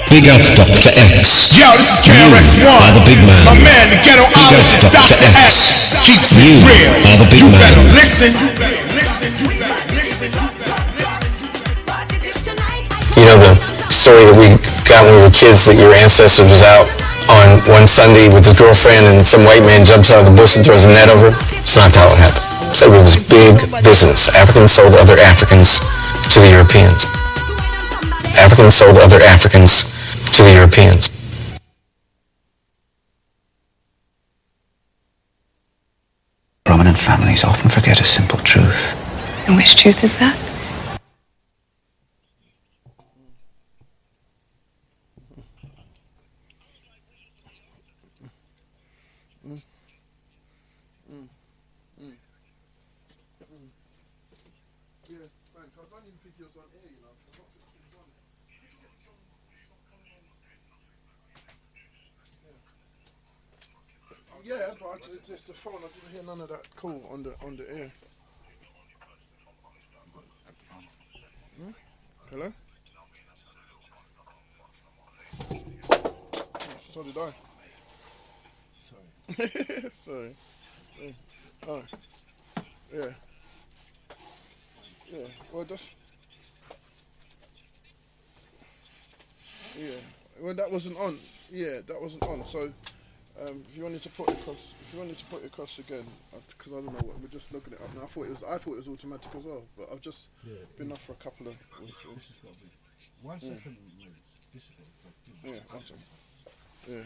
Big up Dr. X. Yo, this is KRS-One. You are the big man. My man, the ghettoologist, Dr. X. Keeps it real. Are the big you man. better listen. You know the story that we got when we were kids, that your ancestor was out on one Sunday with his girlfriend and some white man jumps out of the bush and throws a net over? It's not how it happened. Slavery was big business. Africans sold other Africans to the Europeans. Africans sold other Africans to the Europeans. Prominent families often forget a simple truth. And which truth is that? Yeah, but it's the phone. I didn't hear none of that call on the air. Hello? So did I. Sorry. Sorry. Yeah. Oh. Yeah. Yeah. Well, that's. Yeah. Well, that wasn't on. Yeah, that wasn't on. So. If you wanted to put it across again, because I don't know what we're just looking it up now. I thought it was automatic as well, but I've just been off for a couple of weeks. This has got to be 1 second. This is yeah, 1 second. Yeah.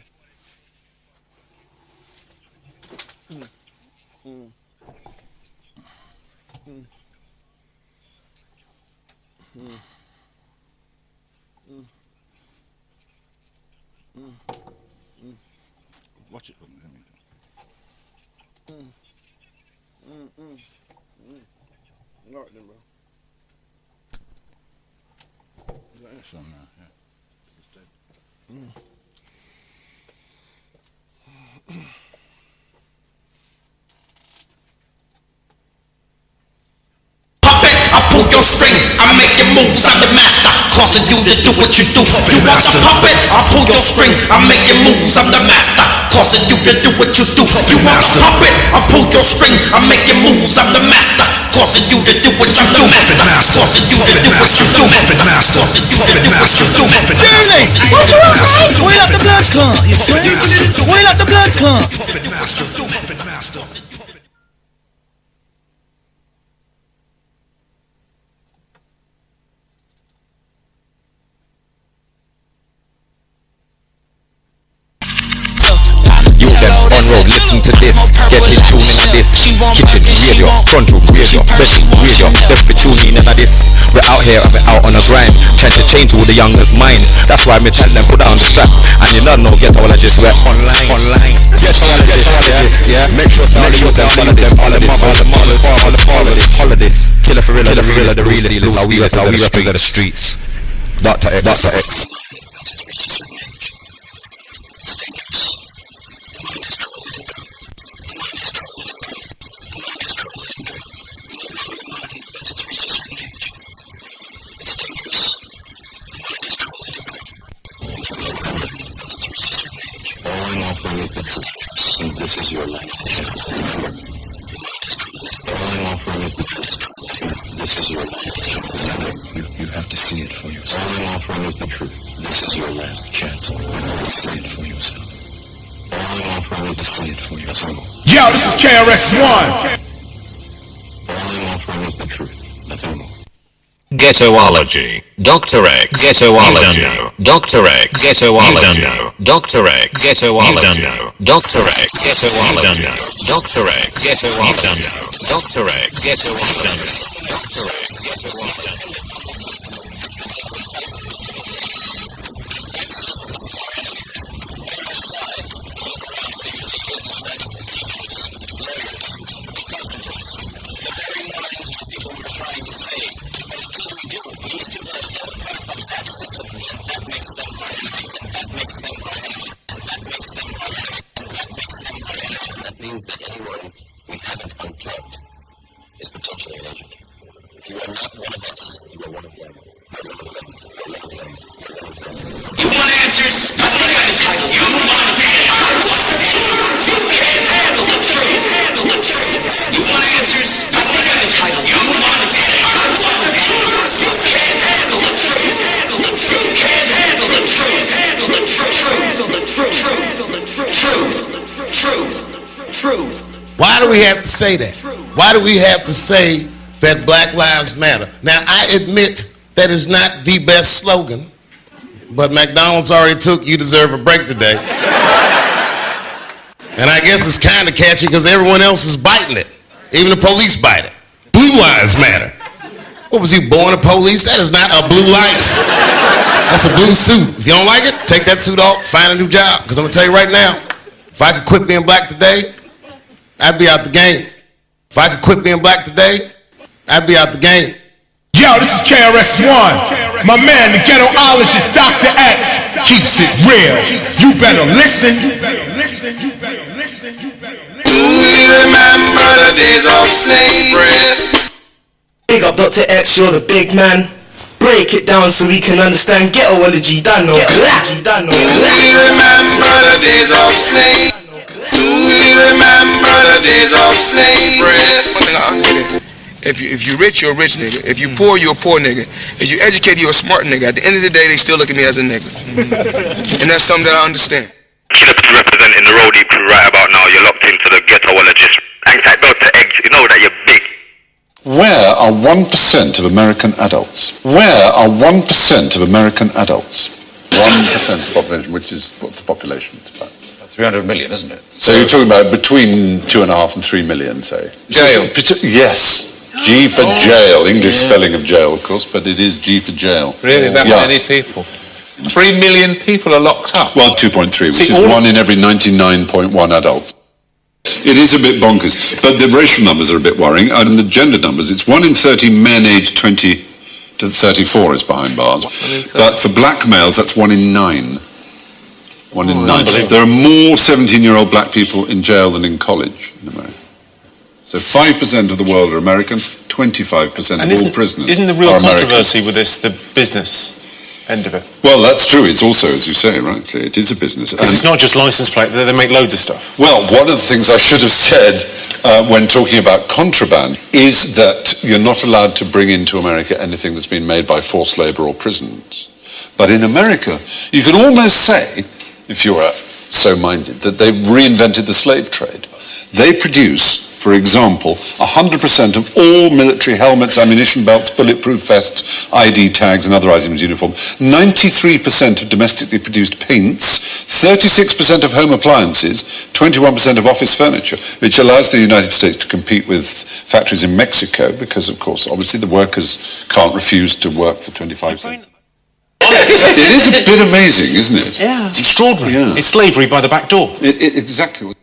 Watch it. Alright then, bro. Is that it? Some now, yeah. It's dead. I pull your string, I make your moves, I'm the master, causing you to do what you do. You want a puppet? I pull your string, I make your moves, I'm the master, causing you to do what you do. You want a puppet? I pull your string, I make your moves, I'm the master, causing you to do what you do. Causing you to do what you do. Causing you to do what you do. Dirty! What you want, right? Wheel up the blood club. Wheel up the blood club. Listen to this, get in tune in this kitchen, radio, front room, radio, bedroom, radio. Definitely tune in this. We're out here, we're out on a grind, trying to change all the youngest mind. That's why me tell them put down the strap. And you don't know ghettoologists, we're online. Ghettoologists, yeah. Make sure they follow this. Killer for real, the real dealers. How we represent the streets. Dr. X. This is your last chance. All I'm offering is the truth. This is your last chance. You have to see it for yourself. All I'm offering is the truth. This is your last chance. You have to see it for yourself. All I'm offering is to see it for yourself. Yo, this is KRS-One. All I'm offering is the truth. Nothing more. Ghettoology, Dr. X, Ghettoology, Dr. X, Ghettoology, Dr. X, Ghettoology, Dr. X, Ghettoology, Dr. X, Ghettoology, Dr. X, Ghettoology, Dr. X, Ghettoology. Means that anyone we haven't unplugged is potentially an agent. If you are not one of us, you are one of them. Why do we have to say that? Why do we have to say that Black Lives Matter? Now, I admit that is not the best slogan, but McDonald's already took "You Deserve a Break" today. And I guess it's kind of catchy because everyone else is biting it. Even the police bite it. Blue Lives Matter. What was he, born a police? That is not a blue life. That's a blue suit. If you don't like it, take that suit off, find a new job. Because I'm going to tell you right now, if I could quit being black today, I'd be out the game. If I could quit being black today, I'd be out the game. Yo, this is KRS-One. My man, the ghettoologist, Dr. X, keeps it real. You better listen. Do you remember the days of slavery? Big up Dr. X, you're the big man. Break it down so we can understand ghettoology, done no. Do you remember the days of slavery? Do you remember the days of slavery? One thing I understand. If you rich, you're a rich nigga. If you poor, you're a poor nigga. If you educated, you're a smart nigga. At the end of the day, they still look at me as a nigga. And that's something that I understand. Representing the road you right about now, you're locked into the ghettoologist. And type Dr. X, you know that you're big. Where are 1% of American adults? Where are 1% of American adults? 1% of the population, which is, what's the population? It's about 300 million, isn't it? So you're talking about between 2.5 and 3 million, say? Jail. Yes. G for jail. English spelling of jail, of course, but it is G for jail. Really, that many people? 3 million people are locked up? Well, 2.3, which is 1 in every 99.1 adults. It is a bit bonkers, but the racial numbers are a bit worrying, and the gender numbers, it's 1 in 30 men aged 20 to 34 is behind bars, but for black males, that's 1 in 9. 1 in 9. There are more 17-year-old black people in jail than in college in America. So 5% of the world are American, 25% of all prisoners Isn't the real are American. controversy with this the business end of it? Well, that's true. It's also, as you say, right, it is a business. Because it's not just license plate, they make loads of stuff. Well, one of the things I should have said when talking about contraband is that you're not allowed to bring into America anything that's been made by forced labor or prisons. But in America, you can almost say, if you're so minded, that they've reinvented the slave trade. They produce, for example, 100% of all military helmets, ammunition belts, bulletproof vests, ID tags and other items uniform, 93% of domestically produced paints, 36% of home appliances, 21% of office furniture, which allows the United States to compete with factories in Mexico because, of course, obviously the workers can't refuse to work for 25 cents. It is a bit amazing, isn't it? Yeah. It's extraordinary. Yeah. It's slavery by the back door. Exactly.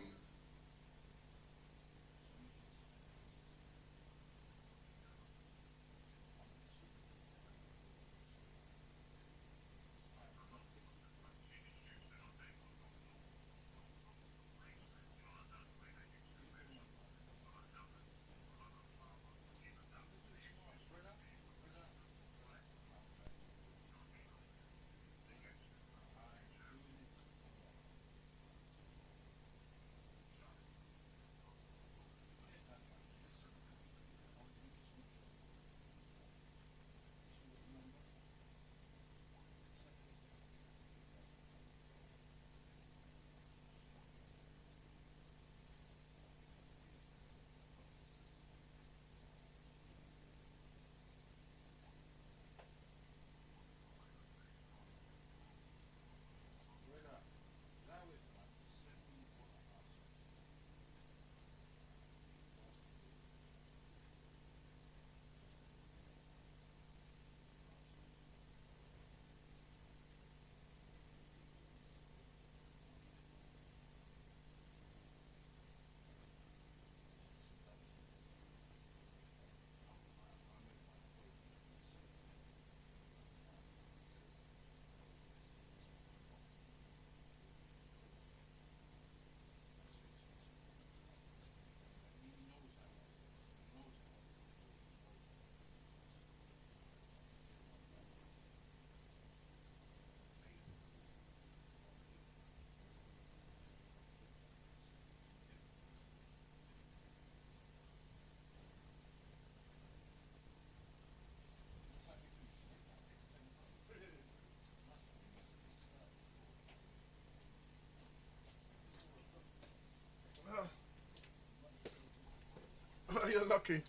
lucky.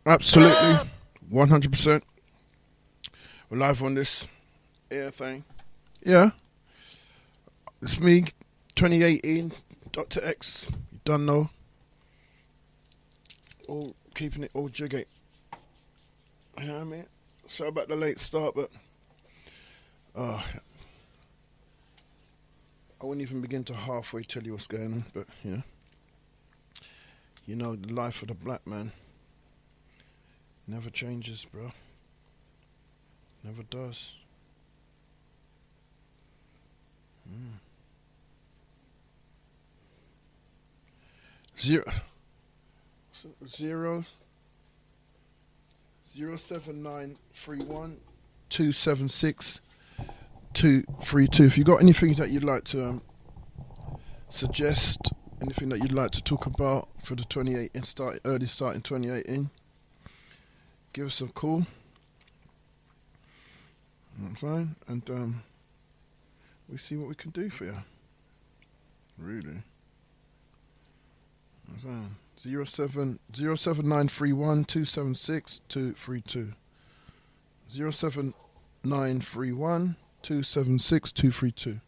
Absolutely, 100%. We're live on this air thing. Yeah, it's me, 2018, Doctah X. You done know. All keeping it all jiggy. You know what I mean? Sorry about the late start, but I wouldn't even begin to halfway tell you what's going on. But you know, the life of the black man never changes, bro. Never does. Zero 07931 276 232. If you got anything that you'd like to suggest, anything that you'd like to talk about for the early start in 2018, give us a call. Fine, and we see what we can do for you. Really. Fine. 07931 276 232. 07931 276 232.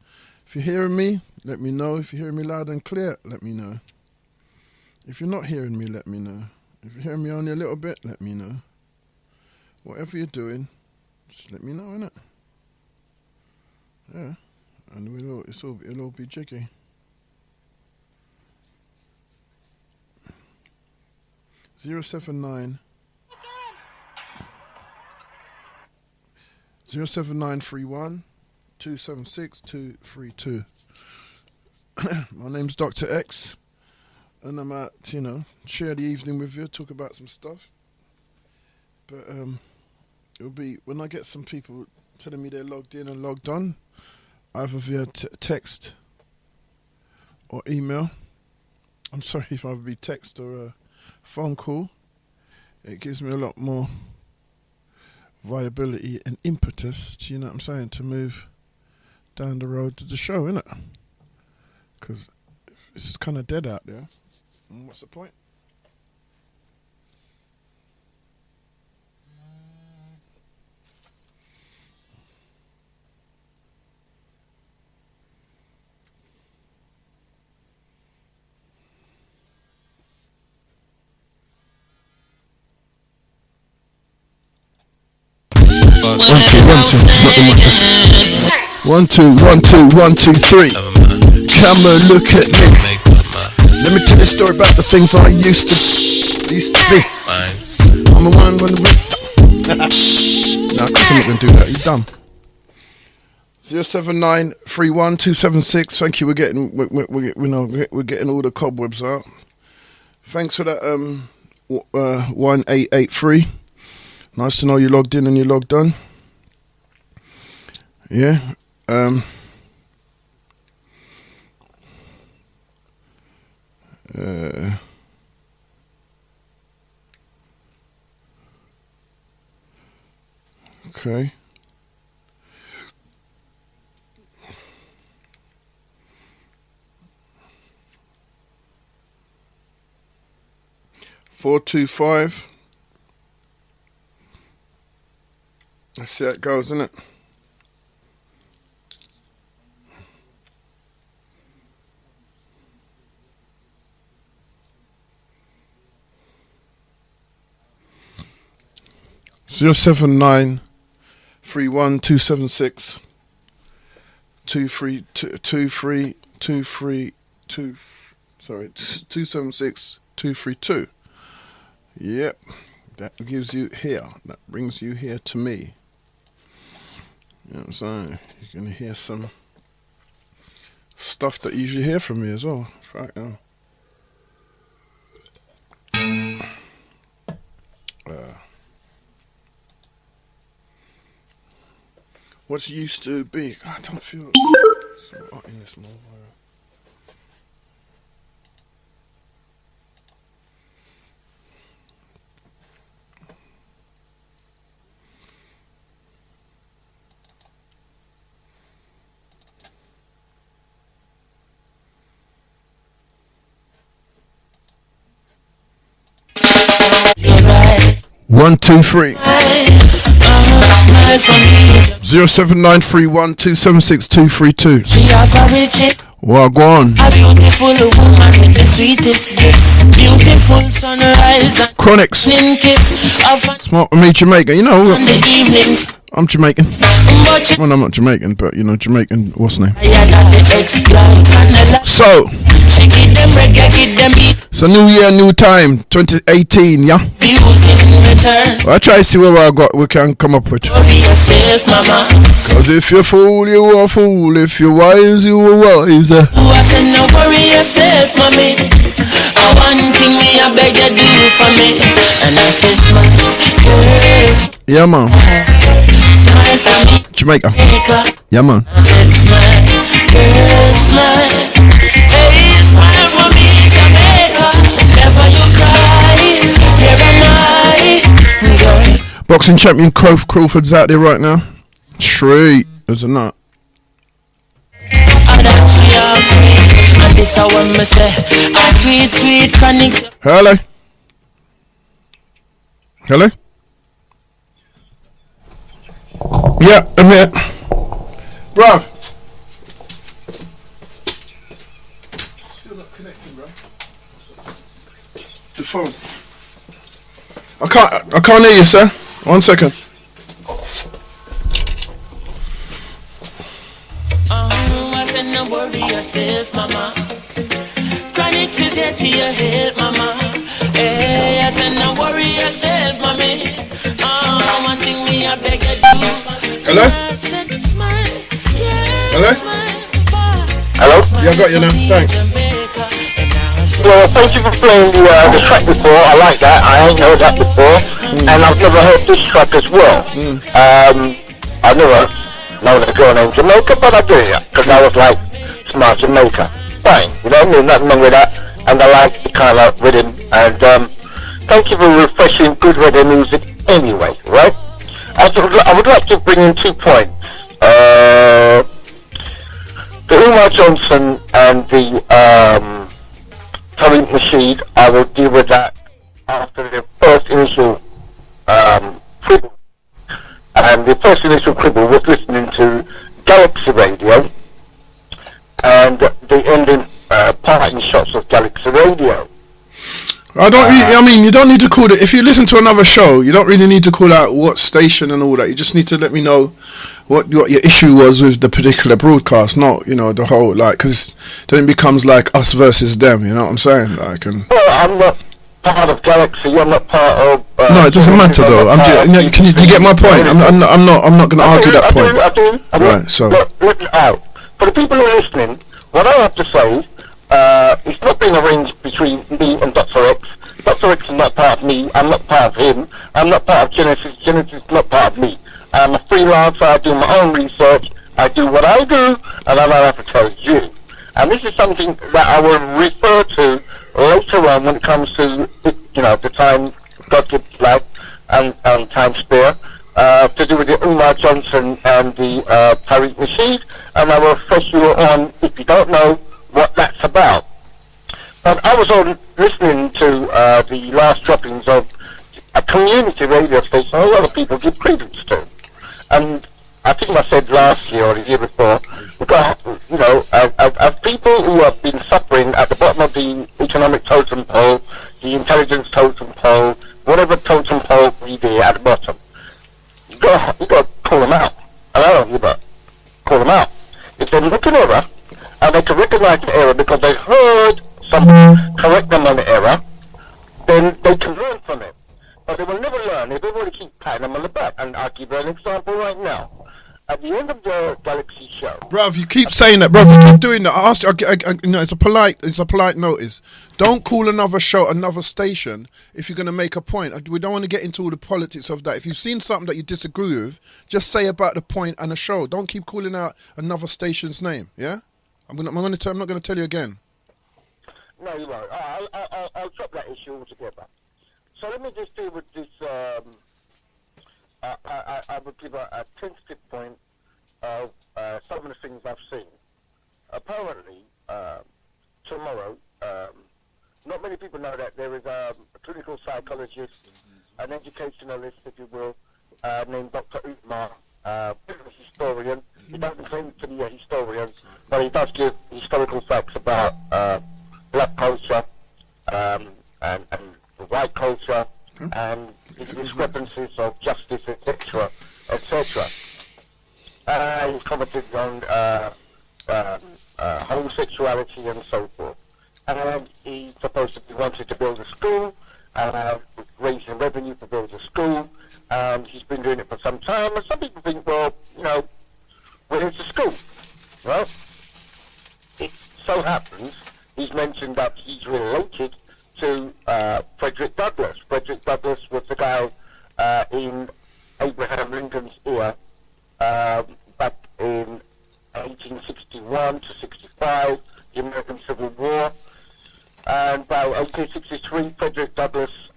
If you're hearing me, let me know. If you're hearing me loud and clear, let me know. If you're not hearing me, let me know. If you're hearing me only a little bit, let me know. Whatever you're doing, just let me know, innit? Yeah, and it'll all be jiggy. Zero 07931 276 232. My name's Doctah X, and I'm at, share the evening with you, talk about some stuff. But it'll be when I get some people telling me they're logged in and logged on, either via text or email. I'm sorry if I would be text or a phone call. It gives me a lot more viability and impetus, you know what I'm saying, to move down the road to the show, innit? Because it's kind of dead out there. And what's the point? One, two, 3. Come and look at me. Let me tell you a story about the things I used to be. I'm a one when the nah, I'm not gonna do that. He's dumb. 07931 276. Thank you. We're getting all the cobwebs out. Thanks for that 1883. Nice to know you logged in and you logged on. Yeah. Okay. Four, 2, 5. That's how it goes, isn't it? Zero 7931 276 276 232. Yep, that gives you here. That brings you here to me. You know what I'm saying? You're gonna hear some stuff that you usually hear from me as well. Right now. What's used to be? I don't feel so hot in this mobile. 1, 2, 3. 07931276 Well, go on. A beautiful woman with the sweetest lips, beautiful sunrise and Chronics. Smart with me, Jamaica. You know, on the evenings. I'm Jamaican. Well, I'm not Jamaican, but you know, Jamaican. What's the name? So, it's a new year, new time, 2018. Yeah. Well, I try to see what we can come up with. Cause if you're fool, you are fool. If you're wise, you are wise. No worry yourself, mommy. One thing me I beg you do for me, and I say smile, girl. Yeah, man. Smile for me, Jamaica. Yeah, man. I said smile, girl, smile. Hey, smile for me, Jamaica. Never you cry. Here am I, girl. Boxing champion Crawford's out there right now. Straight as a nut. And this I want me say, a sweet, sweet chronic. Hello. Hello. Yeah, I'm here. Bruv. Still not connecting, bro. The phone. I can't hear you, sir. 1 second. I said no worry yourself, mama. Chronics is here to your help, mama. Hey, I said no worry yourself, mommy. One thing me I beg you do. Hello? I said smile, yes, Hello? smile. Hello? Yeah, I got you now. Thanks. Well, thank you for playing the track before. I like that. I ain't heard that before. And I've never heard this track as well. I've never known a girl named Jamaica, but I do, because I was like, smart Jamaica. Fine, you know what I mean? Nothing wrong with that. And I like the kind of rhythm. And thank you for refreshing good reggae music anyway, right? I would like to bring in 2 points. The Umar Johnson and the Tariq Nasheed, I will deal with that after the first initial quibble. And the first initial quibble was listening to Galaxy Radio and the ending parting shots of Galaxy Radio. I mean, you don't need to call it. If you listen to another show, you don't really need to call out what station and all that. You just need to let me know what your issue was with the particular broadcast, not, you know, the whole, like, because then it becomes like us versus them, you know what I'm saying? Like, and well, I'm not part of Galaxy, I'm not part of... no, it doesn't matter though. Do you get my point? I'm not going to argue that point. I do. Right, so... Look it out. For the people who are listening, what I have to say, it's not been arranged between me and Dr. X. Dr. X is not part of me, I'm not part of him, I'm not part of Genesis, Genesis is not part of me. I'm a freelancer, I do my own research, I do what I do, and I don't have to tell you. And this is something that I will refer to later on when it comes to, you know, the time God gives life and time spare, to do with the Umar Johnson and the Tariq Nasheed, and I will refresh you on, if you don't know, what that's about. But I was on listening to the last droppings of a community radio station a lot of people give credence to. And I think I said last year or the year before, we've got, you know, of people who have been suffering at the bottom of the economic totem pole, the intelligence totem pole, whatever totem pole we do at the bottom. You got to call them out. And I don't give a call them out. If they look in error, and they can recognize the error because they heard someone correct them on the error, then they can learn from it. But they will never learn if they want to keep patting them on the back. And I'll give you an example right now. At the end of the Galaxy show... Bruv, you keep saying that, bruv, you keep doing that. I asked you, you know, it's a polite notice. Don't call another show, another station, if you're going to make a point. We don't want to get into all the politics of that. If you've seen something that you disagree with, just say about the point and the show. Don't keep calling out another station's name, yeah? I'm not going to tell you again. No, you won't. I'll drop that issue altogether. So let me just deal with this. I would give a tentative point of some of the things I've seen. Apparently, tomorrow, not many people know that there is a clinical psychologist an educationalist, if you will, named Dr. Umar, a historian. He doesn't claim to be a historian, but he does give historical facts about black culture and white culture and the discrepancies of justice, etc., etc. He's commented on homosexuality and so forth. And he supposedly wanted to build a school, raising revenue to build a school. He's been doing it for some time, and some people think, well, you know, where's the school? Well, it so happens he's mentioned that he's related to Frederick Douglass. Frederick Douglass was the guy in Abraham Lincoln's ear back in 1861 to 65, the American Civil War. And by 1863, Frederick Douglass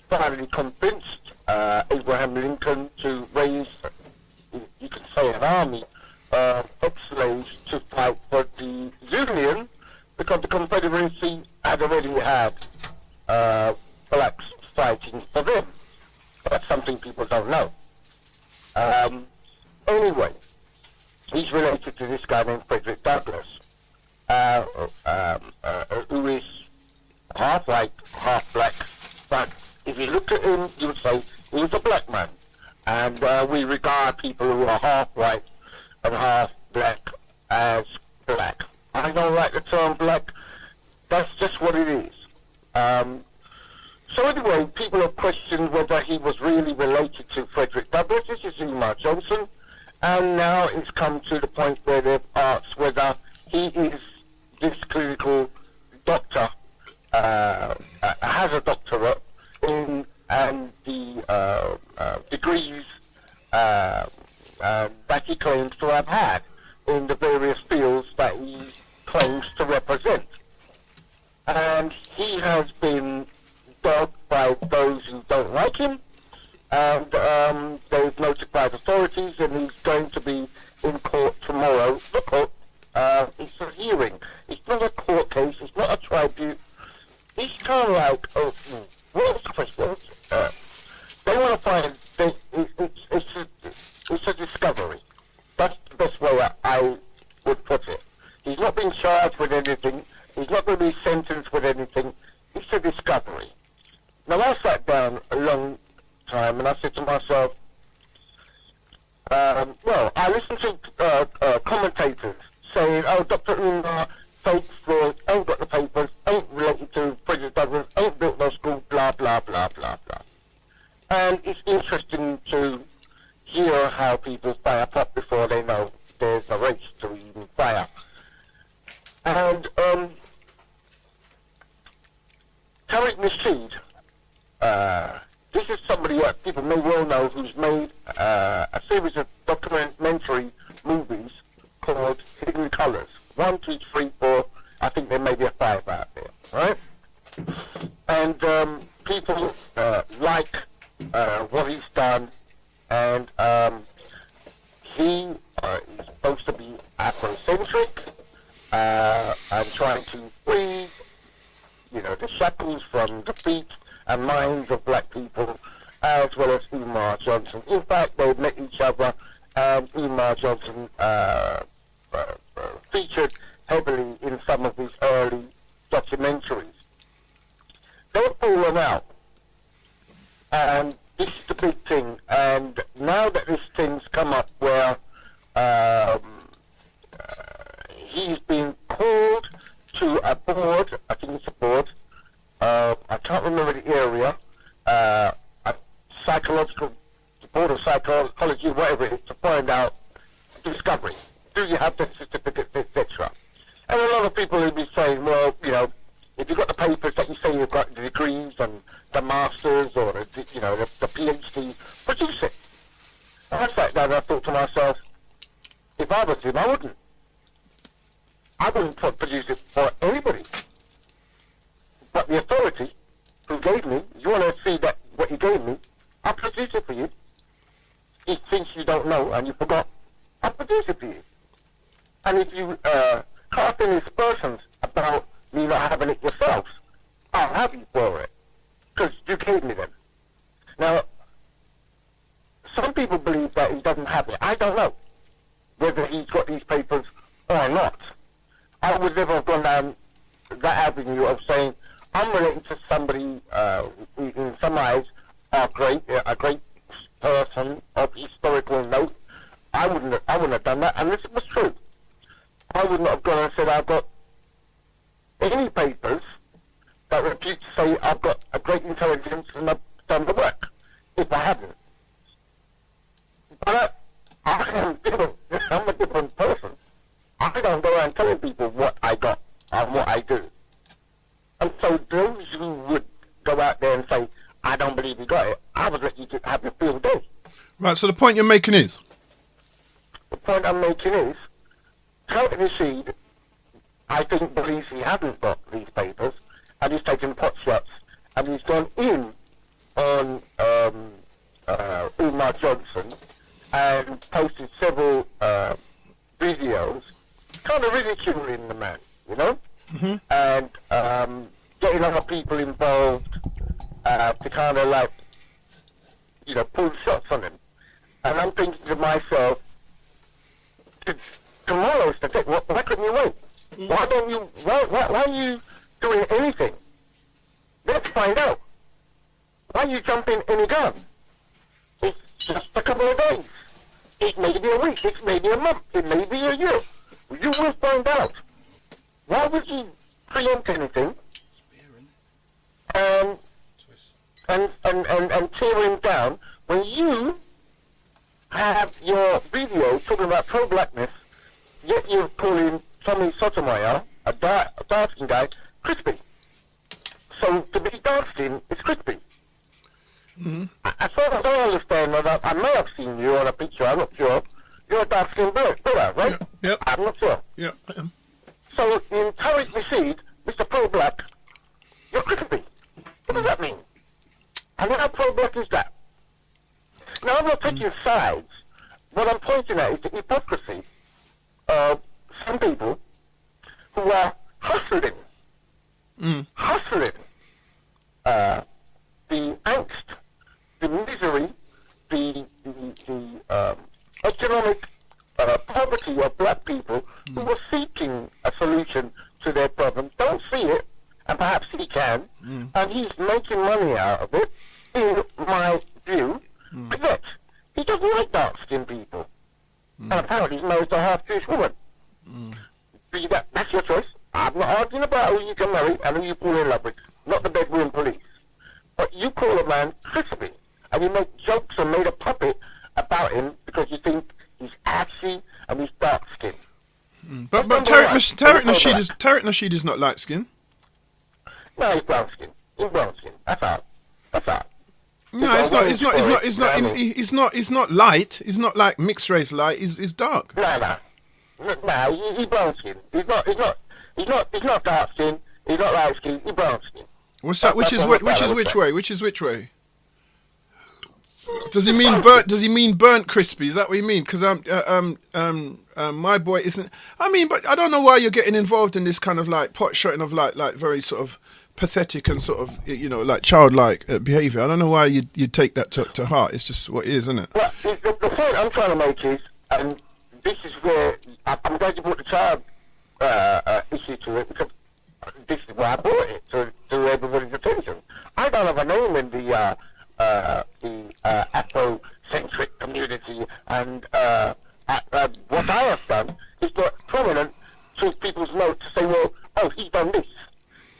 finally convinced Abraham Lincoln to raise, you can say, an army of ex-slaves to fight for the Union, because the Confederacy had already had blacks fighting for them. That's something people don't know. Anyway, he's related to this guy named Frederick Douglass, who is half white, half black. But if you looked at him, you would say he was a black man. And we regard people who are half white and half black as black. I don't like the term black. That's just what it is. So anyway, people have questioned whether he was really related to Frederick Douglass. This is Umar Johnson. And now it's come to the point where they've asked whether he is this clinical doctor, has a doctorate in, and the degrees that he claims to have had in the various fields that he claims to represent. And he has been dogged by those who don't like him, and they've notified authorities, and he's going to be in court tomorrow. The court, it's a hearing. It's not a court case. It's not a tribute. It's kind of like, what's the question? They want to find. It's a discovery. That's the best way I would put it. He's not being charged with anything. He's not going to be sentenced with anything. It's a discovery. Now I sat down a long time and I said to myself, well, I listened to commentators saying, oh, Dr. Umar, fake fraud, ain't got the papers, ain't related to Frederick Douglass, ain't built no school, blah, blah, blah, blah, blah. And it's interesting to hear how people fire up before they know there's a race to even fire. And Tariq Nasheed, this is somebody that people may well know who's made a series of documentary movies called Hidden Colors. 1, 2, 3, 4. I think there may be a 5 out there, right? And people like what he's done, and he is supposed to be Afrocentric and trying to free, you know, the shackles from the feet and minds of black people, as well as Umar Johnson. In fact, they met each other, and Umar Johnson featured heavily in some of his early documentaries. They've fallen out, and this is the big thing. And now that this thing's come up where he's been called to a board, I think it's a board, I can't remember the area, a psychological, the board of psychology, whatever it is, to find out discovery. Do you have the certificates, etc.? And a lot of people will be saying, well, you know, if you've got the papers that you say you've got, the degrees and the masters or the, you know, the PhD, produce it. And I sat down and I thought to myself, if I was him, I wouldn't. I wouldn't produce it for anybody. But the authority who gave me, you want to see that what you gave me, I'll produce it for you. If things you don't know and you forgot, I'll produce it for you. And if you cast any aspersions about me not having it yourselves, I'll have you for it. Because you gave me them. Now, some people believe that he doesn't have it. I don't know whether he's got these papers or not. I would never have gone down that avenue of saying, I'm related to somebody who in some eyes are a great person of historical note. I wouldn't have done that unless it was true. I would not have gone and said I've got any papers that repute to say I've got a great intelligence and I've done the work, if I hadn't. But I am different. I'm a different person. I don't go around telling people what I got and what I do. And so those who would go out there and say, I don't believe you got it, I would let you have your field day. Right, so the point you're making is? The point I'm making is, Tony Seed, I think, believes he hasn't got these papers, and he's taken pot shots, and he's gone in on Umar Johnson and posted several videos kind of ridiculing the man, you know? Mm-hmm. And getting other people involved to kind of like, you know, pull shots on him. And I'm thinking to myself, tomorrow's the day. Why couldn't you wait? Why don't you? Why are you doing anything? Let's find out. Why are you jumping any gun? It's just a couple of days. It may be a week. It may be a month. It may be a year. You will find out. Why would you preempt anything and tear him down when you have your video talking about pro-blackness, yet you're calling Tommy Sotomayor, a dark-skinned guy, crispy. So to be dark-skinned is crispy. Mm-hmm. As far as I understand, I may have seen you on a picture, I'm not sure. You're a dark-skinned brother, right? Yep. I'm not sure. Yeah, I am. So in Tariq Nasheed, Mr. Pro-Black, you're crispy. What does that mean? And how pro-black is that? Now, I'm not taking sides. What I'm pointing at is the hypocrisy of some people who are hustling the angst, the misery, the economic poverty of black people who are seeking a solution to their problems, don't see it, and perhaps he can, and he's making money out of it, in my view, but yet, he doesn't like dark-skinned people. And apparently he married a half-Jewish woman. That's your choice. I'm not arguing about who you can marry and who you fall in love with, not the bedroom police. But you call a man crispy, and you make jokes and made a puppet about him because you think he's ashy and he's dark-skinned. But Tariq Nasheed is not light-skinned. No, he's brown-skinned. He's brown-skinned. That's all. No, it's not light. It's not like mixed race light. It's dark. No, he's brown skinned. He's not dark skinned. He's not light skinned. He's brown skinned. What's that? Which is which way? Which is which way? Does he mean burnt? Does he mean burnt crispy? Is that what you mean? Because my boy isn't. I mean, but I don't know why you're getting involved in this kind of like pot shotting of like very sort of pathetic and sort of, you know, like childlike behaviour. I don't know why you take that to heart. It's just what it is, isn't it? Well, the point I'm trying to make is, and this is where I'm glad you brought the child issue to it, because this is where I brought it to everybody's attention. I don't have a name in the Afrocentric community, and what I have done is not prominent to people's note to say, well, oh, he's done this.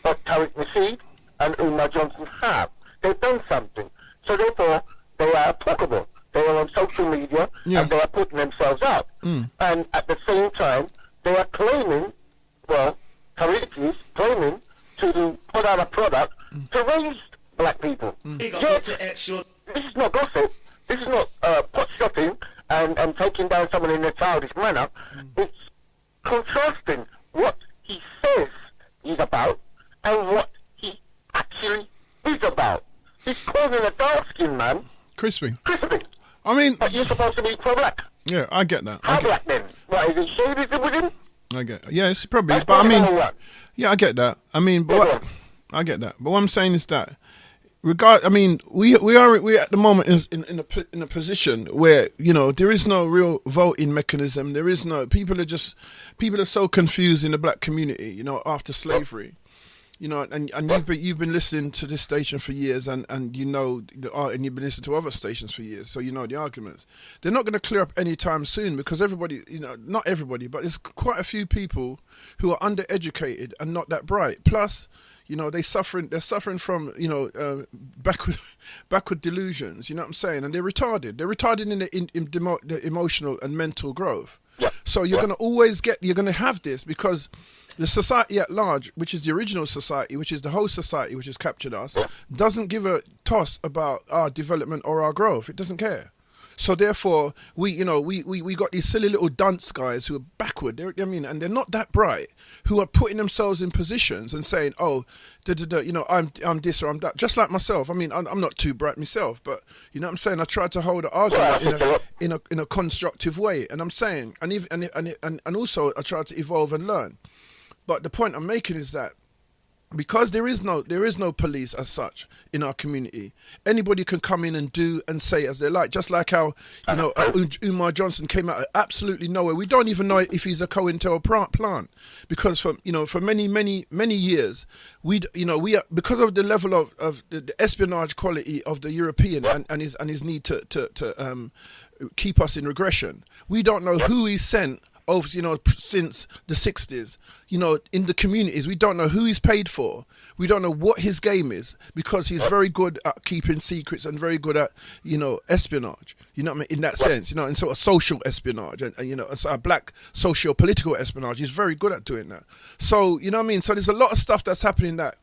But Tariq Nasheed and Umar Johnson have. They've done something. So therefore, they are talkable. They are on social media, and they are putting themselves out. And at the same time, they are claiming, well, Tariq is claiming to put out a product to raise black people. Yet, this is not gossip. This is not pot shotting and taking down someone in a childish manner. It's contrasting what he says he's about and what he actually is about. He's calling a dark-skinned man crispy. I mean, but you're supposed to be pro-black. Yeah, I get that. How black then? What, is it shaded with him? I get. Yeah, it's probably. But I mean, yeah, I get that. I mean, but I get that. But what I'm saying is that I mean, we are at the moment in a position where, you know, there is no real voting mechanism. There is no, people are so confused in the black community, you know, after slavery, you know, and you've been listening to this station for years, and you know, and you've been listening to other stations for years, so you know the arguments. They're not going to clear up anytime soon, because everybody, you know, not everybody, but there's quite a few people who are undereducated and not that bright. Plus, you know, they're suffering from, you know, backward delusions, you know what I'm saying? And they're retarded. They're retarded in the emotional and mental growth. Yeah. So you're going to have this, because the society at large, which is the original society, which is the whole society which has captured us, doesn't give a toss about our development or our growth. It doesn't care. So therefore, we got these silly little dunce guys who are backward. And they're not that bright, who are putting themselves in positions and saying, "Oh, you know, I'm this or I'm that." Just like myself. I mean, I'm not too bright myself, but you know what I'm saying. I try to hold an argument in a constructive way, and I'm saying, and also I try to evolve and learn. But the point I'm making is that, because there is no police as such in our community, anybody can come in and do and say as they like. Just like how, you know, Umar Johnson came out of absolutely nowhere. We don't even know if he's a COINTELPRONT plant, because for many years we are, because of the level of the espionage quality of the European and his need to keep us in regression. We don't know who he sent over, you know, since the 60s, you know, in the communities. We don't know who he's paid for. We don't know what his game is, because he's very good at keeping secrets and very good at, you know, espionage, you know what I mean, in that sense, you know, and sort of social espionage and you know, a black socio-political espionage. He's very good at doing that. So, you know what I mean? So there's a lot of stuff that's happening that,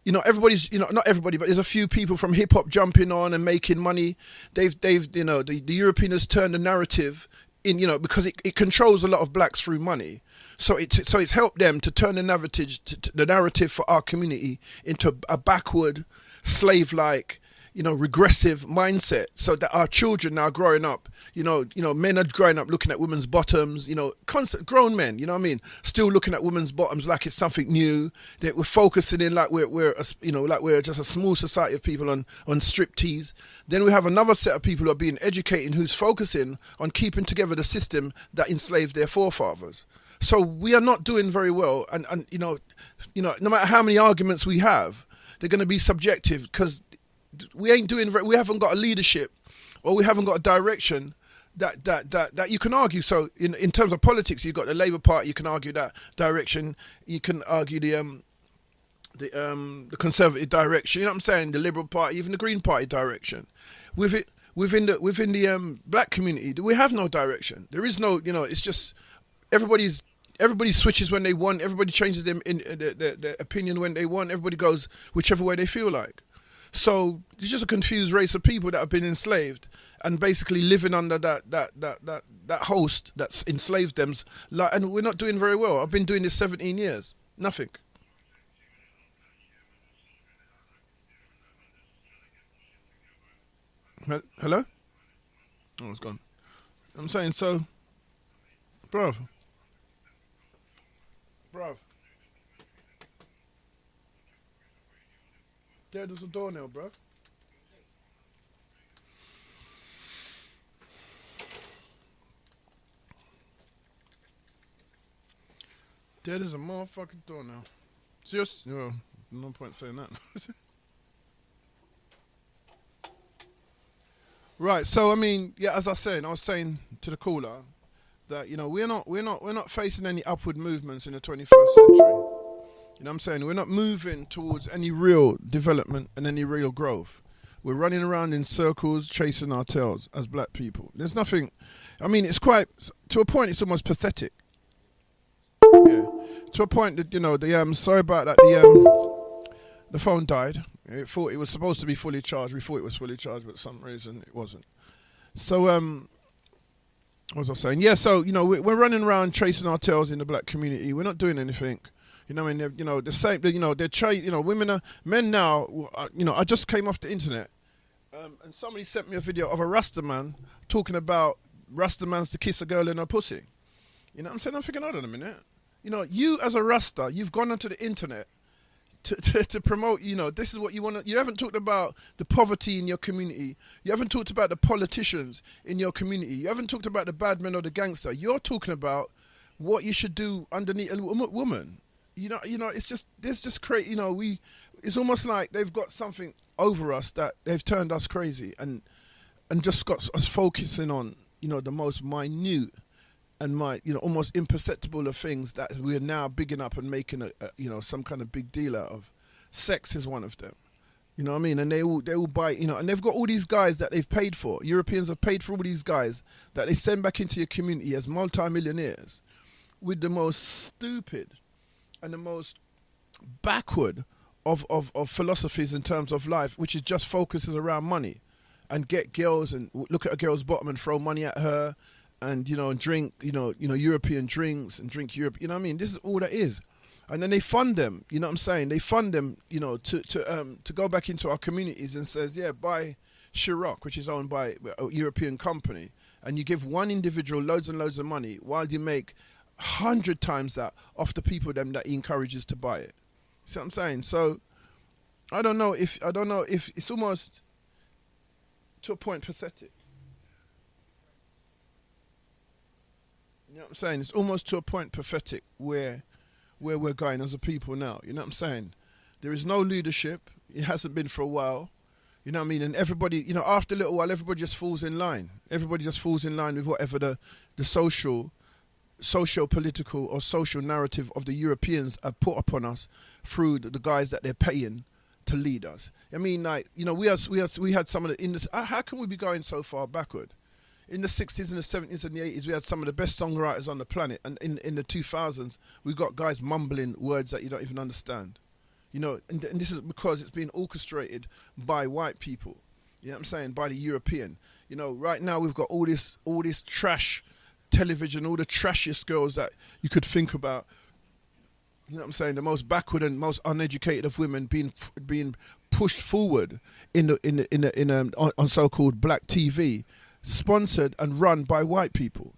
you know, everybody's, you know, not everybody, but there's a few people from hip hop jumping on and making money. They've you know, the European has turned the narrative in, you know, because it controls a lot of blacks through money. So it's helped them to turn the narrative for our community into a backward, slave-like, you know, regressive mindset, so that our children now growing up, you know, men are growing up looking at women's bottoms, you know, grown men, you know what I mean, still looking at women's bottoms like it's something new. That we're focusing in like we're just a small society of people on striptease. Then we have another set of people who are being educated, who's focusing on keeping together the system that enslaved their forefathers. So we are not doing very well, and you know, no matter how many arguments we have, they're going to be subjective, because we haven't got a leadership, or we haven't got a direction that you can argue. So in terms of politics, you've got the Labour Party, you can argue that direction. You can argue the Conservative direction. You know what I'm saying? The Liberal Party, even the Green Party direction. Within the black community, we have no direction. There is no, you know, it's just everybody switches when they want. Everybody changes their opinion when they want. Everybody goes whichever way they feel like. So it's just a confused race of people that have been enslaved and basically living under that host that's enslaved them. And we're not doing very well. I've been doing this 17 years. Nothing. Hello? Oh, it's gone. I'm saying, so, bruv. There's a door now, bruv. There's a motherfucking door now. Serious? No point saying that. Right. So I mean, yeah. As I was saying to the caller, that, you know, we're not facing any upward movements in the 21st century. You know what I'm saying? We're not moving towards any real development and any real growth. We're running around in circles, chasing our tails as black people. There's nothing. I mean, it's quite, to a point, it's almost pathetic. Yeah. To a point that, you know, sorry about that. The phone died. It was supposed to be fully charged. We thought it was fully charged, but for some reason it wasn't. So, what was I saying? Yeah. So, you know, we're running around chasing our tails in the black community. We're not doing anything. You know, I mean, you know, the same. You know, men now. You know, I just came off the internet, and somebody sent me a video of a Rasta man talking about Rasta man's to kiss a girl in her pussy. You know what I'm saying? I'm thinking, hold on a minute. You know, you as a Rasta, you've gone onto the internet to promote, this is what you want to. You haven't talked about the poverty in your community. You haven't talked about the politicians in your community. You haven't talked about the bad men or the gangster. You're talking about what you should do underneath a woman. It's just crazy. It's almost like they've got something over us that they've turned us crazy and just got us focusing on, the most minute and almost imperceptible of things that we're now bigging up and making some kind of big deal out of. Sex is one of them. You know what I mean? And they all buy, and they've got all these guys that they've paid for. Europeans have paid for all these guys that they send back into your community as multi-millionaires with the most stupid and the most backward of philosophies in terms of life, which is just focuses around money and get girls and look at a girl's bottom and throw money at her and, and drink, European drinks and drink Europe. You know what I mean? This is all that is. And then they fund them, you know what I'm saying? They fund them, to go back into our communities and says, buy Ciroc, which is owned by a European company, and you give one individual loads and loads of money while you make 100 times that off the people that he encourages to buy it. See what I'm saying? So I don't know if it's almost to a point pathetic. You know what I'm saying? It's almost to a point pathetic where we're going as a people now. You know what I'm saying? There is no leadership. It hasn't been for a while. You know what I mean? And everybody, after a little while, everybody just falls in line. Everybody just falls in line with whatever the socio-political or social narrative of the Europeans have put upon us through the guys that they're paying to lead us. I mean, we had some of the how can we be going so far backward? In the 60s and the 70s and the 80s, we had some of the best songwriters on the planet, and in the 2000s, we got guys mumbling words that you don't even understand. And this is because it's being orchestrated by white people. You know what I'm saying? By the European. Right now we've got all this trash television, all the trashiest girls that you could think about. You know what I'm saying? The most backward and most uneducated of women being pushed forward on so-called black TV, sponsored and run by white people.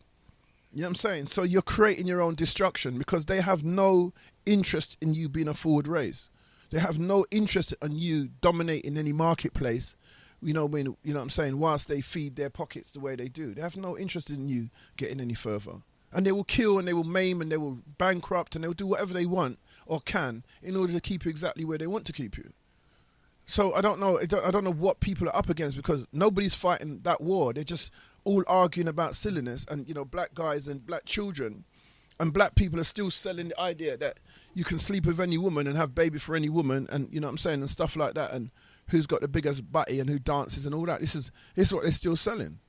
You know what I'm saying? So you're creating your own destruction because they have no interest in you being a forward race. They have no interest in you dominating any marketplace. What I'm saying? Whilst they feed their pockets the way they do, they have no interest in you getting any further. And they will kill and they will maim and they will bankrupt and they will do whatever they want or can in order to keep you exactly where they want to keep you. So I don't know what people are up against because nobody's fighting that war. They're just all arguing about silliness and, black guys and black children and black people are still selling the idea that you can sleep with any woman and have baby for any woman and, you know what I'm saying, and stuff like that, and who's got the biggest butty and who dances and all that. This is what they're still selling.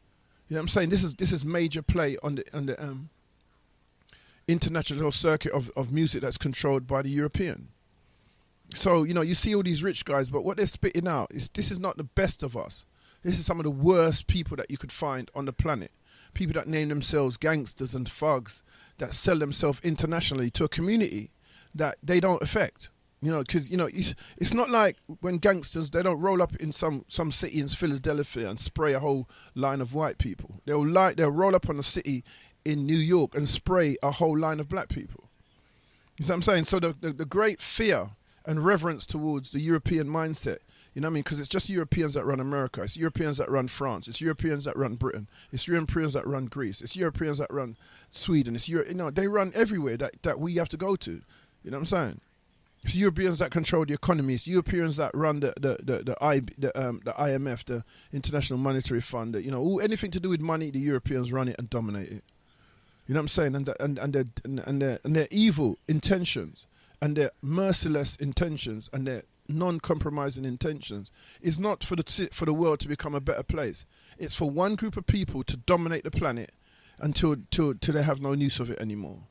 You know what I'm saying? This is major play on the international circuit of music that's controlled by the European. So, you see all these rich guys, but what they're spitting out this is not the best of us. This is some of the worst people that you could find on the planet. People that name themselves gangsters and thugs that sell themselves internationally to a community that they don't affect. Because, it's not like when gangsters, they don't roll up in some city in Philadelphia and spray a whole line of white people. They'll roll up on a city in New York and spray a whole line of black people. You see what I'm saying? So the great fear and reverence towards the European mindset, you know what I mean? Because it's just Europeans that run America. It's Europeans that run France. It's Europeans that run Britain. It's Europeans that run Greece. It's Europeans that run Sweden. They run everywhere that we have to go to. You know what I'm saying? It's Europeans that control the economy. It's Europeans that run the IMF, the International Monetary Fund. Anything to do with money, the Europeans run it and dominate it. You know what I'm saying? And their evil intentions and their merciless intentions and their non-compromising intentions is not for the world to become a better place. It's for one group of people to dominate the planet until they have no use of it anymore.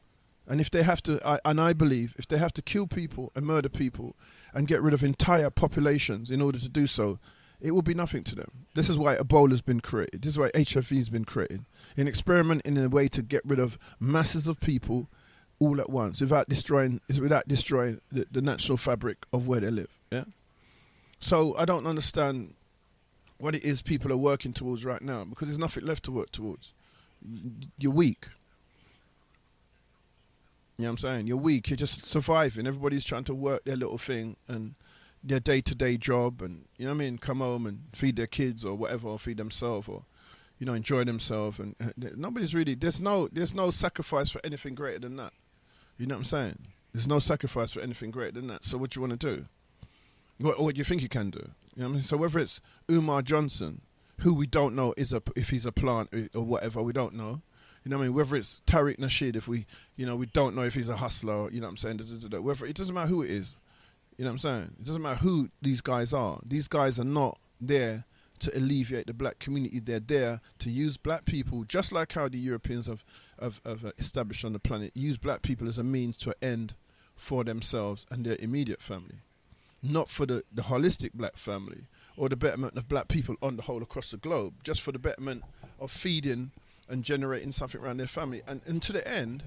And if they have to, I believe, if they have to kill people and murder people and get rid of entire populations in order to do so, it will be nothing to them. This is why Ebola's been created. This is why HIV's been created. An experiment in a way to get rid of masses of people all at once without destroying the natural fabric of where they live. Yeah. So I don't understand what it is people are working towards right now because there's nothing left to work towards. You're weak. You know what I'm saying? You're weak. You're just surviving. Everybody's trying to work their little thing and their day-to-day job, and you know what I mean, come home and feed their kids or whatever, or feed themselves, or you know, enjoy themselves. And nobody's really, there's no sacrifice for anything greater than that. You know what I'm saying? There's no sacrifice for anything greater than that. So what do you want to do? What do you think you can do? You know what I mean? So whether it's Umar Johnson, who we don't know if he's a plant or whatever, we don't know. You know what I mean? Whether it's Tariq Nasheed, if we don't know if he's a hustler, you know what I'm saying? Whether, it doesn't matter who it is. You know what I'm saying? It doesn't matter who these guys are. These guys are not there to alleviate the black community. They're there to use black people, just like how the Europeans have established on the planet, use black people as a means to an end for themselves and their immediate family. Not for the holistic black family or the betterment of black people on the whole across the globe, just for the betterment of feeding and generating something around their family. And to the end,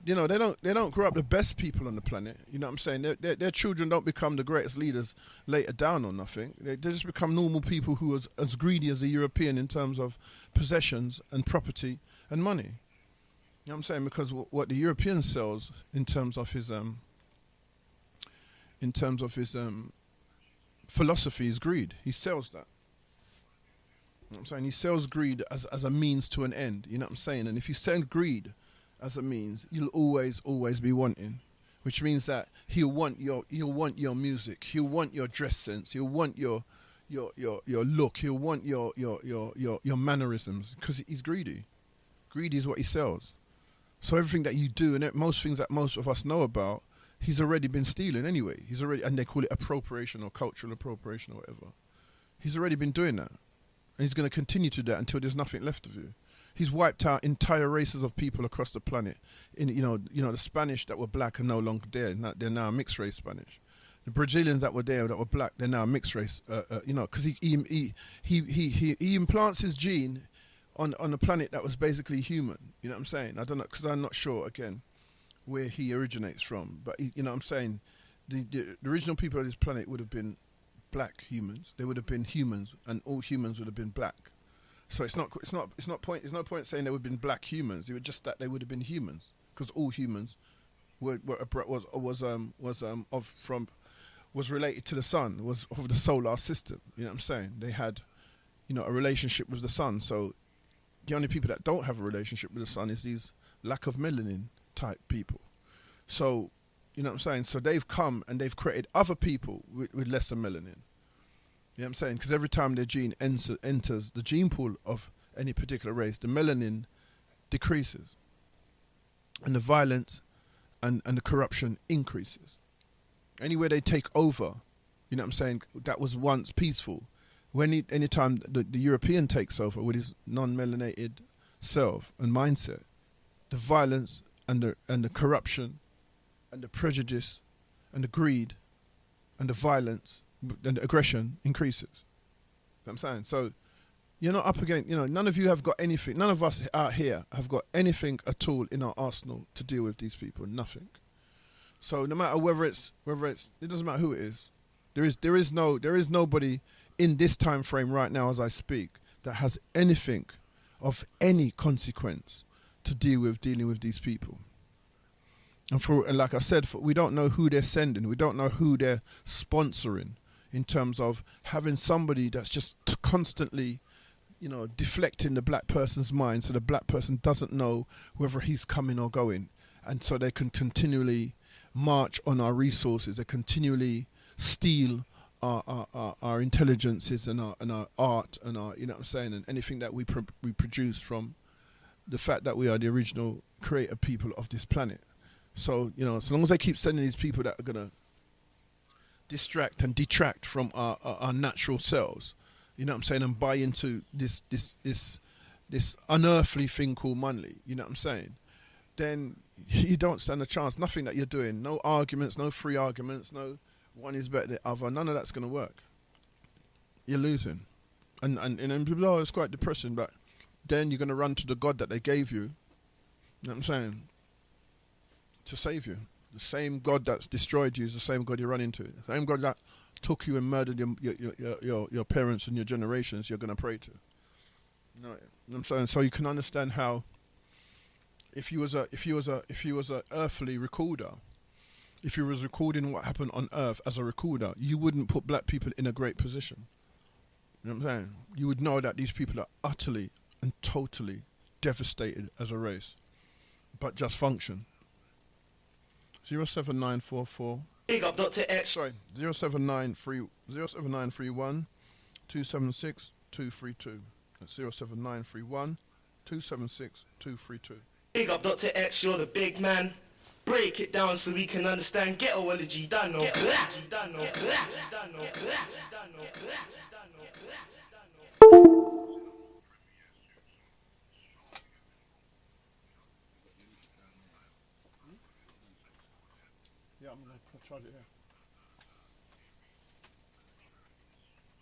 you know, they don't grow up the best people on the planet. You know what I'm saying? Their children don't become the greatest leaders later down or nothing. They just become normal people who are as greedy as a European in terms of possessions and property and money. You know what I'm saying? Because what the European sells in terms of his philosophy is greed. He sells that. You know what I'm saying? He sells greed as a means to an end. You know what I'm saying? And if you sell greed as a means, you'll always be wanting, which means that he'll want your music, he'll want your dress sense, he'll want your look, he'll want your mannerisms, because he's greedy. Greedy is what he sells. So everything that you do, and most things that most of us know about, he's already been stealing anyway. And they call it appropriation or cultural appropriation or whatever. He's already been doing that, and he's going to continue to do that until there's nothing left of you. He's wiped out entire races of people across the planet. You know, the Spanish that were black are no longer there. They're now mixed race Spanish. The Brazilians that were there that were black, they're now mixed race. Because he implants his gene on a planet that was basically human. You know what I'm saying? I don't know, because I'm not sure again where he originates from. But you know what I'm saying? The original people of this planet would have been black humans. They would have been humans, and all humans would have been black. So it's no point saying there would have been black humans. It was just that they would have been humans, because all humans was related to the sun, was of the solar system. You know what I'm saying? They had, you know, a relationship with the sun. So the only people that don't have a relationship with the sun is these lack of melanin type people. So, you know what I'm saying? So they've come and they've created other people with lesser melanin. You know what I'm saying? Because every time their gene enters the gene pool of any particular race, the melanin decreases. And the violence and the corruption increases. Anywhere they take over, you know what I'm saying, that was once peaceful. Any time the European takes over with his non-melanated self and mindset, the violence and the corruption and the prejudice and the greed and the violence and the aggression increases. You know what I'm saying? So you're not up against, you know, none of you have got anything, none of us out here have got anything at all in our arsenal to deal with these people, nothing. So no matter whether it's, it doesn't matter who it is. There is nobody in this time frame right now as I speak that has anything of any consequence to dealing with these people. And like I said, we don't know who they're sending. We don't know who they're sponsoring in terms of having somebody that's just constantly, you know, deflecting the black person's mind so the black person doesn't know whether he's coming or going. And so they can continually march on our resources. They continually steal our intelligences and our art and our, you know what I'm saying, and anything that we produce from the fact that we are the original creator people of this planet. So, you know, so long as they keep sending these people that are going to distract and detract from our natural selves, you know what I'm saying, and buy into this unearthly thing called money, you know what I'm saying, then you don't stand a chance. Nothing that you're doing, no arguments, no free arguments, no one is better than the other, none of that's going to work. You're losing. And people, oh, it's quite depressing, but then you're going to run to the God that they gave you, you know what I'm saying, to save you. The same God that's destroyed you is the same God you run into. The same God that took you and murdered your parents and your generations, you're going to pray to. You know what I'm saying? So you can understand how if you was a earthly recorder, if you was recording what happened on Earth as a recorder, you wouldn't put black people in a great position. You know what I'm saying? You would know that these people are utterly and totally devastated as a race, but just function. 07944. Big up Dr. X. Sorry, 07931 276 232. That's 07931 276 232. Big up Dr. X, you're the big man. Break it down so we can understand ghettoology, done no Yeah, I'm going to charge it here.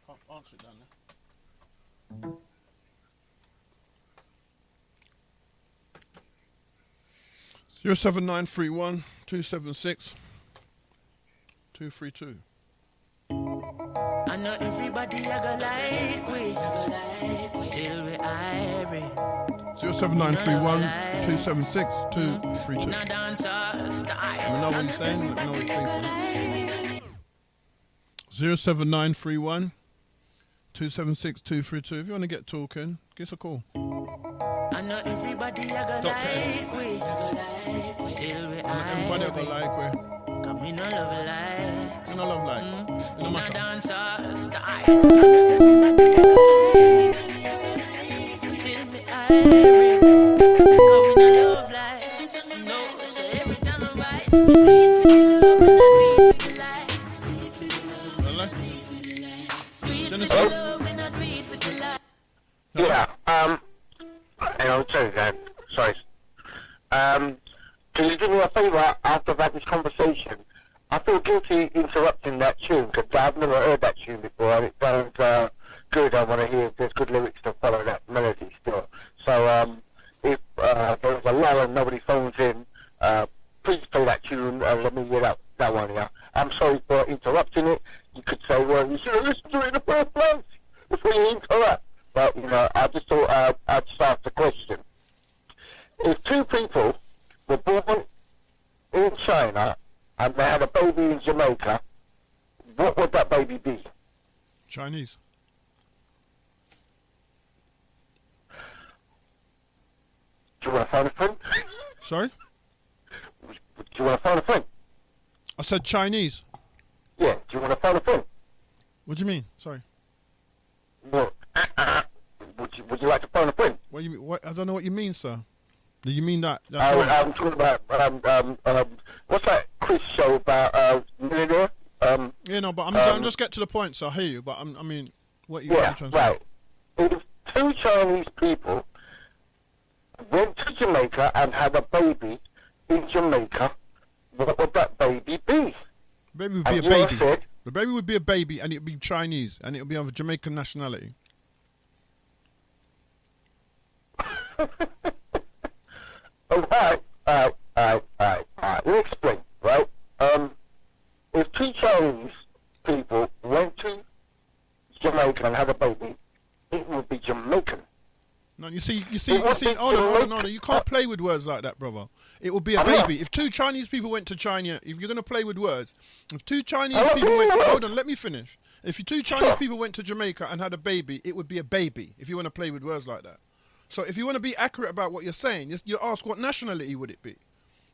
Can't answer it down there. 07931 276 232. I know everybody I go like we, still we irie. 07931 276 232. In a dancehall style. Let me know what you're saying. Let me know what you're thinking. 07931 276 232. If you want to get talking, give us a call. I know everybody I go like we, still we everybody I go like we. Cause me no love likes. You no love likes. You no In a matter. dancehall style. I know everybody I go like, still me irie. Cause me no love likes. No, so every time I rise, we do it for the love and I do it for the likes. Do it for the love and I do it for the likes. Do it for the love and I do it for the likes. Yeah, hang on, sorry. Can you do me a favour after I've had this conversation? I feel guilty interrupting that tune because I've never heard that tune before and it sounds good. I want to hear if there's good lyrics to follow that melody still. So if there's a lull and nobody phones in, please play that tune and let me hear that one here. I'm sorry for interrupting it. You could say, well, you should have listened to it in the first place before you interrupt. But, you know, I just thought I'd just ask the question. If two people were born in China and they had a baby in Jamaica, what would that baby be? Chinese. Do you want to phone a friend? Sorry? Do you want to phone a friend? I said Chinese. Yeah, do you want to phone a friend? What do you mean? Sorry. Well, would you like to phone a friend? What do you mean? What? I don't know what you mean, sir. Do you mean that? I'm talking about what's that Chris show about millionaire? Yeah, no, but I'm just get to the point. So I hear you, but I mean, what you trying to say? Right. If two Chinese people went to Jamaica and had a baby in Jamaica, what would that baby be? Baby would be a baby. The baby would be a baby, and it would be Chinese, and it would be of a Jamaican nationality. Alright. Let me explain, right? If two Chinese people went to Jamaica and had a baby, it would be Jamaican. No, you see, hold on. You can't play with words like that, brother. It would be a baby. If two Chinese people went to China, if you're going to play with words, if two Chinese people went, hold on, let me finish. If two Chinese people went to Jamaica and had a baby, it would be a baby, if you want to play with words like that. So if you want to be accurate about what you're saying, you ask what nationality would it be?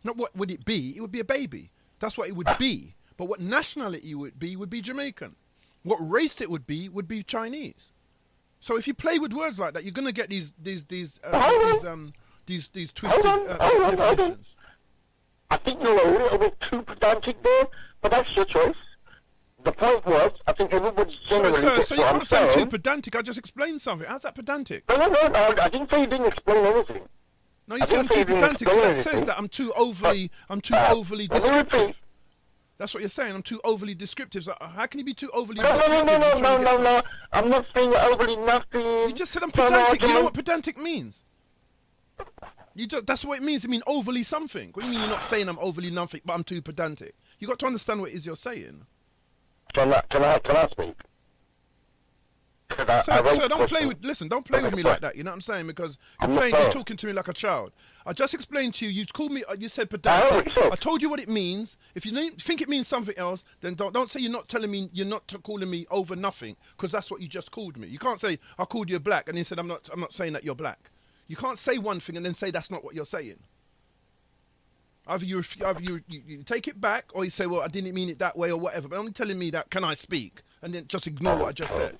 Not what would it be, it would be a baby. That's what it would be. But what nationality would be Jamaican. What race it would be Chinese. So if you play with words like that, you're going to get these twisted definitions. I think you're a little bit too pedantic there, but that's your choice. The point was, I think everybody's generally So you can't say I'm too pedantic. I just explained something. How's that pedantic? No, I didn't say you didn't explain anything. No, you said I'm too pedantic, so that says that I'm too overly descriptive. That's what you're saying. I'm too overly descriptive. So how can you be too overly descriptive? No. I'm not saying overly nothing. You just said I'm pedantic. You know what pedantic means? That's what it means. It means overly something. What do you mean you're not saying I'm overly nothing, but I'm too pedantic? You got to understand what it is you're saying. Can I speak? So don't play with me like that. You know what I'm saying? Because you're talking to me like a child. I just explained to you. You called me. You said pedantic. I told you what it means. If you think it means something else, then don't say you're not telling me. You're not calling me over nothing, because that's what you just called me. You can't say I called you black and then said I'm not saying that you're black. You can't say one thing and then say that's not what you're saying. Either you take it back, or you say, well, I didn't mean it that way, or whatever. But only telling me that, can I speak? And then just ignore what I just said.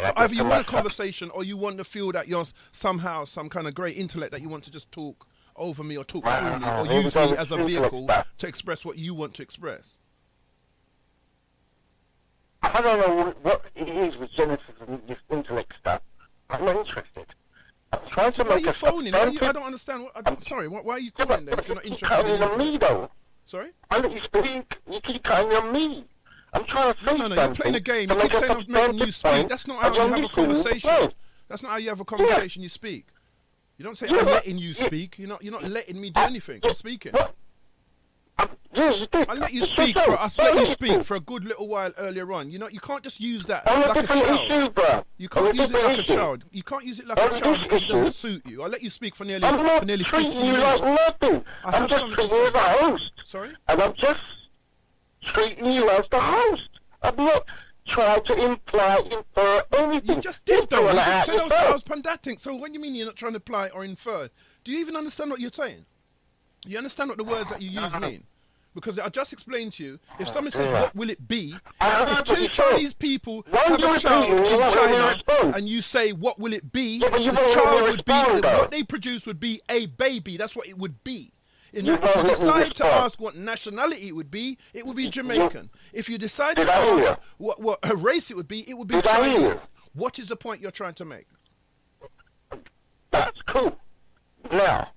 So either you want a conversation, or you want to feel that you're somehow some kind of great intellect that you want to just talk over me or talk through me, or use me as a vehicle to express what you want to express. I don't know what it is with Genesis and this intellect stuff. I'm not interested. Why are you phoning? I don't understand. Sorry, why are you calling then if you're not interested in on me, though. Sorry? I let you speak. You keep cutting on me. I'm trying to say No, you're playing a game. You keep saying I'm making you speak. That's not how you have a conversation. That's not how you have a conversation. You speak. You don't say I'm letting you speak. You're not letting me do anything. I'm speaking. I let you speak for a good little while earlier on. You know, you can't just use that like a child. You can't use it like a child. You can't use it like a child because it doesn't suit you. I let you speak for nearly 15 minutes. I'm just treating you as a host. Sorry? And I'm just treating you as the host. I'm not trying to infer anything. You just did though. You just said I was pedantic. So what do you mean you're not trying to imply or infer? Do you even understand what you're saying? You understand what the words that you use mean? Because I just explained to you, if someone says, what will it be? If two Chinese people have a child in China and you say, what will it be? The child would be, what they produce would be a baby. That's what it would be. If you decide to ask what nationality it would be Jamaican. If you decide to ask what race it would be Chinese. What is the point you're trying to make? That's cool. Now,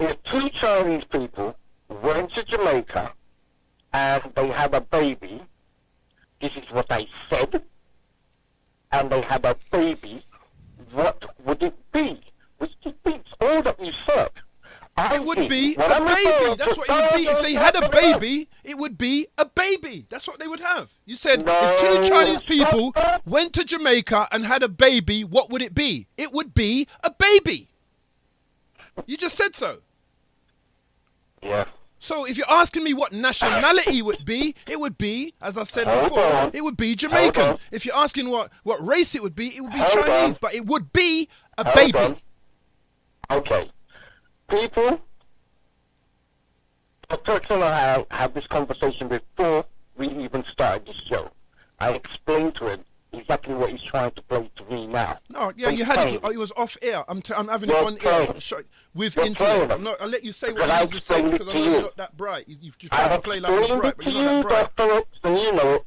if two Chinese people went to Jamaica and they had a baby, this is what they said, and they had a baby, what would it be? Which beats all that you said. It would be a baby. That's what it would be. If they had a baby, it would be a baby. That's what they would have. You said if two Chinese people went to Jamaica and had a baby, what would it be? It would be a baby. You just said so. Yeah. So if you're asking me what nationality it would be, as I said before, it would be Jamaican. If you're asking what race it would be Chinese. But it would be a baby. Okay. People, Dr. and I had this conversation before we even started this show. I explained to him exactly what he's trying to play to me now. No, yeah, you had it. It was off air. I'm having it on air with internet. I'll let you say what you need to say because I know you're not that bright. You try to play like you're bright, but you're not that bright. And you know it.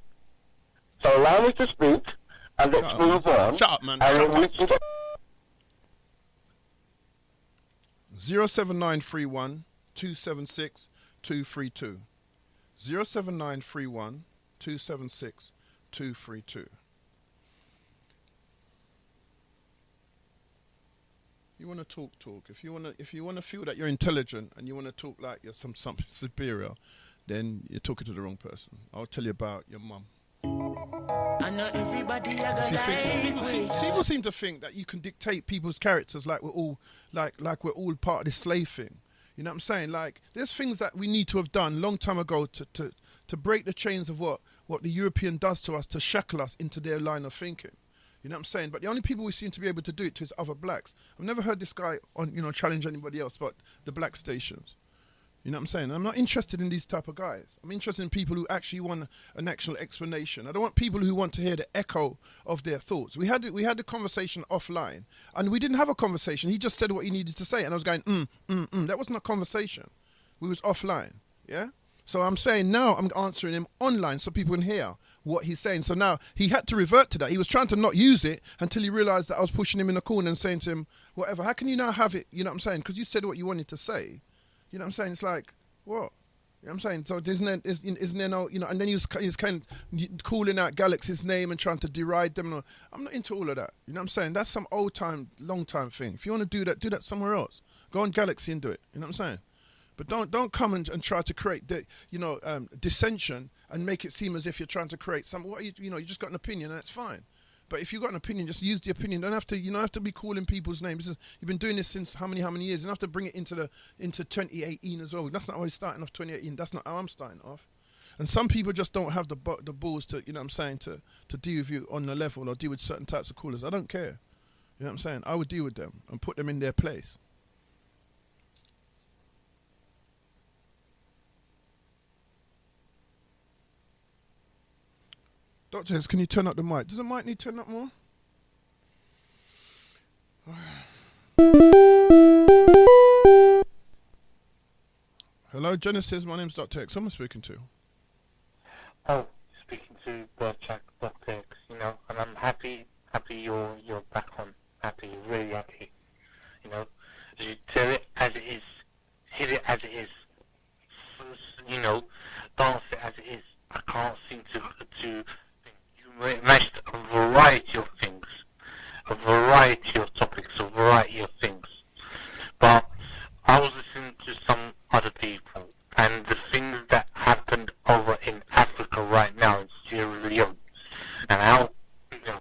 So allow me to speak and let's move on. Shut up, man. Shut up. 07931 276 232. 07931 276 232. You want to talk. If you want to feel that you're intelligent and you want to talk like you're something superior, then you're talking to the wrong person. I'll tell you about your mum. I know everybody People seem to think that you can dictate people's characters like we're all like we're all part of this slave thing. You know what I'm saying? Like there's things that we need to have done long time ago to break the chains of what the European does to us, to shackle us into their line of thinking. You know what I'm saying? But the only people we seem to be able to do it to is other blacks. I've never heard this guy challenge anybody else but the black stations. You know what I'm saying? I'm not interested in these type of guys. I'm interested in people who actually want an actual explanation. I don't want people who want to hear the echo of their thoughts. We had the conversation offline, and we didn't have a conversation. He just said what he needed to say, and I was going, That wasn't a conversation. We was offline, yeah? So I'm saying now I'm answering him online so people can hear what he's saying. So now he had to revert to that. He was trying to not use it until he realised that I was pushing him in the corner and saying to him, whatever, how can you now have it? You know what I'm saying? Because you said what you wanted to say. You know what I'm saying? It's like, what? You know what I'm saying? So isn't there no, and then he's kind of calling out Galaxy's name and trying to deride them. I'm not into all of that. You know what I'm saying? That's some old time, long time thing. If you want to do that somewhere else. Go on Galaxy and do it. You know what I'm saying? But don't come and try to create dissension and make it seem as if you're trying to create some. You just got an opinion and that's fine. But if you've got an opinion, just use the opinion. You don't have to be calling people's names. You've been doing this since how many years? You don't have to bring it into 2018 as well. That's not how it's starting off 2018. That's not how I'm starting off. And some people just don't have the balls to, you know what I'm saying, to deal with you on the level or deal with certain types of callers. I don't care. You know what I'm saying? I would deal with them and put them in their place. Dr. X, can you turn up the mic? Does the mic need to turn up more? Hello, Genesis. My name's Dr. X. Who am I speaking to? Oh, speaking to Dr. X, you know, and I'm happy you're back on. Happy, really happy. You know, you tell it as it is, hit it as it is. You know, dance it as it is. I can't seem to you mashed a variety of things, a variety of topics, a variety of things. But I was listening to some other people, and the things that happened over in Africa right now in Sierra Leone, and how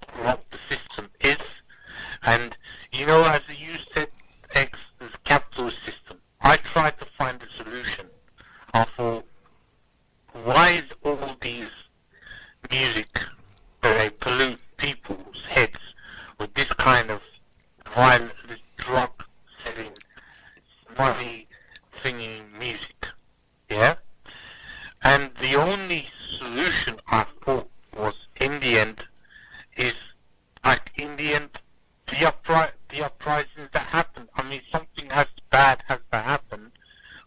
corrupt the system is. And you know, as you said, X, the capitalist system. I tried to find a solution. I thought, why is all these music they pollute people's heads with this kind of violent, this drug selling, money thingy music? Yeah? And the only solution I thought was, in the end, is like in the end, the uprisings that happen. I mean, something as bad has to happen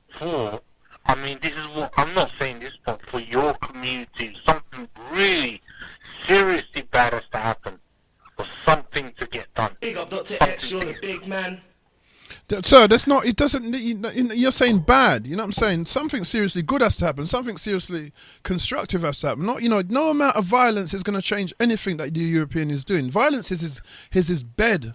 for, I mean, this is what, I'm not saying this, but for your community, something really seriously bad has to happen for something to get done. Big up Dr. X, you're the big man. Sir, that's not, it doesn't, you're saying bad, you know what I'm saying? Something seriously good has to happen, something seriously constructive has to happen. Not, you know, no amount of violence is going to change anything that the European is doing. Violence is his bed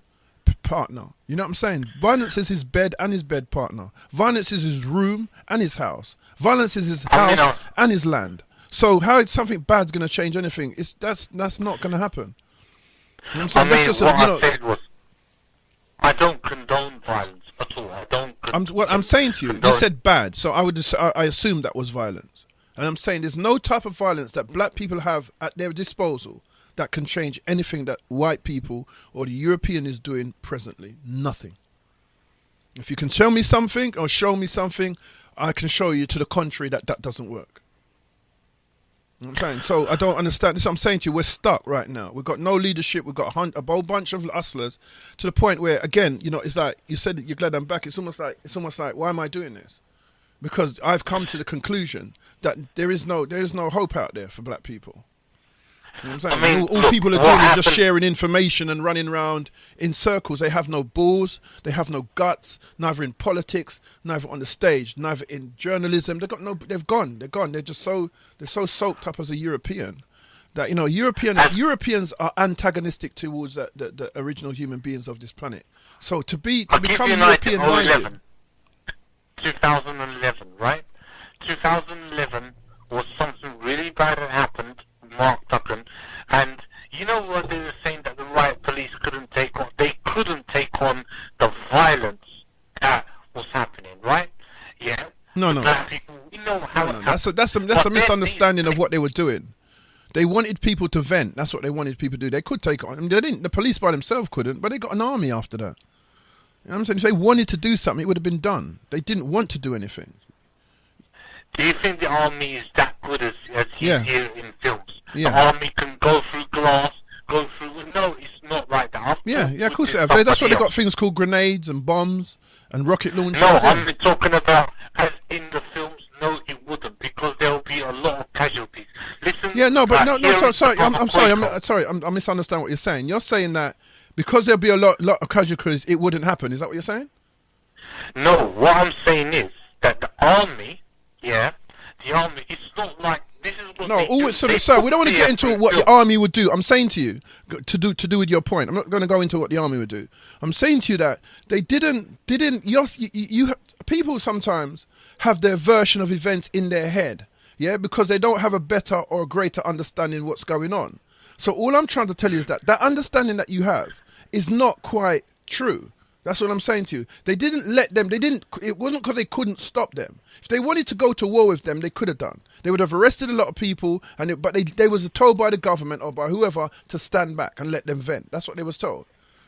partner, you know what I'm saying? Violence is his bed and his bed partner. Violence is his room and his house. Violence is his house and his land. So how something bad's going to change anything? That's not going to happen. You know what I'm saying? I mean, that's just I said was, I don't condone violence at all. I don't. What I'm saying to you, you said bad, so I assumed that was violence, and I'm saying there's no type of violence that black people have at their disposal that can change anything that white people or the European is doing presently. Nothing. If you can show me something or show me something, I can show you to the contrary that doesn't work. You know what I'm saying? So I don't understand. This is what I'm saying to you. We're stuck right now. We've got no leadership. We've got a whole bunch of hustlers to the point where, again, you know, it's like you said, you're glad I'm back. It's almost like, why am I doing this? Because I've come to the conclusion that there is no hope out there for black people. You know what I'm saying? I mean, all people are doing is just sharing information and running around in circles. They have no balls, they have no guts, neither in politics, neither on the stage, neither in journalism. They're gone. They're just so soaked up as a European that, you know, Europeans are antagonistic towards the original human beings of this planet. So to become European minded. 2011, right? 2011 was something really bad that happened. Mark Tucken, and you know what they were saying, that the riot police couldn't take on the violence that was happening, right? Yeah. No. People, you know how That's a misunderstanding of what they were doing. They wanted people to vent. That's what they wanted people to do. They could take on. I mean, they didn't. The police by themselves couldn't, but they got an army after that. You know what I'm saying? If they wanted to do something, it would have been done. They didn't want to do anything. Do you think the army is that good as you hear in films? Yeah. The army can go through glass, go through... No, it's not like that. Yeah, of course they have. That's why they got things called grenades and bombs and rocket launchers. No, I'm talking about as in the films. No, it wouldn't, because there will be a lot of casualties. Listen... Yeah, no, but no, sorry, I'm sorry, I misunderstand what you're saying. You're saying that because there'll be a lot of casualties, it wouldn't happen. Is that what you're saying? No, what I'm saying is that the army... Yeah, the army, it's not like, this is what we don't want to get into what the army would do. I'm saying to you, to do with your point, I'm not going to go into what the army would do. I'm saying to you that they didn't people sometimes have their version of events in their head, yeah, because they don't have a better or greater understanding of what's going on. So all I'm trying to tell you is that understanding that you have is not quite true. That's what I'm saying to you. They didn't let them, it wasn't because they couldn't stop them. If they wanted to go to war with them, they could have done. They would have arrested a lot of people, but they was told by the government or by whoever to stand back and let them vent. That's what they was told.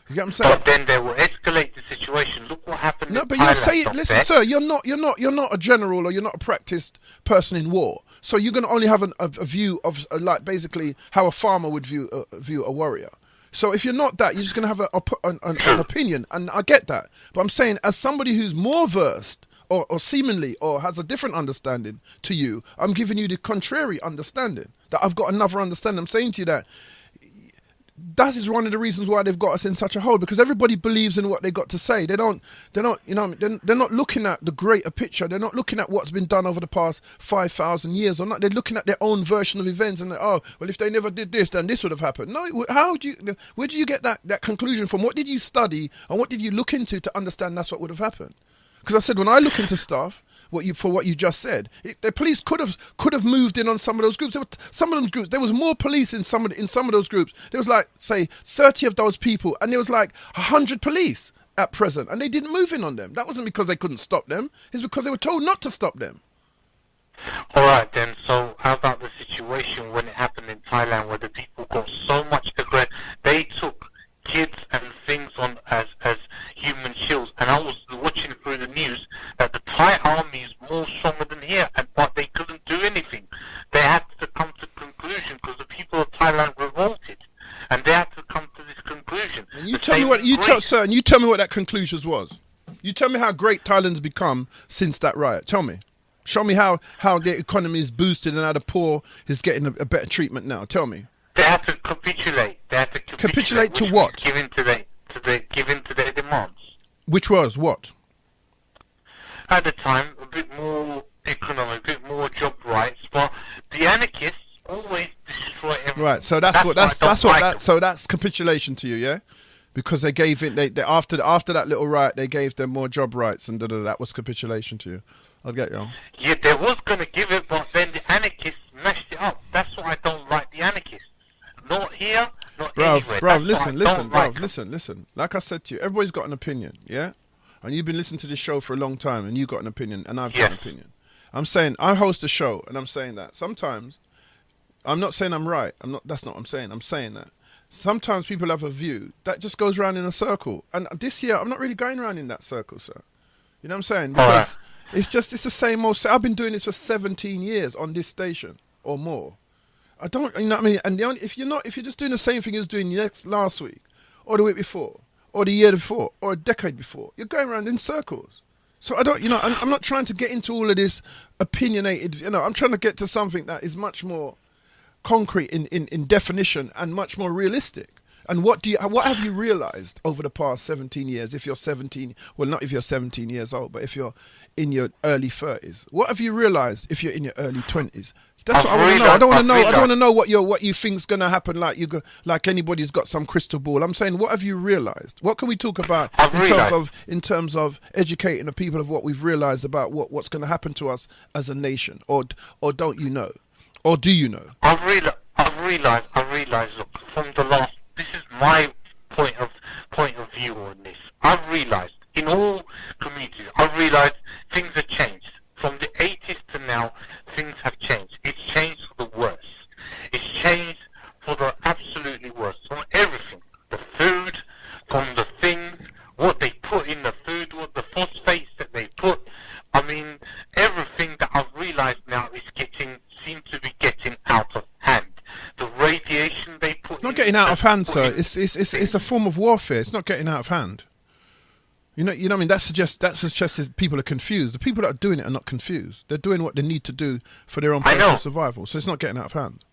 You get what I'm saying? But then they will escalate the situation. Look what happened. No, but you're saying, listen, sir, you're not a general, or you're not a practiced person in war. So you're going to only have a view of like basically how a farmer would view a warrior. So if you're not that, you're just going to have an opinion, and I get that. But I'm saying, as somebody who's more versed, or seemingly, or has a different understanding to you, I'm giving you the contrary understanding, that I've got another understanding. I'm saying to you that is one of the reasons why they've got us in such a hole, because everybody believes in what they got to say. They're not looking at the greater picture. They're not looking at what's been done over the past 5,000 years or not. They're looking at their own version of events and if they never did this, then this would have happened. No, where do you get that conclusion from? What did you study and what did you look into to understand that's what would have happened? Because I said, when I look into stuff, what you just said, the police could have moved in on some of those groups. Some of those groups, there was more police in some of those groups. There was like, say, 30 of those people, and there was like 100 police at present, and they didn't move in on them. That wasn't because they couldn't stop them. It's because they were told not to stop them. All right, then. So how about the situation when it happened in Thailand, where the people got so much aggressive, they took kids and things on as human shields, and I was watching through the news that the Thai army is more stronger than here, but they couldn't do anything. They had to come to conclusion because the people of Thailand revolted, and they had to come to this conclusion. And you tell me what that conclusion was. You tell me how great Thailand's become since that riot. Tell me. Show me how the economy is boosted and how the poor is getting a better treatment now. Tell me. They have to capitulate. Capitulate to what? Given to their demands. Which was what? At the time, a bit more economic, a bit more job rights, but the anarchists always destroy everything. Right. So that's capitulation to you, yeah? Because they gave it. They after that little riot, they gave them more job rights, and that was capitulation to you. I'll get you. Yeah, they was gonna give it, but then the anarchists mashed it up. That's what I don't like. The anarchists. Not here, not anywhere. Bruv, listen. Like I said to you, everybody's got an opinion, yeah? And you've been listening to this show for a long time, and you've got an opinion, and I've got an opinion. I'm saying, I host a show, and I'm saying that. Sometimes, I'm not saying I'm right. That's not what I'm saying. I'm saying that. Sometimes people have a view that just goes around in a circle. And this year, I'm not really going around in that circle, sir. You know what I'm saying? Because it's the same old... I've been doing this for 17 years on this station, or more. I don't, you know what I mean? And if you're just doing the same thing you was doing last week, or the week before, or the year before, or a decade before, you're going around in circles. So I don't, I'm not trying to get into all of this opinionated, I'm trying to get to something that is much more concrete in definition and much more realistic. And what have you realized over the past 17 years, if you're 17, well, not if you're 17 years old, but if you're in your early 30s? What have you realized if you're in your early 20s? That's what I want to know. I don't want to know what you think's gonna happen. Like anybody's got some crystal ball. I'm saying, what have you realised? What can we talk about in terms of educating the people of what we've realised about what's going to happen to us as a nation? Or don't you know? Or do you know? I've realised. Look, from the last. This is my point of view on this. I've realised in all communities. I've realised things have changed. From the 80s to now, things have changed. It's changed for the worse. It's changed for the absolutely worst. From everything. The food, from the things, what they put in the food, what the phosphates that they put. I mean, everything that I've realised now seems to be getting out of hand. The radiation they put It's not getting out of hand, sir. It's a form of warfare. It's not getting out of hand. You know what I mean? That suggests people are confused. The people that are doing it are not confused. They're doing what they need to do for their own personal survival. So it's not getting out of hand.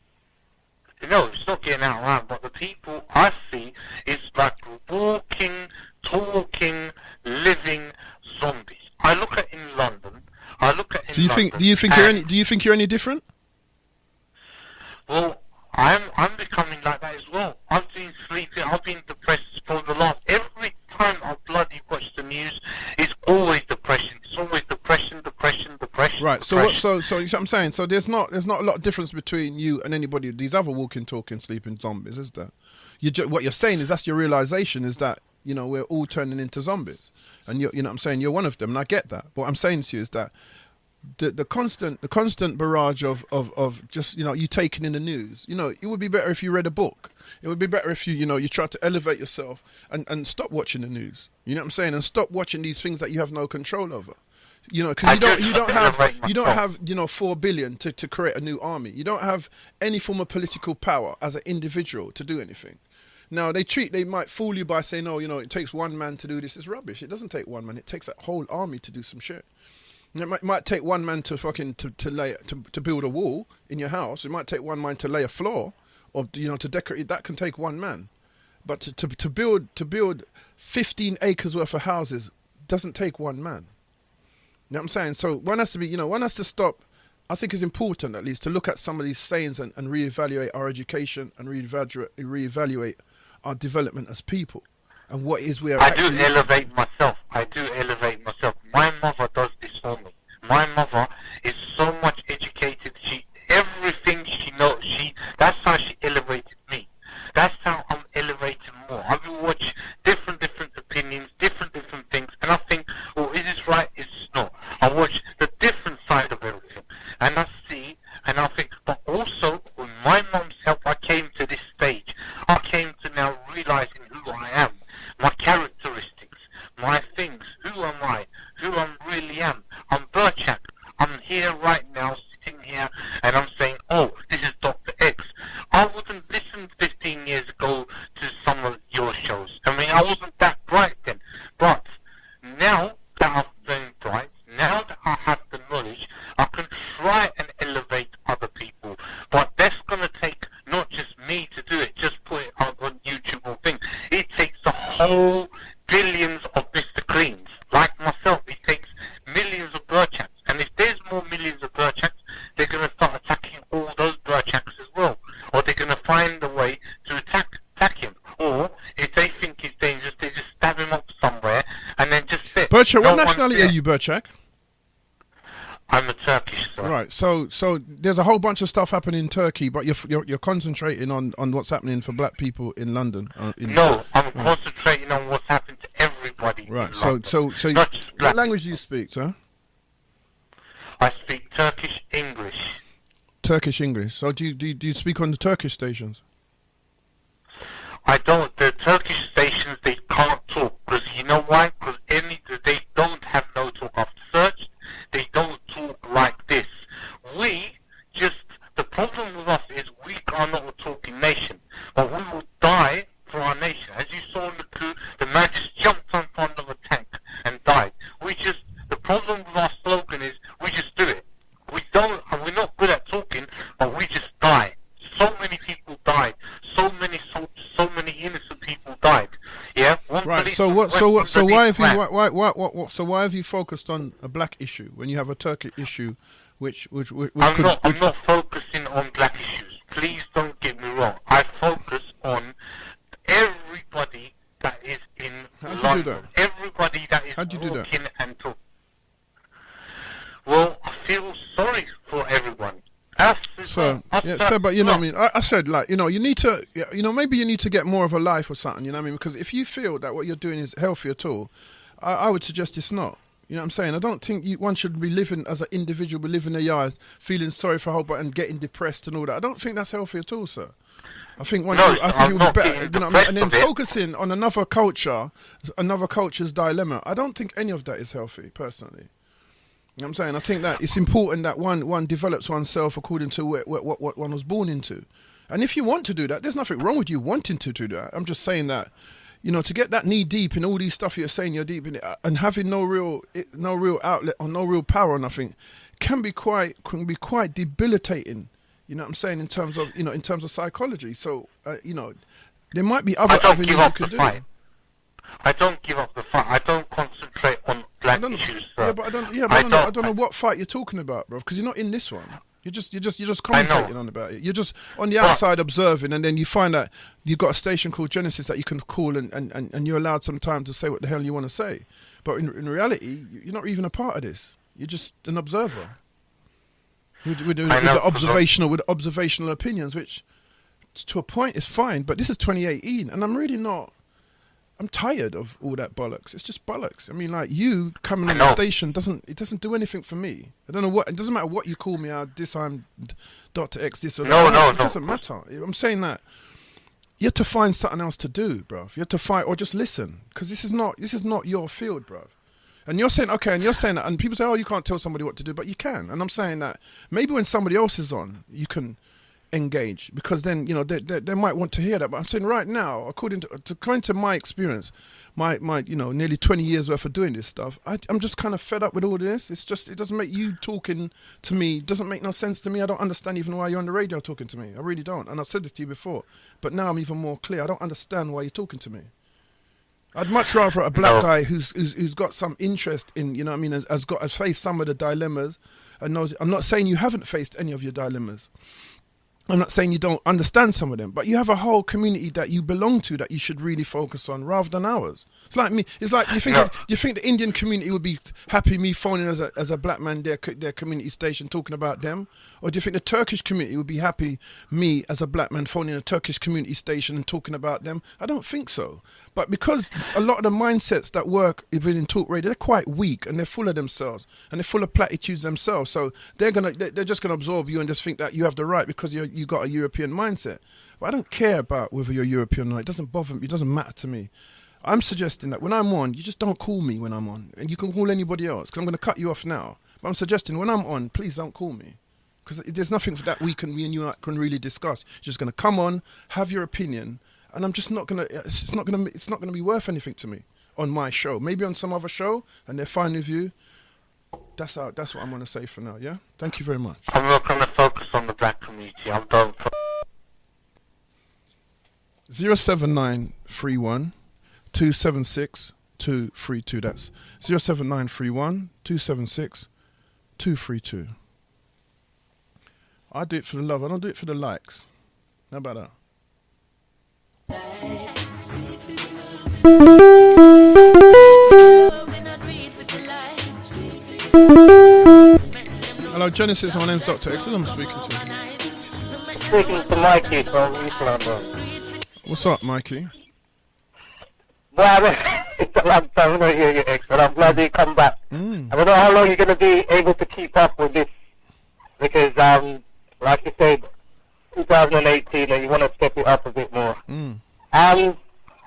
No, it's not getting out of hand. But the people I see is like walking, talking, living zombies. I look at in London. Do you think you're any different? Well, I'm becoming like that as well. I've been sleeping. I've been depressed for the last. Every time I bloody watch the news, it's always depression. It's always depression. Right. So what? So you see what I'm saying. So there's not a lot of difference between you and anybody. These other walking, talking, sleeping zombies, is there? What you're saying is that's your realization is that we're all turning into zombies, and you know what I'm saying, you're one of them, and I get that. But what I'm saying to you is that the constant barrage of just you taking in the news. It would be better if you read a book. It would be better if you try to elevate yourself and stop watching the news. You know what I'm saying, and stop watching these things that you have no control over. Because you don't have 4 billion to create a new army. You don't have any form of political power as an individual to do anything. Now they might fool you by saying, it takes one man to do this. It's rubbish. It doesn't take one man. It takes a whole army to do some shit. And it might take one man to to build a wall in your house. It might take one man to lay a floor, or to decorate. That can take one man. But to build 15 acres worth of houses doesn't take one man. You know what I'm saying? So one has to stop. I think it's important at least to look at some of these sayings and reevaluate our education and reevaluate our development as people and what is we are actually. I do elevate myself. My mother does this for me. My mother is so much educated. Everything she knows, that's how she elevated me. That's how I'm elevating more. I will watch different opinions, different things, and I think, is this right? Is this not? I watch the different side of everything, and I see, and I think, but also with my mum's help, I came to this stage. I came to now realizing who I am, my characteristics, my things. Who am I? Who I really am. I'm Burchak. I'm here right now, sitting here, and I'm saying, this is Dr. X. I wouldn't listen 15 years ago to some of your shows. I mean, I wasn't that bright then. But now that I've been bright, now that I have the knowledge, I can try and elevate other people. But that's going to take not just me to do it, just put it out on YouTube or thing. It takes a whole billions of Mr. Cleans, like myself. It takes millions of Burchaks. And if there's more millions of Burchaks, they're going to start attacking all those Burchaks as well. Or they're going to find a way to attack him. Or if they think he's dangerous, they just stab him up somewhere and then just sit. Burchak, what nationality are you, Burchak? I'm a Turkish, sir. Right, so there's a whole bunch of stuff happening in Turkey, but you're concentrating on what's happening for black people in London. No, I'm concentrating on what's happening to everybody. Right, so what language do you speak, sir? I speak Turkish English. Turkish English. So do you speak on the Turkish stations? I don't. The Turkish stations, they can't talk. Because you know why? Because they don't have no talk. I've searched. They don't talk like this. The problem with us is we are not a talking nation. But we will die for our nation. As you saw in the coup, the man just jumped on front of a tank and died. The problem with our slogan is we just do it. We're not good at talking, but we just die. So many people died. So many innocent people died. Yeah. Right. So why have you focused on a black issue when you have a Turkish issue, I'm not focusing on black issues. Please don't get me wrong. I focus on everybody that is in London. How'd you do that? Everybody that is walking and talking. Well, I feel sorry for everyone. But you know what I mean? I said, you need to, maybe you need to get more of a life or something, you know what I mean? Because if you feel that what you're doing is healthy at all, I would suggest it's not. You know what I'm saying? I don't think one should be living as an individual, be living their yard, feeling sorry for hope and getting depressed and all that. I don't think that's healthy at all, sir. I think it would be better, you know what I mean? And then focusing on another culture's dilemma. I don't think any of that is healthy, personally. You know what I'm saying? I think that it's important that one develops oneself according to what one was born into. And if you want to do that, there's nothing wrong with you wanting to do that. I'm just saying that, to get that knee deep in all these stuff you're saying you're deep in it, and having no real outlet or no real power or nothing can be quite debilitating. You know what I'm saying, in terms of psychology. So there might be other avenues you could do. I don't give up the fight. I don't concentrate on black issues. I don't know what fight you're talking about, bro. Because you're not in this one. You're just commentating on about it. You're just on the outside observing, and then you find that you've got a station called Genesis that you can call, and you're allowed some time to say what the hell you want to say. But in reality, you're not even a part of this. You're just an observer. With the observational opinions, which to a point is fine, but this is 2018, and I'm really not. I'm tired of all that bollocks. It's just bollocks. I mean, like, you coming on the station doesn't do anything for me. I don't know what. It doesn't matter what you call me. I'm Dr. X. This or that. It doesn't matter. I'm saying that you have to find something else to do, bruv. You have to find or just listen, because this is not your field, bruv. And you're saying that, and people say, oh, you can't tell somebody what to do, but you can. And I'm saying that maybe when somebody else is on, you can engage, because then, you know, they might want to hear that. But I'm saying right now, according to my experience, my you know, nearly 20 years worth of doing this stuff, I'm just kind of fed up with all this. It's just, it doesn't make you talking to me, doesn't make no sense to me. I don't understand even why you're on the radio talking to me. I really don't. And I've said this to you before, but now I'm even more clear. I don't understand why you're talking to me. I'd much rather a black guy who's got some interest in, you know what I mean, has faced some of the dilemmas and knows. I'm not saying you haven't faced any of your dilemmas. I'm not saying you don't understand some of them, but you have a whole community that you belong to that you should really focus on rather than ours. It's like me. It's like you think the Indian community would be happy me phoning as a black man their community station talking about them, or do you think the Turkish community would be happy me as a black man phoning a Turkish community station and talking about them? I don't think so. But because a lot of the mindsets that work even in talk radio, they're quite weak and they're full of themselves and they're full of platitudes themselves. So they're just gonna absorb you and just think that you have the right because you got a European mindset. But I don't care about whether you're European or not. It doesn't bother me. It doesn't matter to me. I'm suggesting that when I'm on, you just don't call me when I'm on, and you can call anybody else, because I'm going to cut you off now. But I'm suggesting when I'm on, please don't call me, because there's nothing that me and you can really discuss. You're just going to come on, have your opinion, and I'm just not going to. It's not going to be worth anything to me on my show. Maybe on some other show, and they're fine with you. That's what I'm going to say for now. Yeah. Thank you very much. I'm not going to focus on the black community. I'm done. 07931 276 232. That's 07931 276 232. I do it for the love. I don't do it for the likes. How about that? Hello, Genesis. My name's Dr. X. I'm speaking to. Speaking to Mikey from East London. What's up, Mikey? Well, it's a long time not hear you, X, but I'm glad you come back. I don't know how long you're going to be able to keep up with this, because, like you said, 2018, and you want to step it up a bit more.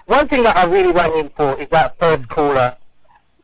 One thing that I really went in for is that first caller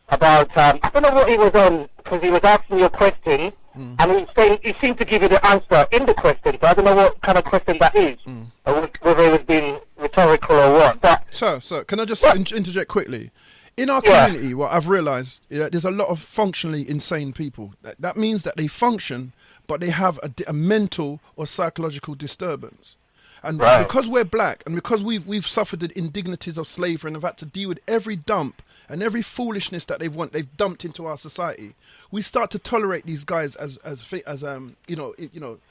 about, I don't know what he was on, because he was asking you a question, and he seemed to give you the answer in the question, so I don't know what kind of question that is, or whether it was being rhetorical or what. But Sir, can I just interject quickly? In our community, what I've realised, there's a lot of functionally insane people. That means that they function, but they have a mental or psychological disturbance. And because we're black, and because we've suffered the indignities of slavery and have had to deal with every dump and every foolishness that they've dumped into our society, we start to tolerate these guys as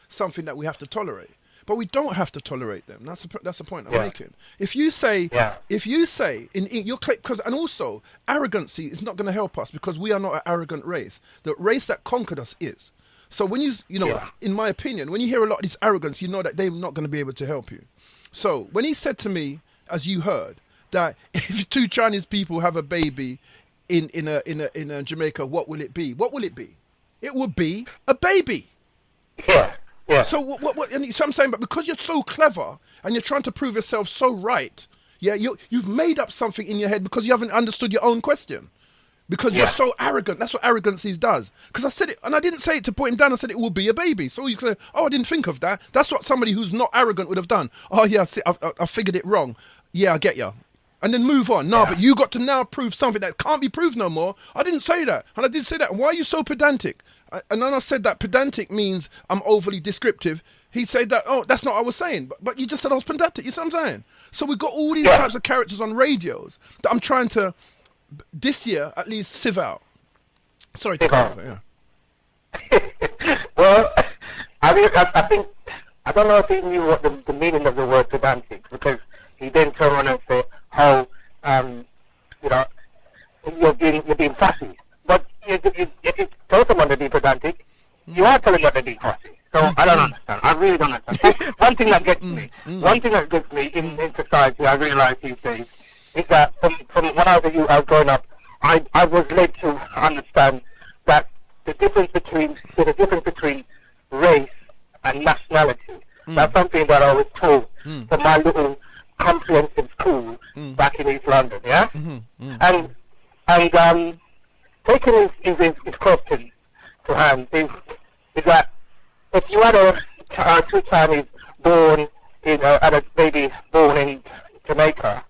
something that we have to tolerate. But we don't have to tolerate them. That's the point I'm making. If you say in your because, and also arrogancy is not going to help us, because we are not an arrogant race. The race that conquered us is. So when in my opinion, when you hear a lot of this arrogance, you know that they're not going to be able to help you. So when he said to me, as you heard, that if two Chinese people have a baby in Jamaica, what will it be? What will it be? It will be a baby. Yeah. So what? And so I'm saying, but because you're so clever and you're trying to prove yourself so right, you've made up something in your head because you haven't understood your own question. Because you're so arrogant. That's what arrogancy does. Because I said it, and I didn't say it to put him down. I said it will be a baby. So you say, oh, I didn't think of that. That's what somebody who's not arrogant would have done. Oh, yeah, I figured it wrong. Yeah, I get you. And then move on. No, but you got to now prove something that can't be proved no more. I didn't say that. And I did say that. Why are you so pedantic? And then I said that pedantic means I'm overly descriptive. He said that, oh, that's not what I was saying. But you just said I was pedantic. You see what I'm saying? So we've got all these types of characters on radios that I'm trying to, this year, at least, sieve out. Sorry to go over, Well, I think, I don't know if he knew what the meaning of the word pedantic, because he then turned around and said how, you're being fussy. But you tell someone to be pedantic, You are telling them to be fussy. So I don't understand. I really don't understand. One thing that gets me, in society, I realise these days, is that from when I was growing up, I was led to understand that there's a difference between race and nationality. That's something that I was taught from my little comprehensive school back in East London, yeah? And taking his question to hand is that if you had two Chinese born in a baby born in Jamaica,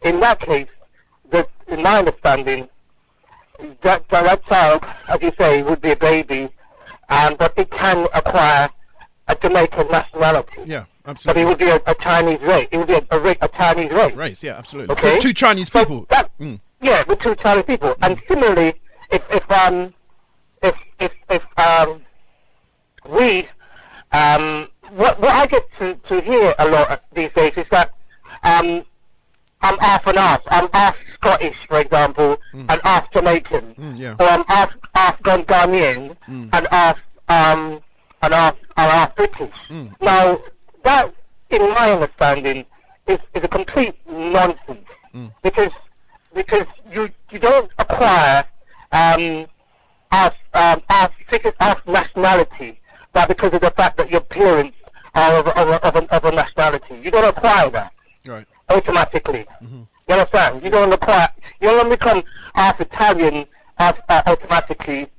in that case, in my understanding, that child, as you say, would be a baby, but it can acquire a Jamaican nationality. Yeah, absolutely. But it would be a Chinese race. It would be a Chinese race. Race, yeah, absolutely. Okay? There's two Chinese people. Yeah, with two Chinese people. And similarly, if what I get to hear a lot these days is that I'm half and half. I'm half Scottish, for example, and half Jamaican, or I'm half Ghanaian and half British. Now, that, in my understanding, is a complete nonsense because you don't acquire half nationality, but because of the fact that your parents are of a nationality, you don't acquire that automatically. You understand? You don't become half Italian automatically.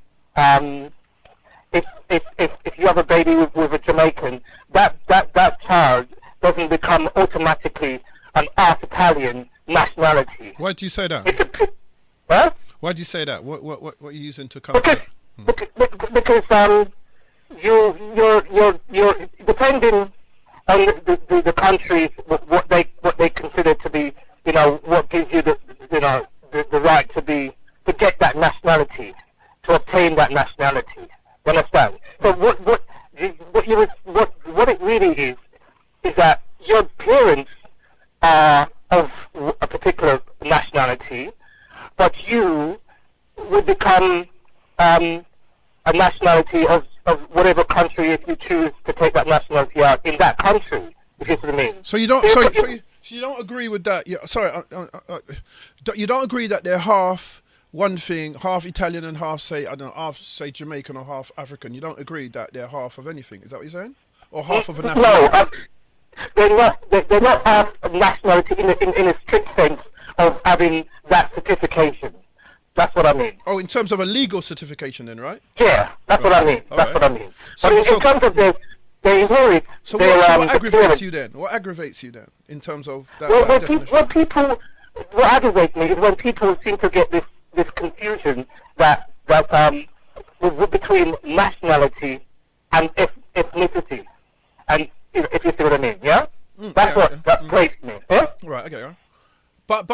If you have a baby with a Jamaican, that child doesn't become automatically an half Italian nationality. Why do you say that? Huh? Why do you say that? What are you using to come? Because you're depending on the countries what they consider to be, what gives you the right to get that nationality, to obtain that nationality. You understand? So what it really is that your parents are of a particular nationality, but you would become a nationality of whatever country if you choose to take that nationality out in that country. If you see what I mean. So you don't. So you don't agree with that? Yeah. Sorry. You don't agree that they're half one thing, half Italian and half say Jamaican or half African. You don't agree that they're half of anything. Is that what you're saying? Or half of a nationality? No, they're not half of nationality in a strict sense of having that certification. That's what I mean. Oh, in terms of a legal certification then, right? Yeah, that's what I mean. That's what I mean. So, but in terms of the inherit... So what aggravates you then? What aggravates you then, in terms of that, definition? What aggravates me is when people seem to get this confusion that between nationality and ethnicity. And if you see what I mean, yeah? That's what grates me. Yeah? Right, okay, yeah. But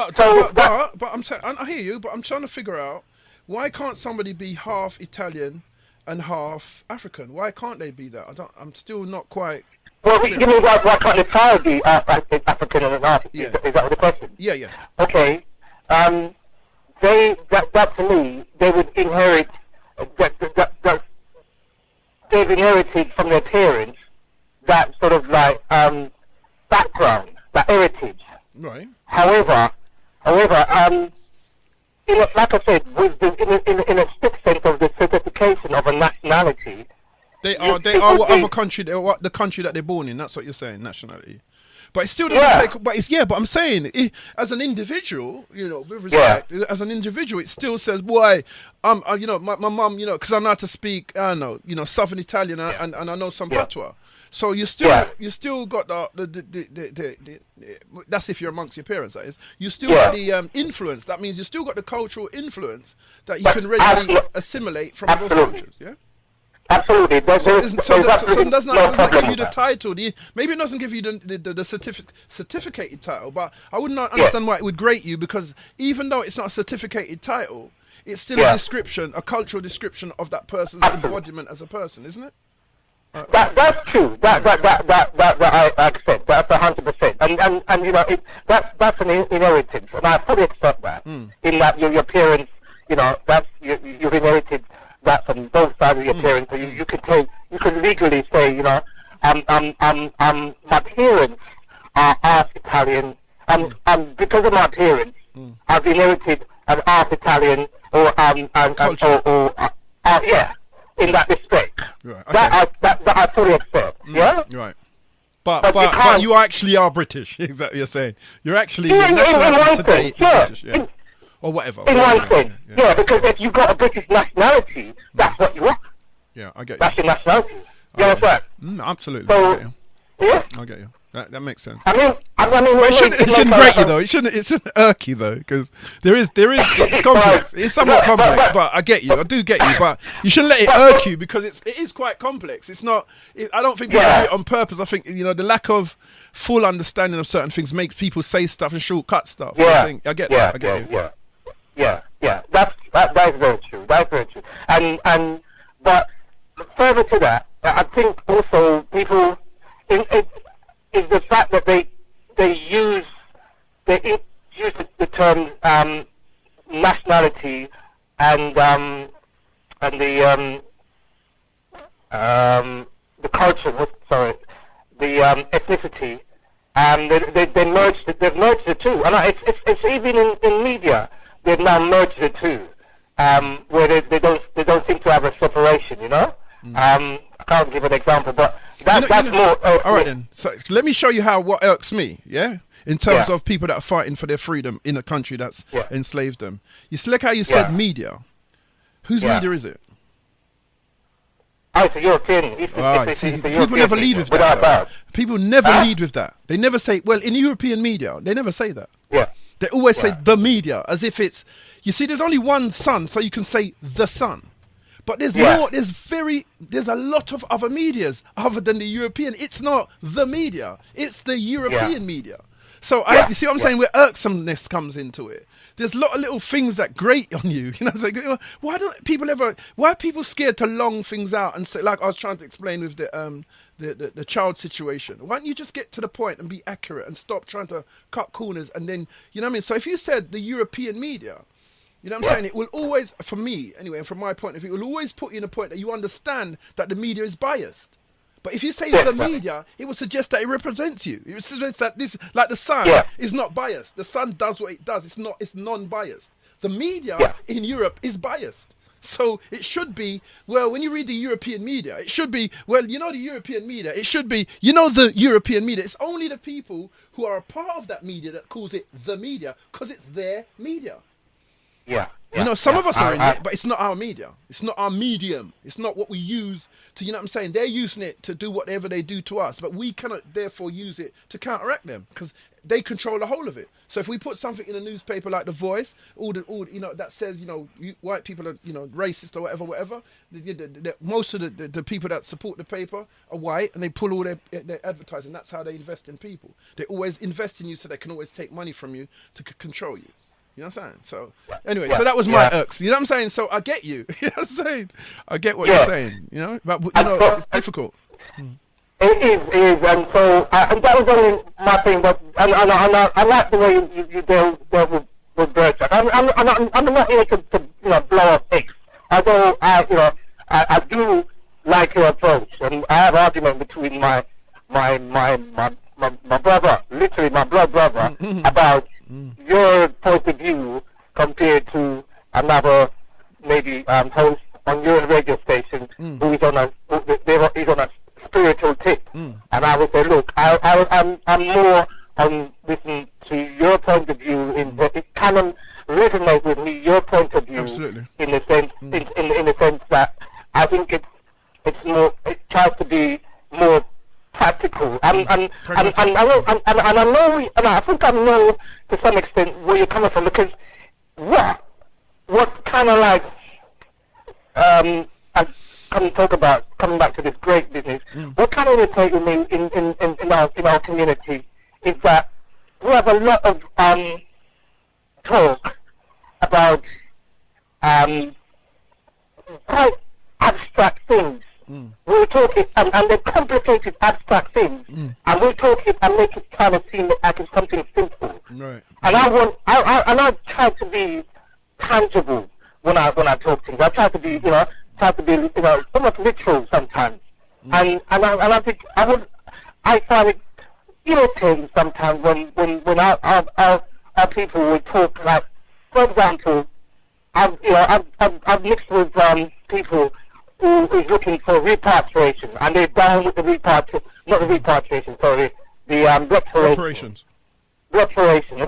I'm saying, I hear you, but I'm trying to figure out, why can't somebody be half Italian and half African? Why can't they be that? I'm still not quite... Well, you mean why can't the child be African and half? Yeah. Is that the question? Yeah. Okay. That to me, they would inherit... they've inherited from their parents that sort of like background, that heritage. Right. However, like I said, in a strict sense of the certification of a nationality, they are whatever country the country that they're born in. That's what you're saying, nationality. But it still doesn't take. But I'm saying, as an individual, with respect, as an individual, it still says, boy, my mum, because I know how to speak, I know, Southern Italian, and I know some patois. So you still got the that's if you're amongst your parents, that is. You still got the influence. That means you still got the cultural influence that you can readily assimilate from both cultures. Yeah. Absolutely. So does not give you the title. Maybe it doesn't give you the certificated title, but I would not understand why it would grate you, because even though it's not a certificated title, it's still a description, a cultural description of that person's embodiment as a person, isn't it? That's true. That I accept. That's 100%. And that's an inheritance, and I fully accept that. In that your parents, you've inherited that from both sides of your parents. So you could legally say, you know, my parents are half Italian, because of my parents, I've inherited an half Italian or in that respect. Right. Okay. That I fully accept. Yeah. Right. But you actually are British. Exactly. You're saying you're actually your in nationality one today sense, is yeah. British, yeah. Or whatever. In one sense, yeah, because if you got a British nationality, that's what you are. Yeah, I get you. That's your nationality. You understand? Absolutely. So, I get you. yeah. I get you. That makes sense. I mean, but it shouldn't grate you though. It shouldn't irk you though, because there is it's complex. It's somewhat complex, but I get you. I do get you, but you shouldn't let it irk you because it is quite complex. It's not. I don't think people do it on purpose. I think the lack of full understanding of certain things makes people say stuff and shortcut stuff. Yeah. I get that. I get you. Yeah. That is very true. That's very true. And but further to that, I think also people is the fact that they use the term nationality and the culture. The ethnicity, and they merged it. They've merged the two, and it's even in media. They've now merged the two, where they don't seem to have a separation. You know, I can't give an example, but that's more. All right then. So let me show you what irks me. Yeah, in terms of people that are fighting for their freedom in a country that's enslaved them. You see, like how you said media. Whose media is it? Oh, it's a European. People never lead with that. People never lead with that. They never say, well, in European media, they never say that. Yeah. They always say the media, as if it's, you see, there's only one sun, so you can say the sun. But there's more, there's a lot of other medias other than the European. It's not the media, it's the European media. So you see what I'm saying, where irksomeness comes into it. There's a lot of little things that grate on you. You know, it's like, why are people scared to long things out and say, like I was trying to explain with the child situation. Why don't you just get to the point and be accurate and stop trying to cut corners and then, you know what I mean? So if you said the European media, you know what I'm saying? It will always, for me anyway, and from my point of view, it will always put you in a point that you understand that the media is biased. But if you say the media, it will suggest that it represents you. It suggests that this, like the sun, is not biased. The sun does what it does. It's non-biased. The media in Europe is biased. So it should be, well, when you read the European media, it should be, well, the European media, it should be, the European media. It's only the people who are a part of that media that calls it the media, because it's their media. Some of us are in it, but it's not our media. It's not our medium. It's not what we use to, you know what I'm saying? They're using it to do whatever they do to us, but we cannot therefore use it to counteract them because they control the whole of it. So if we put something in a newspaper like The Voice, that says, white people are, racist or whatever, most of the people that support the paper are white and they pull all their advertising. That's how they invest in people. They always invest in you so they can always take money from you to control you. You know what I'm saying? So, anyway, so that was my irks. You know what I'm saying? So, I get you. You know what I'm saying? I get what you're saying, But, it's difficult. It is. And so, and that was only my thing, but, and I like the way you deal with Bertrand. I'm not here to blow up things. Although, I do like your approach, and I have argument between my brother, literally my blood brother, about your point of view compared to another maybe host on your radio station who is on a spiritual tip, and I would say, look, I'm more on listening to your point of view. It kind of resonates with me, your point of view. Absolutely. In the sense, in the sense that I think it's more. It tries to be more practical, and I think I know to some extent where you're coming from, because what kind of like I come talk about coming back to this great business. What kind of irritates me in our community is that we have a lot of talk about quite abstract things. We're talking, and they're complicated, abstract things, and we're talking and make it kind of seem like it's something simple. Right. And I try to be tangible when I talk things. I try to be, tries to be, you know, somewhat literal sometimes. And I think I find it irritating sometimes when our people would talk, like, for example, I've mixed with people who is looking for repatriation, and they're down with the reparation, and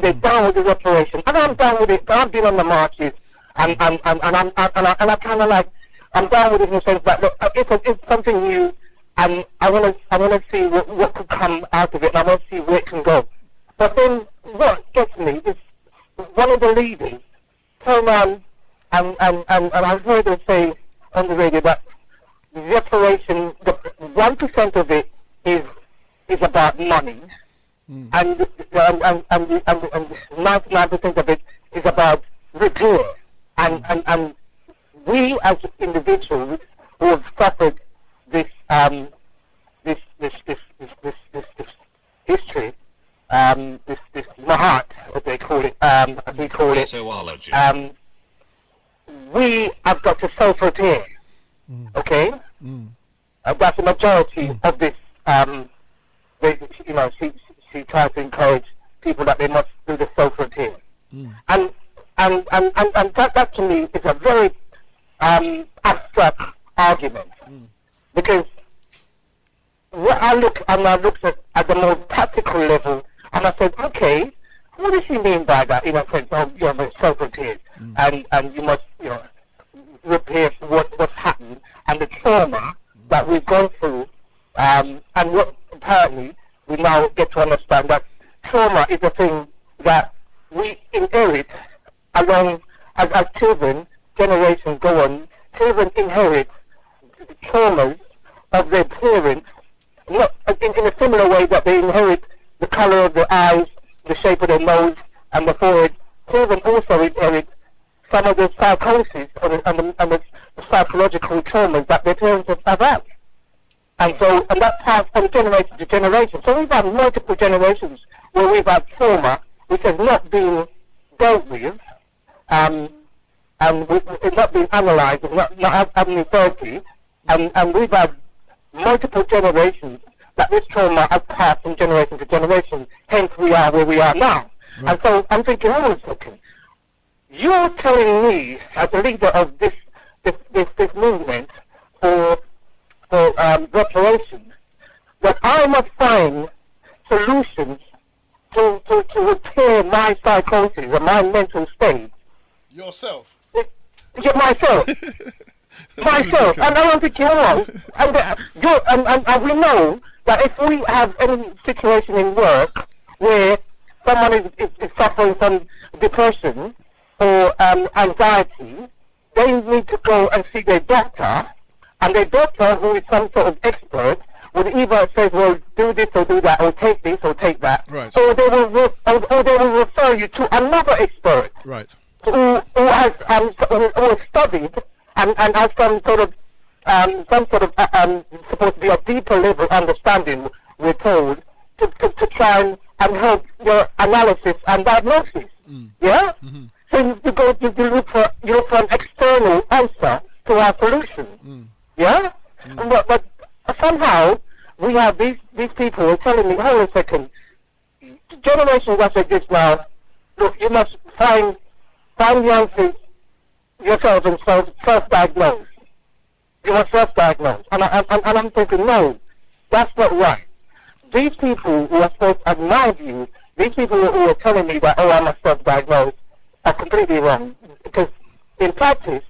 they're down with the reparation, and I'm down with it. I've been on the marches, and I kind of like, I'm down with it in the sense that, look, it's something new, and I want to see what could come out of it, and I want to see where it can go. But then what gets me is one of the leaders turn around and I've heard them say on the radio that reparation, 1% of it is about money, and 99% of it is about repair. And we as individuals who have suffered this history, this mahat, as they call it, as we call it, we have got to self-repair. Okay, that's the majority of this. You know, she tries to encourage people that they must do the self-repair, and that to me is a very abstract argument, because what I looked at the more practical level, and I said, okay, what does she mean by that? In a sense, you know, self-repair, and you must, you know, repair what's happened and the trauma that we've gone through, and what apparently we now get to understand that trauma is a thing that we inherit along as children. Generations go on. Children inherit the traumas of their parents, not in a similar way that they inherit the color of their eyes, the shape of their nose, and the forehead. Children also inherit some of the psychosis and the psychological traumas that their parents have had. And that's passed from generation to generation. So we've had multiple generations where we've had trauma which has not been dealt with, and it's not been analysed, it's not having therapy, and we've had multiple generations that this trauma has passed from generation to generation, hence we are where we are now. Right. And so I'm thinking, hold on a second, you're telling me, as a leader of this movement for reparation, that I must find solutions to repair my psychosis and my mental state. Yourself. Yeah, myself. Myself. And I don't think you're wrong. And we know that if we have any situation in work where someone is suffering from depression or anxiety, they need to go and see their doctor, and their doctor, who is some sort of expert, would either say, well, do this or do that, or take this or take that, right. or they will refer you to another expert, right, who has studied and has some sort of supposed to be a deeper level understanding, we're told, to try and help your analysis and diagnosis. Yeah? Mm-hmm. So you look for an external answer to our solution. Yeah? But somehow we have these people who are telling me, hold on a second, generations as exist now, look, you must find the answers yourself and self-diagnose. You must self-diagnose. And I'm thinking, no, that's not right. These people who are supposed to, in my view, these people who are telling me that, oh, I must self-diagnose, are completely wrong. Because in practice,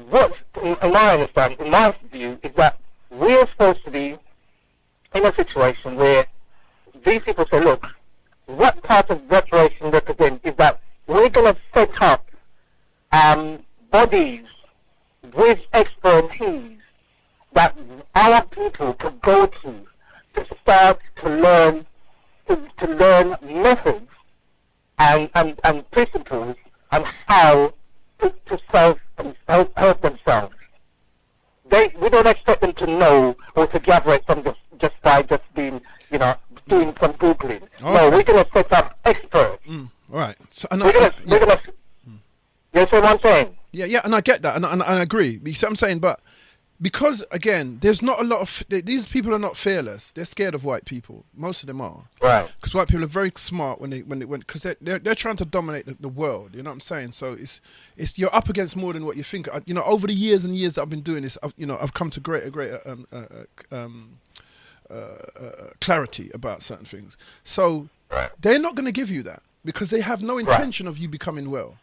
what, in my understanding, in my view, is that we're supposed to be in a situation where these people say, look, what part of reparation represents is that we're going to set up bodies with expertise that our people can go to start to learn methods and principles on how to help themselves. We don't expect them to know or to gather it from just by being, doing some Googling. Okay. No, we're going to set up experts. All right. So, we're going to, you know what I'm saying? Yeah, and I get that, and I agree. You see what I'm saying? But because, again, there's not a lot of... These people are not fearless. They're scared of white people. Most of them are. Right. Because white people are very smart when they because they're trying to dominate the world. You know what I'm saying? So it's you're up against more than what you think. You know, over the years and years that I've been doing this, I've come to greater clarity about certain things. So they're not going to give you that because they have no intention of you becoming well.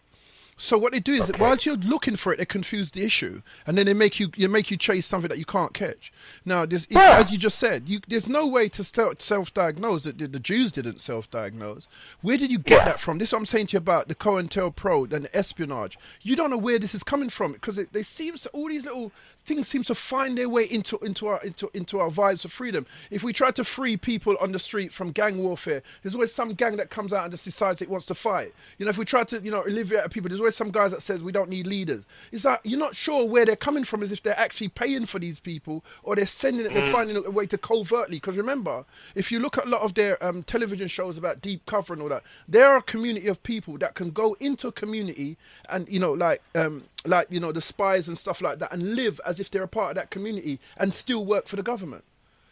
So what they do is that whilst you're looking for it, they confuse the issue, and then they make you chase something that you can't catch. Now, as you just said, there's no way to self-diagnose. The Jews didn't self-diagnose. Where did you get that from? This is what I'm saying to you about the COINTELPRO and the espionage. You don't know where this is coming from because all these little things seem to find their way into our vibes of freedom. If we try to free people on the street from gang warfare, there's always some gang that comes out and just decides it wants to fight. You know, if we try to alleviate people, there's always some guys that says we don't need leaders. It's like you're not sure where they're coming from, as if they're actually paying for these people or they're sending it. They're finding a way to covertly. Because remember, if you look at a lot of their television shows about deep cover and all that, there are a community of people that can go into a community and the spies and stuff like that, and live as if they're a part of that community and still work for the government.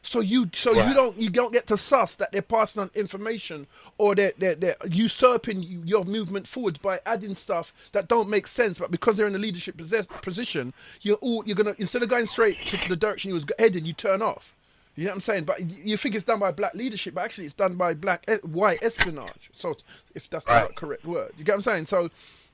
So you don't get to suss that they're passing on information or they're usurping your movement forward by adding stuff that don't make sense. But because they're in a leadership position, you're gonna, instead of going straight to the direction you was heading, you turn off. You know what I'm saying? But you think it's done by black leadership, but actually it's done by white espionage. So if that's the correct word, you get what I'm saying? So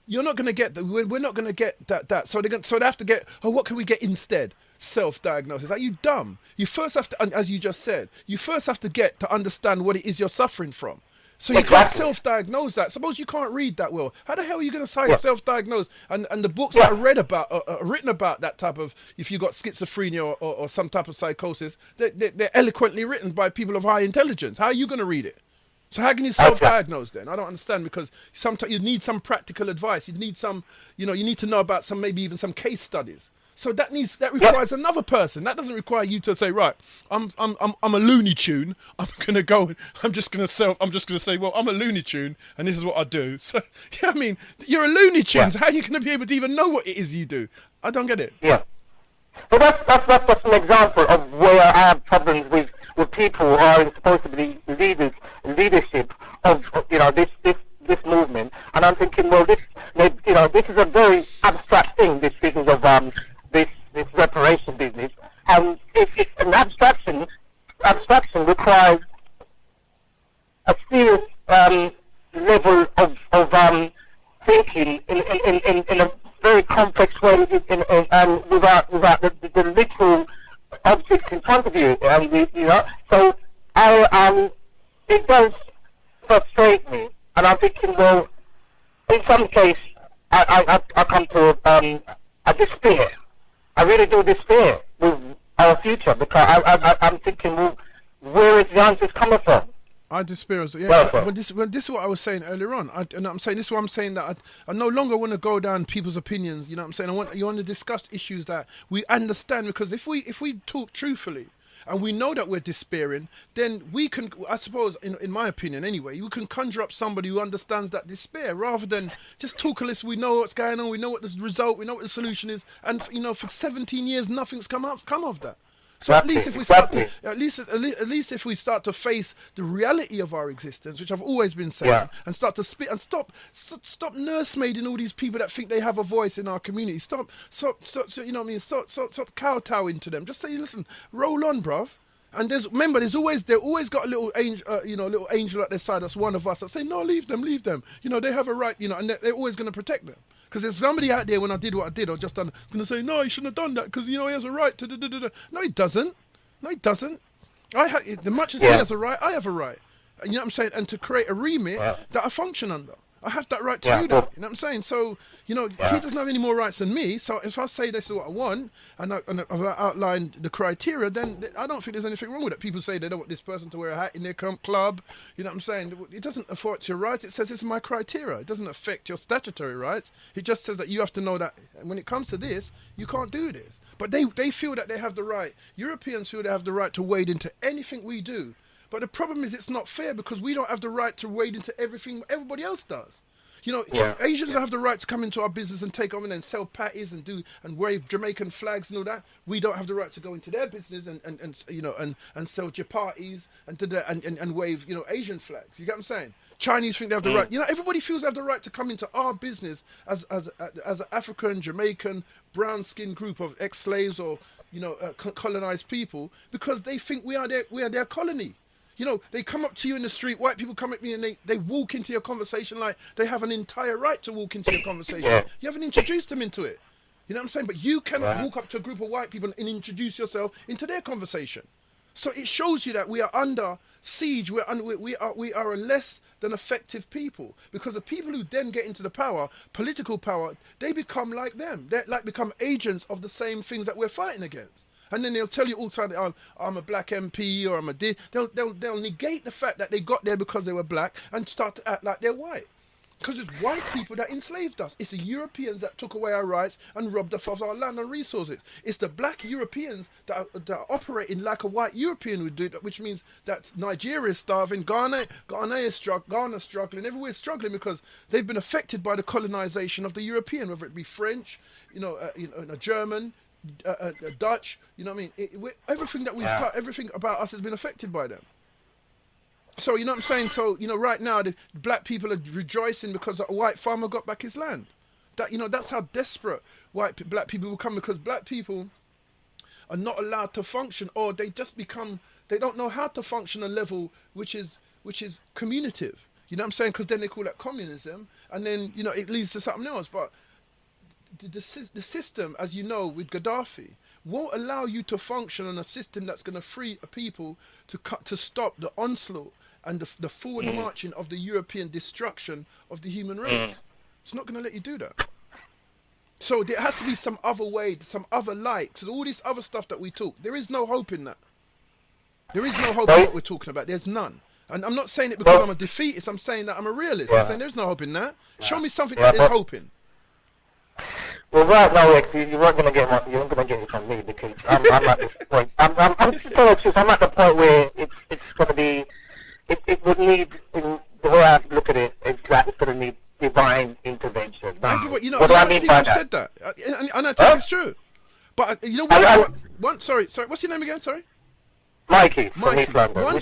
you're not going to get that. We're not going to get that. So they have to get. Oh, what can we get instead? Self-diagnosis. Are you dumb? You first have to, as you just said, you first have to get to understand what it is you're suffering from. So you can't self-diagnose that. Suppose you can't read that well. How the hell are you going to self-diagnose? And the books that I read about are written about that type of, if you got schizophrenia or some type of psychosis, they're eloquently written by people of high intelligence. How are you going to read it? So how can you self-diagnose then? I don't understand, because sometimes you need some practical advice. You need some, you need to know about maybe even some case studies. So that requires another person. That doesn't require you to say, right, I'm a Looney Tune. I'm just gonna say, well, I'm a Looney Tune and this is what I do. So I mean, you're a Looney Tune. Yeah. So how are you gonna be able to even know what it is you do? I don't get it. Yeah. But that's just an example of where I have problems with people who are supposed to be leadership of this movement, and I'm thinking, well, this is a very abstract thing. This business of this reparation business, and it's an abstraction requires a serious level of thinking in a very complex way, and without the literal objects in front of you, So it does frustrate me, and I'm thinking, well, in some case, I come to a despair. I really do despair with our future, because I'm thinking, well, where is the answers coming from? I despair as well. Yeah, this is what I was saying earlier on. This is what I'm saying, that I no longer want to go down people's opinions. You know what I'm saying? You want to discuss issues that we understand, because if we talk truthfully and we know that we're despairing, then we can, I suppose, in my opinion anyway, we can conjure up somebody who understands that despair, rather than just talk a list. We know what's going on, we know what the result, we know what the solution is, and for 17 years nothing's come of that. So at least if we start to, at least if we start to face the reality of our existence, which I've always been saying, and start to spit and stop nursemaiding all these people that think they have a voice in our community. Stop kowtowing to them. Just say, listen, roll on, bruv. And they've always got a little angel, little angel at their side. That's one of us that say, no, leave them. They have a right, and they're always going to protect them. Because there's somebody out there, when I did what I did, I was just going to say, no, he shouldn't have done that, because, he has a right to... No, he doesn't. Much as he has a right, I have a right. And you know what I'm saying? And to create a remit that I function under. I have that right to do that. You know what I'm saying? So, he doesn't have any more rights than me. So if I say this is what I want, and I've outlined the criteria, then I don't think there's anything wrong with it. People say they don't want this person to wear a hat in their club. You know what I'm saying? It doesn't affect your rights. It says this is my criteria. It doesn't affect your statutory rights. It just says that you have to know that when it comes to this, you can't do this. But they feel that they have the right. Europeans feel they have the right to wade into anything we do. But the problem is, it's not fair, because we don't have the right to wade into everything everybody else does. You know, Asians don't have the right to come into our business and take over and sell patties and wave Jamaican flags and all that. We don't have the right to go into their business and sell chapatis and wave Asian flags. You get what I'm saying? Chinese think they have the right. You know, everybody feels they have the right to come into our business as an African, Jamaican, brown-skinned group of ex-slaves or colonized people because they think we are their colony. You know, they come up to you in the street, white people come at me and they walk into your conversation like they have an entire right to walk into your conversation. You haven't introduced them into it. You know what I'm saying? But you cannot walk up to a group of white people and introduce yourself into their conversation. So it shows you that we are under siege. We are a less than effective people, because the people who then get into the power, political power, they become like them. They become agents of the same things that we're fighting against. And then they'll tell you all the time, I'm a black MP or I'm a this. They'll negate the fact that they got there because they were black and start to act like they're white. Because it's white people that enslaved us. It's the Europeans that took away our rights and robbed us of our land and resources. It's the black Europeans that are operating like a white European would do, which means that Nigeria is starving, Ghana is struggling, everywhere's struggling because they've been affected by the colonization of the European, whether it be French, German, Dutch, you know what I mean? Everything that we've got, everything about us has been affected by them. So, you know what I'm saying? So, right now, the black people are rejoicing because a white farmer got back his land. That's how desperate black people will come, because black people are not allowed to function, or they just they don't know how to function a level which is communicative. You know what I'm saying? Because then they call that communism, and then, it leads to something else. But the system, as you know, with Gaddafi, won't allow you to function on a system that's going to free a people to stop the onslaught and the forward marching of the European destruction of the human race. It's not going to let you do that. So there has to be some other way, some other light to all this other stuff that we talk. There is no hope in that. There is no hope in what we're talking about. There's none. And I'm not saying it because I'm a defeatist. I'm saying that I'm a realist. I'm saying there's no hope in that. Show me something that there's hope in. Well, right now, Rick, you weren't going to get it from me, because I'm at this point. I'm just telling the truth. I'm at the point where it's going to be. It would need, in the way I look at it, it's going to need divine intervention. Everybody, what do I mean by that? Said that, and I think it's true. But sorry, what's your name again? Sorry. Mikey. From East London. One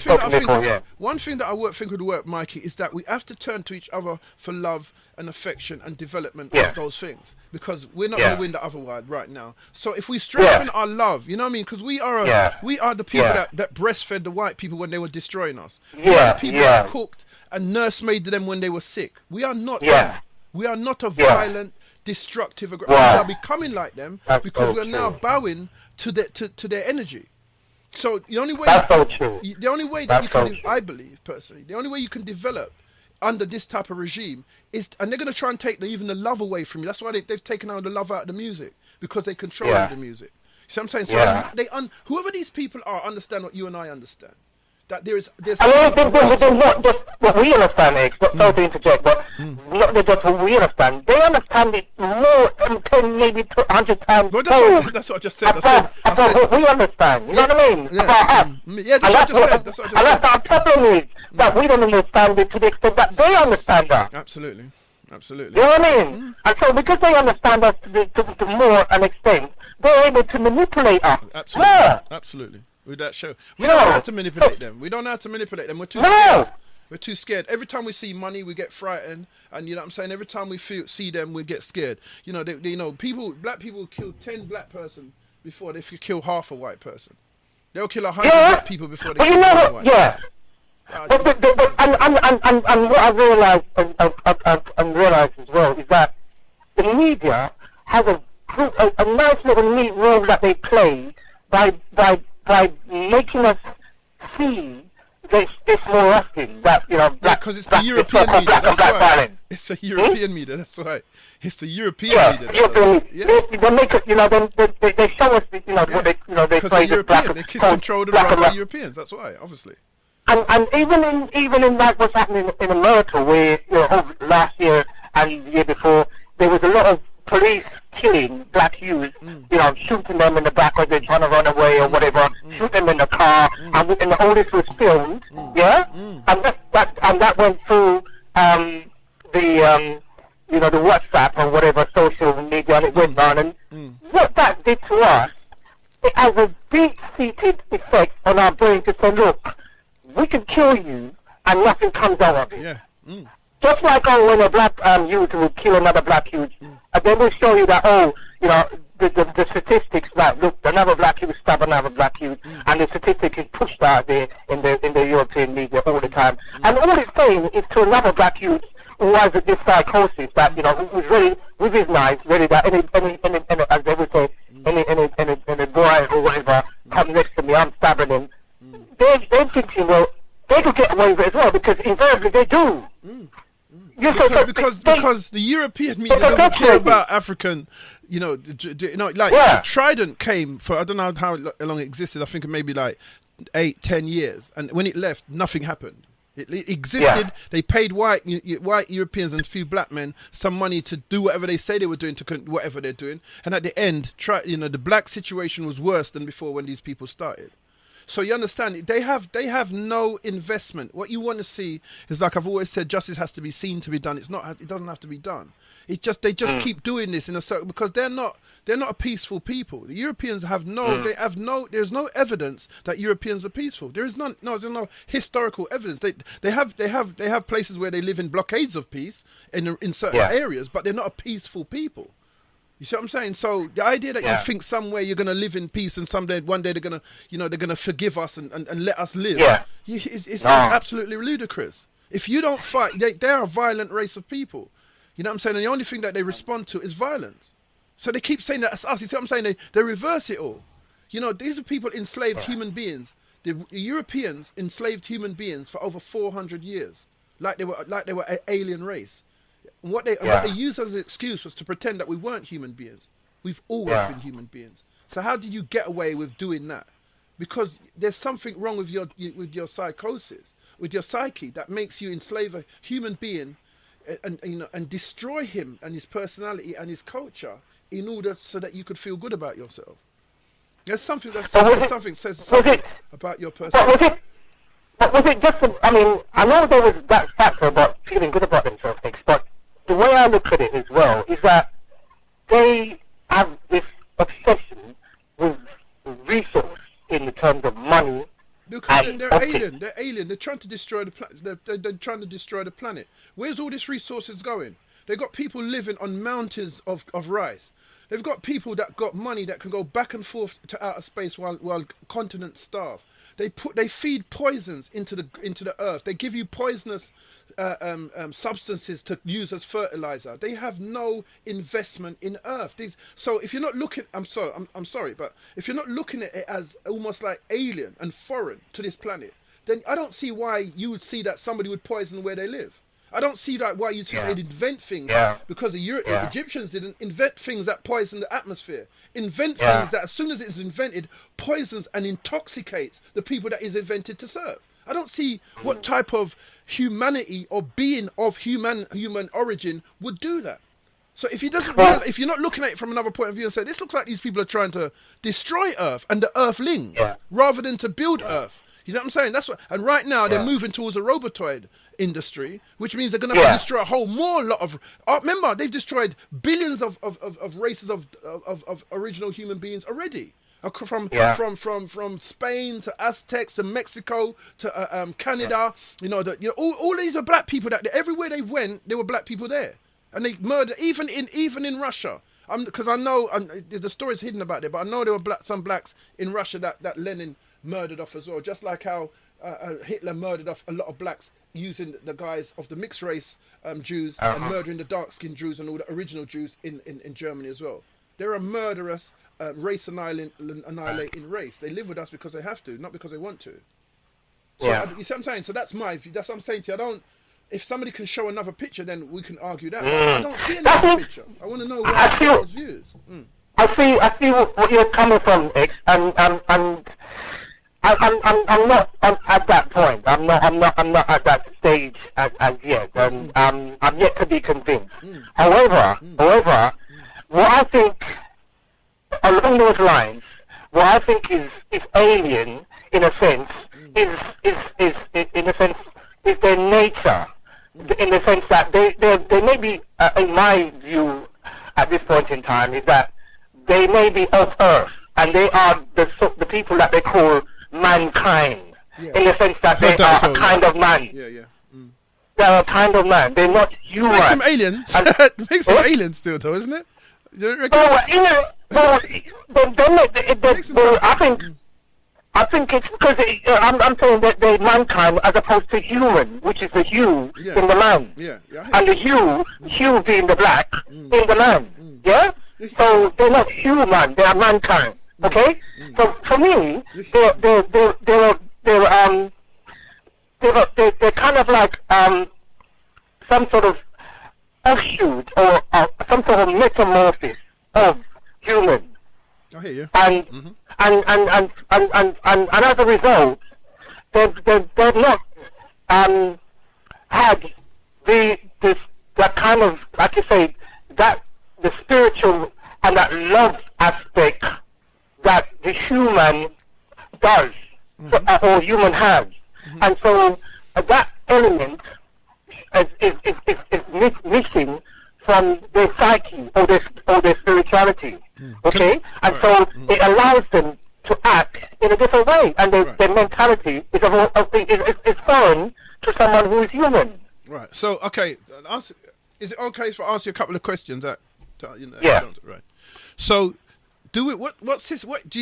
thing that I think would work, Mikey, is that we have to turn to each other for love and affection and development of those things, because we're not going to win the other one right now. So if we strengthen our love, you know what I mean? Because we are the people that breastfed the white people when they were destroying us. We are the people that cooked and nursemaid them when they were sick. We are not them. We are not a violent, destructive. We are becoming like them because we are now bowing to their energy. So the only way that you can, I believe personally, the only way you can develop under this type of regime is, and they're going to try and take even the love away from you. That's why they've taken out the love out of the music, because they control the music. See what I'm saying? So whoever these people are understand what you and I understand. That there's I mean, not just what we understand, X, but sorry to interject, but not just what we understand. They understand it more than 10, maybe 100 times. Well, that's what I just said. I said what we understand. You know what I mean? Yeah, that's what I just said. That's what I just said. And that's our problem is that we don't understand it to the extent that they understand that. Absolutely. You know what I mean? And so because they understand us to more an extent, they're able to manipulate us. Absolutely. With that show, we don't know how to manipulate them. We're too scared. We're too scared. Every time we see money, we get frightened, and you know what I'm saying. Every time we see them, we get scared. You know, black people will kill 10 black person before they kill half a white person. They'll kill 100 black people before they kill one white person. And what I realized and realized as well is that the media has a nice little neat role that they play by making us see this more often, that because it's the European media. That's why. It's the European media. That's why. It's the European media. They make it. They show us. They play the black. They control the right of the Europeans. That's why, obviously. And even in like what's happening in America, where last year and the year before, there was a lot of police killing black youth, shooting them in the back as they're trying to run away or whatever, shoot them in the car, and all this was filmed, and that went through the you know, the WhatsApp or whatever social media, and it went on. And what that did to us, it has a deep-seated effect on our brain to say, look, we can kill you and nothing comes out of it. Yeah. Just like when a black youth will kill another black youth, and then we'll show you that, you know, the statistics, like, look, another black youth stab another black youth, and the statistic is pushed out there in the European media all the time. And all it's saying is to another black youth who has this psychosis that, you know, who's ready with his knife, ready that any as they would say, any boy or whatever comes next to me, I'm stabbing him. They're thinking, well, they could get away with it as well, because invariably they do. Because the European media doesn't care about African, you know, like Trident came for, I don't know how long it existed, I think maybe like 8-10 years, and when it left, nothing happened. It existed. They paid white Europeans and a few black men some money to do whatever they say they were doing, to whatever they're doing, and at the end, the black situation was worse than before when these people started. So you understand, they have no investment. What you want to see is, like I've always said, justice has to be seen to be done. It doesn't have to be done. They just keep doing this in a circle because they're not a peaceful people. The Europeans there's no evidence that Europeans are peaceful. There's no historical evidence. They have places where they live in blockades of peace in certain areas, but they're not a peaceful people. You see what I'm saying? So the idea that you think somewhere you're going to live in peace and one day they're going to forgive us and let us live. It's absolutely ludicrous. If you don't fight, they're a violent race of people. You know what I'm saying? And the only thing that they respond to is violence. So they keep saying that it's us. You see what I'm saying? They reverse it all. You know, these are people enslaved human beings. The Europeans enslaved human beings for over 400 years, like they were an alien race. And what they used as an excuse was to pretend that we weren't human beings. We've always been human beings. So how did you get away with doing that? Because there's something wrong with your psychosis, with your psyche, that makes you enslave a human being and destroy him and his personality and his culture in order so that you could feel good about yourself. There's something that says something about your personality. But was it just, I mean, I know there was that factor about feeling good about themselves, but the way I look at it as well is that they have this obsession with resource in terms of money. Because they're alien. They're alien. They're trying to destroy the planet. They're trying to destroy the planet. Where's all this resources going? They've got people living on mountains of rice. They've got people that got money that can go back and forth to outer space while continents starve. They feed poisons into the earth. They give you poisonous substances to use as fertilizer. They have no investment in earth. So if you're not looking, I'm sorry, but if you're not looking at it as almost like alien and foreign to this planet, then I don't see why you would see that somebody would poison where they live. I don't see that why you'd see they'd invent things because the Egyptians didn't invent things that poison the atmosphere. Invent things that as soon as it's invented, poisons and intoxicates the people that is invented to serve. I don't see what type of humanity or being of human origin would do that. So if if you're not looking at it from another point of view and say, this looks like these people are trying to destroy Earth and the Earthlings rather than to build Earth. You know what I'm saying? That's what. And right now they're moving towards a robotoid industry, which means they're going to destroy a whole more lot of. Remember, they've destroyed billions of races of original human beings already. From Spain to Aztecs to Mexico to Canada, all these are black people that everywhere they went, there were black people there, and they murdered even in Russia. Because I know the story's hidden about it, but I know there were some blacks in Russia that Lenin murdered off as well, just like how Hitler murdered off a lot of blacks using the guise of the mixed race Jews and murdering the dark-skinned Jews and all the original Jews in Germany as well. They're a murderous race annihilating race. They live with us because they have to, not because they want to. So you see what I'm saying? So that's my view. That's what I'm saying to you. If somebody can show another picture, then we can argue that. I don't see another picture. I want to know what people's views. I see what you're coming from, X, and I'm not at that point. I'm not at that stage as yet, and I'm yet to be convinced. However, what I think along those lines, what I think is alien in a sense is their nature, in the sense that they may be in my view, at this point in time, is that they may be of Earth, and they are the people that they call mankind, in the sense that they are a kind of man. They're a kind of man. They're not human. Makes them aliens. Makes them aliens still, though, isn't it? I think it's because I'm saying that they're mankind as opposed to human, which is the hue in the man. And the hue being the black in the man. Yeah? So they're not human, they are mankind. Okay? So for me, they're kind of like some sort of offshoot or some sort of metamorphosis of human. I hear you. And as a result, they've not had that kind of, like you say, that the spiritual and that love aspect that the human does or human has. And so that element is missing from their psyche or their spirituality. Okay? And so it allows them to act in a different way, and their mentality is foreign to someone who is human. Right. So, okay, is it okay if I ask you a couple of questions? Right. So, do you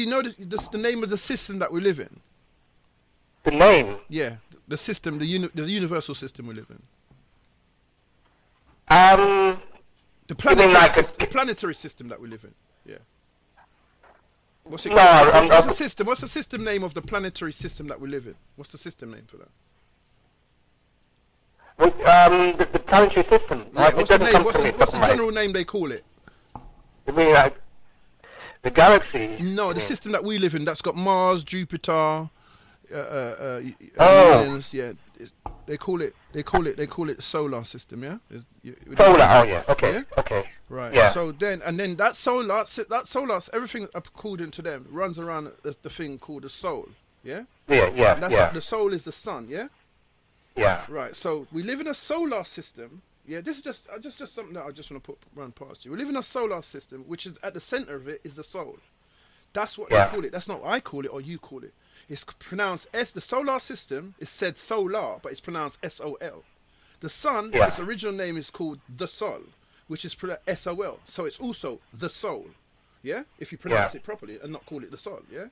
know the name of the system that we live in? The name? Yeah, the system, the universal system we live in. The planetary system that we live in. Yeah. What's the system? What's the system name of the planetary system that we live in? What's the system name for that? The planetary system. Yeah, what's the name? What's the general name they call it? You mean like the galaxy? No, the system that we live in. That's got Mars, Jupiter. Venus, yeah. They call it solar system. Yeah. Solar. Oh yeah. Okay. Yeah? Okay. Right. Yeah. So then that solar, everything according to them runs around the thing called the soul. Yeah. Yeah. The soul is the sun. Yeah. Yeah. Right. So we live in a solar system. Yeah. This is just something that I just want to run past you. We live in a solar system, which is at the center of it is the soul. That's what they call it. That's not what I call it or you call it. It's pronounced S. The solar system is said solar, but it's pronounced S-O-L. The sun, its original name is called the Sol, which is pronounced S-O-L. So it's also the soul. Yeah, if you pronounce it properly and not call it the Sol. Yeah,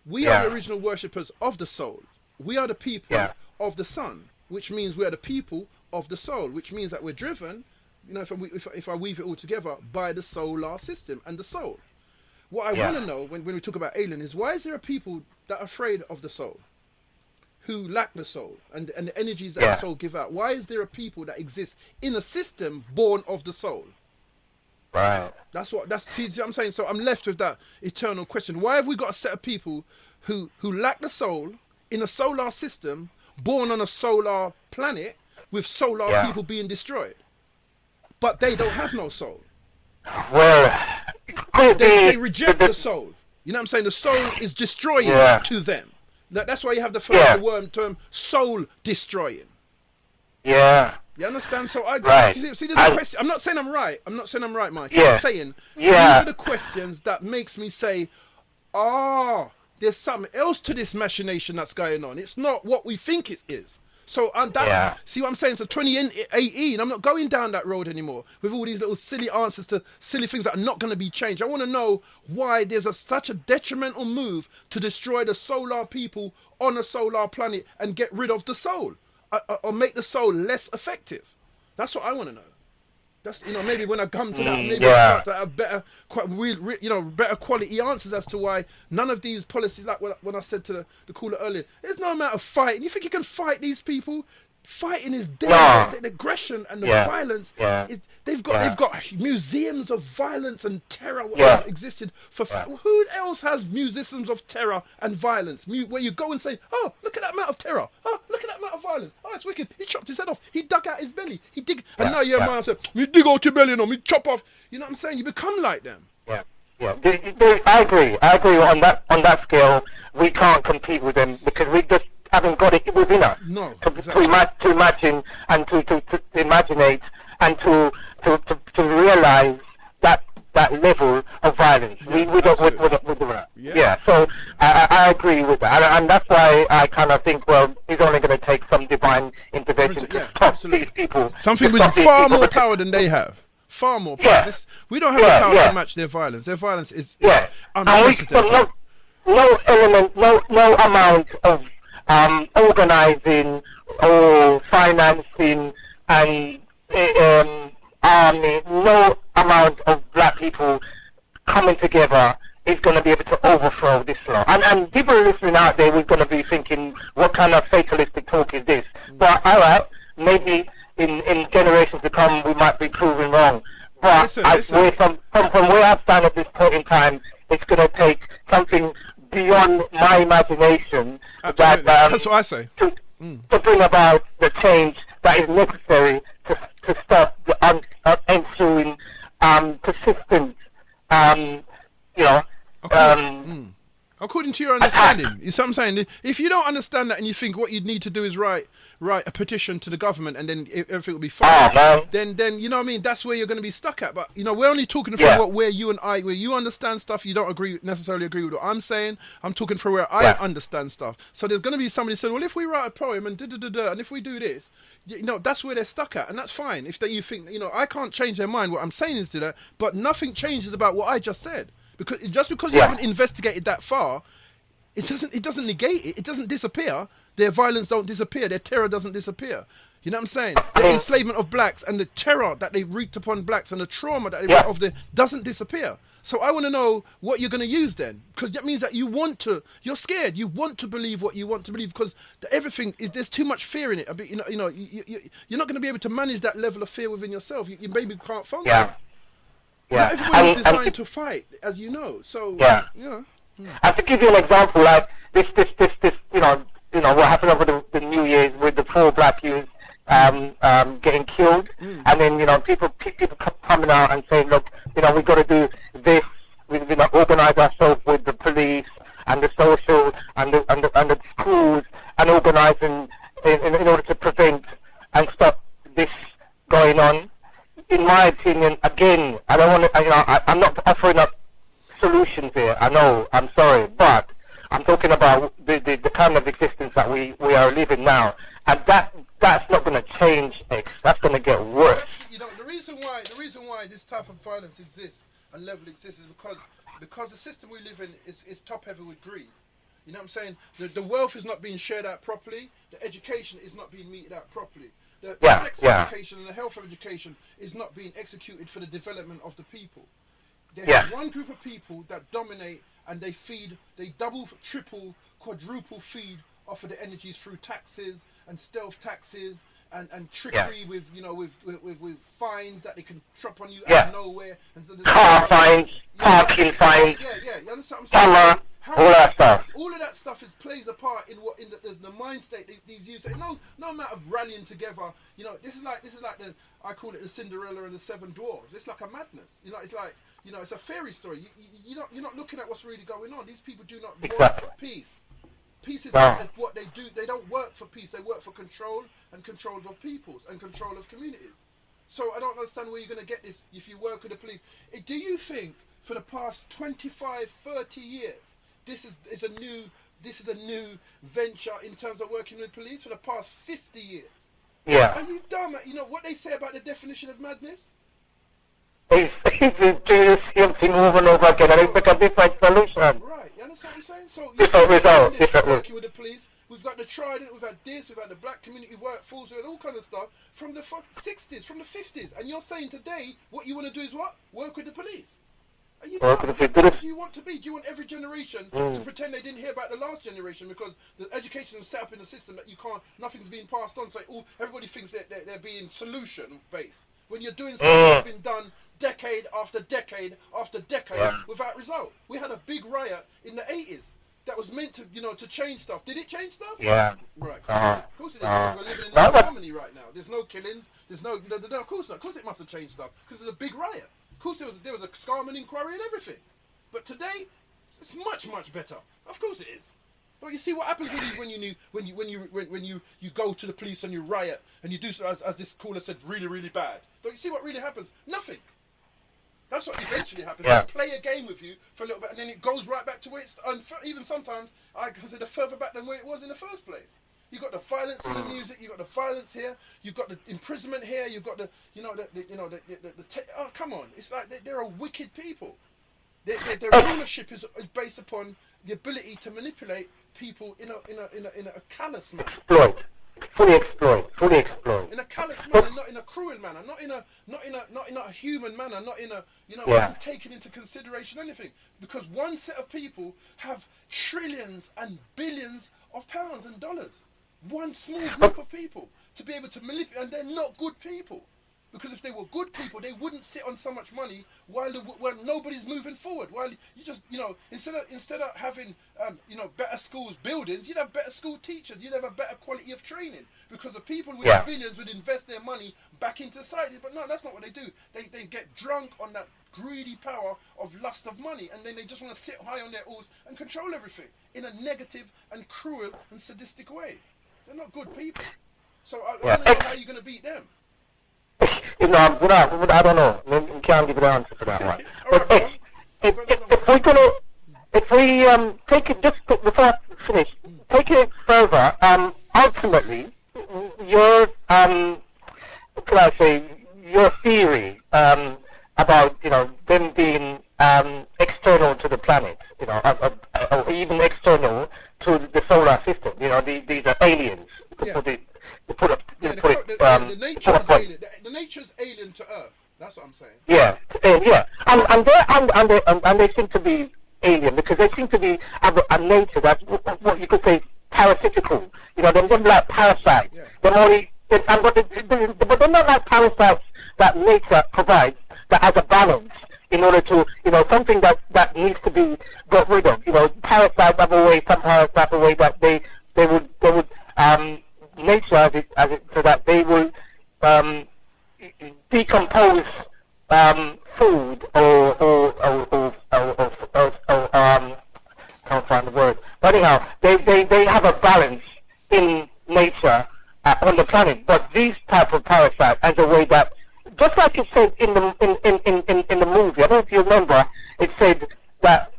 we are the original worshippers of the soul. We are the people of the sun, which means we are the people of the soul, which means that we're driven. You know, if I weave it all together, by the solar system and the soul. What I want to know when we talk about alien is, why is there a people that are afraid of the soul, who lack the soul and the energies that the soul give out? Why is there a people that exist in a system born of the soul? Right. See what I'm saying? So I'm left with that eternal question. Why have we got a set of people who lack the soul in a solar system, born on a solar planet with solar people being destroyed, but they don't have no soul? Well, they reject the soul. You know what I'm saying? The soul is destroying to them. That's why you have the word term soul destroying. Yeah. You understand? So see, there's a question. I'm not saying I'm right. Mike. I'm saying these are the questions that makes me say, there's something else to this machination that's going on. It's not what we think it is. So see what I'm saying? So 2018, I'm not going down that road anymore with all these little silly answers to silly things that are not going to be changed. I want to know why there's such a detrimental move to destroy the solar people on a solar planet and get rid of the soul, or make the soul less effective. That's what I want to know. That's, maybe when I come to that, maybe I start to have better quality answers as to why none of these policies, like when I said to the caller earlier, there's no amount of fighting. You think you can fight these people? Fighting is dead. The aggression and the violence. They've got museums of violence and terror existed for. Who else has museums of terror and violence? Where you go and say, "Oh, look at that amount of terror. Oh, look at that amount of violence. Oh, it's wicked. He chopped his head off. He dug out his belly. He dig." And now your man said, "Me dig out your belly, no, me chop off." You know what I'm saying? You become like them. Yeah. I agree on that scale. We can't compete with them because we just haven't got it within us to imagine and to imaginate and to realize that level of violence. We don't. Yeah. So I agree with that, and that's why I kind of think, well, it's only going to take some divine intervention to stop these people. Something with far more power than they have. Far more power. We don't have the power to match their violence. Their violence is unprecedented. No element, no amount of organizing or financing and army, no amount of black people coming together is going to be able to overthrow this law. And people listening out there, we're going to be thinking, what kind of fatalistic talk is this? But all right, maybe in generations to come, we might be proven wrong. But from where I stand at this point in time, it's going to take something beyond my imagination. Absolutely. That's what I say. To bring about the change that is necessary to stop the ensuing persistent, according to your understanding, is what I'm saying. If you don't understand that and you think what you'd need to do is write a petition to the government and then everything will be fine, then you know what I mean, that's where you're going to be stuck at. But you know, we're only talking from where you understand stuff. You don't necessarily agree with what I'm saying. I'm talking from where I understand stuff. So there's going to be somebody saying, well, if we write a poem and and if we do this, you know, that's where they're stuck at, and that's fine. If you think, you know, I can't change their mind. What I'm saying is to that, but nothing changes about what I just said. Because you haven't investigated that far, it doesn't negate it. It doesn't disappear. Their violence don't disappear. Their terror doesn't disappear. You know what I'm saying? The enslavement of blacks and the terror that they wreaked upon blacks and the trauma that they wreaked doesn't disappear. So I want to know what you're going to use then, because that means that you're scared. You want to believe what you want to believe because there's too much fear in it. You're not going to be able to manage that level of fear within yourself. You maybe can't function. Not everyone is designed to fight, as you know. So And to give you an example, like this, you know what happened over the New Year's with the 4 black youths getting killed, and then people coming out and saying, look, we've got to do this. We've got to organise ourselves with the police and the social and the schools and organising in order to prevent and stop this going on. In my opinion, again, I don't want to. I'm not offering up solutions here. I know. I'm sorry, but I'm talking about the kind of existence that we are living now, and that's not going to change. That's going to get worse. The reason why this type of violence exists and level exists is because the system we live in is top heavy with greed. You know what I'm saying? The wealth is not being shared out properly. The education is not being meted out properly. The sex education and the health education is not being executed for the development of the people. There's one group of people that dominate and they double, triple, quadruple feed off of the energies through taxes and stealth taxes and trickery with fines that they can drop on you out of nowhere. And so car fines, parking fines. You understand what I'm saying? All that stuff. All of that stuff plays a part in there's the mind state these youths say. No amount of rallying together. This is like I call it the Cinderella and the 7 Dwarves. It's like a madness. It's like it's a fairy story. You're not looking at what's really going on. These people do not want peace. Peace is not what they do. They don't work for peace. They work for control and control of peoples and control of communities. So I don't understand where you're going to get this if you work with the police. Do you think for the past 25, 30 years, this is a new venture in terms of working with police for the past 50 years? Yeah. Are you dumb? You know what they say about the definition of madness? It's the same thing over and over again, and it's like a different solution. Right, you understand what I'm saying? So different result, working with the police, we've got the Trident, we've had this, we've had the black community workforce, we've had all kind of stuff from the 60s, from the 50s, and you're saying today what you want to do is what? Work with the police. Are you dumb? Who do you want to be? Do you want every generation to pretend they didn't hear about the last generation because the education is set up in a system that nothing's being passed on, so everybody thinks that they're being solution based. When you're doing something that's been done decade after decade after decade without result. We had a big riot in the 80s that was meant to, to change stuff. Did it change stuff? Yeah. Right. Of course it is. We're living in harmony right now. There's no killings. There's no, of course not. Of course it must have changed stuff because there's a big riot. Of course there was a Scarman inquiry and everything. But today, it's much, much better. Of course it is. Don't you see what happens when you go to the police and you riot and you do so, as this caller said, really, really bad? Don't you see what really happens? Nothing. That's what eventually happens. Yeah. They play a game with you for a little bit, and then it goes right back to where it's. And even sometimes I consider further back than where it was in the first place. You got the violence in the music. You got the violence here. You've got the imprisonment here. You've got oh, come on! It's like they're a wicked people. Their rulership is based upon the ability to manipulate people in a callous manner. Fully exploit. In a callous manner, not in a cruel manner, not in a human manner, not in a not taking into consideration anything. Because one set of people have trillions and billions of pounds and dollars. One small group of people to be able to manipulate, and they're not good people. Because if they were good people, they wouldn't sit on so much money while nobody's moving forward. While you just, instead of having, better schools, buildings, you'd have better school teachers. You'd have a better quality of training. Because the people with billions would invest their money back into society. But no, that's not what they do. They get drunk on that greedy power of lust of money, and then they just want to sit high on their oars and control everything in a negative and cruel and sadistic way. They're not good people. So I don't know how you're going to beat them. I don't know. We can't give an answer for that one. But if we take it just before I finish, take it further. Ultimately, your your theory about them being external to the planet, or even external to the solar system. These are aliens. The nature is alien. The nature is alien to Earth. That's what I'm saying. Yeah, and they seem to be alien because they seem to be a nature that's what you could say parasitical. They're like parasites. Yeah. But they're not like parasites that nature provides that has a balance in order to something that needs to be got rid of. Parasites have a way. Some parasites have a way that they would nature as it so that they will decompose food or can't find the word. But anyhow, they have a balance in nature on the planet. But these type of parasites as a way that, just like it said in the movie, I don't know if you remember, it said that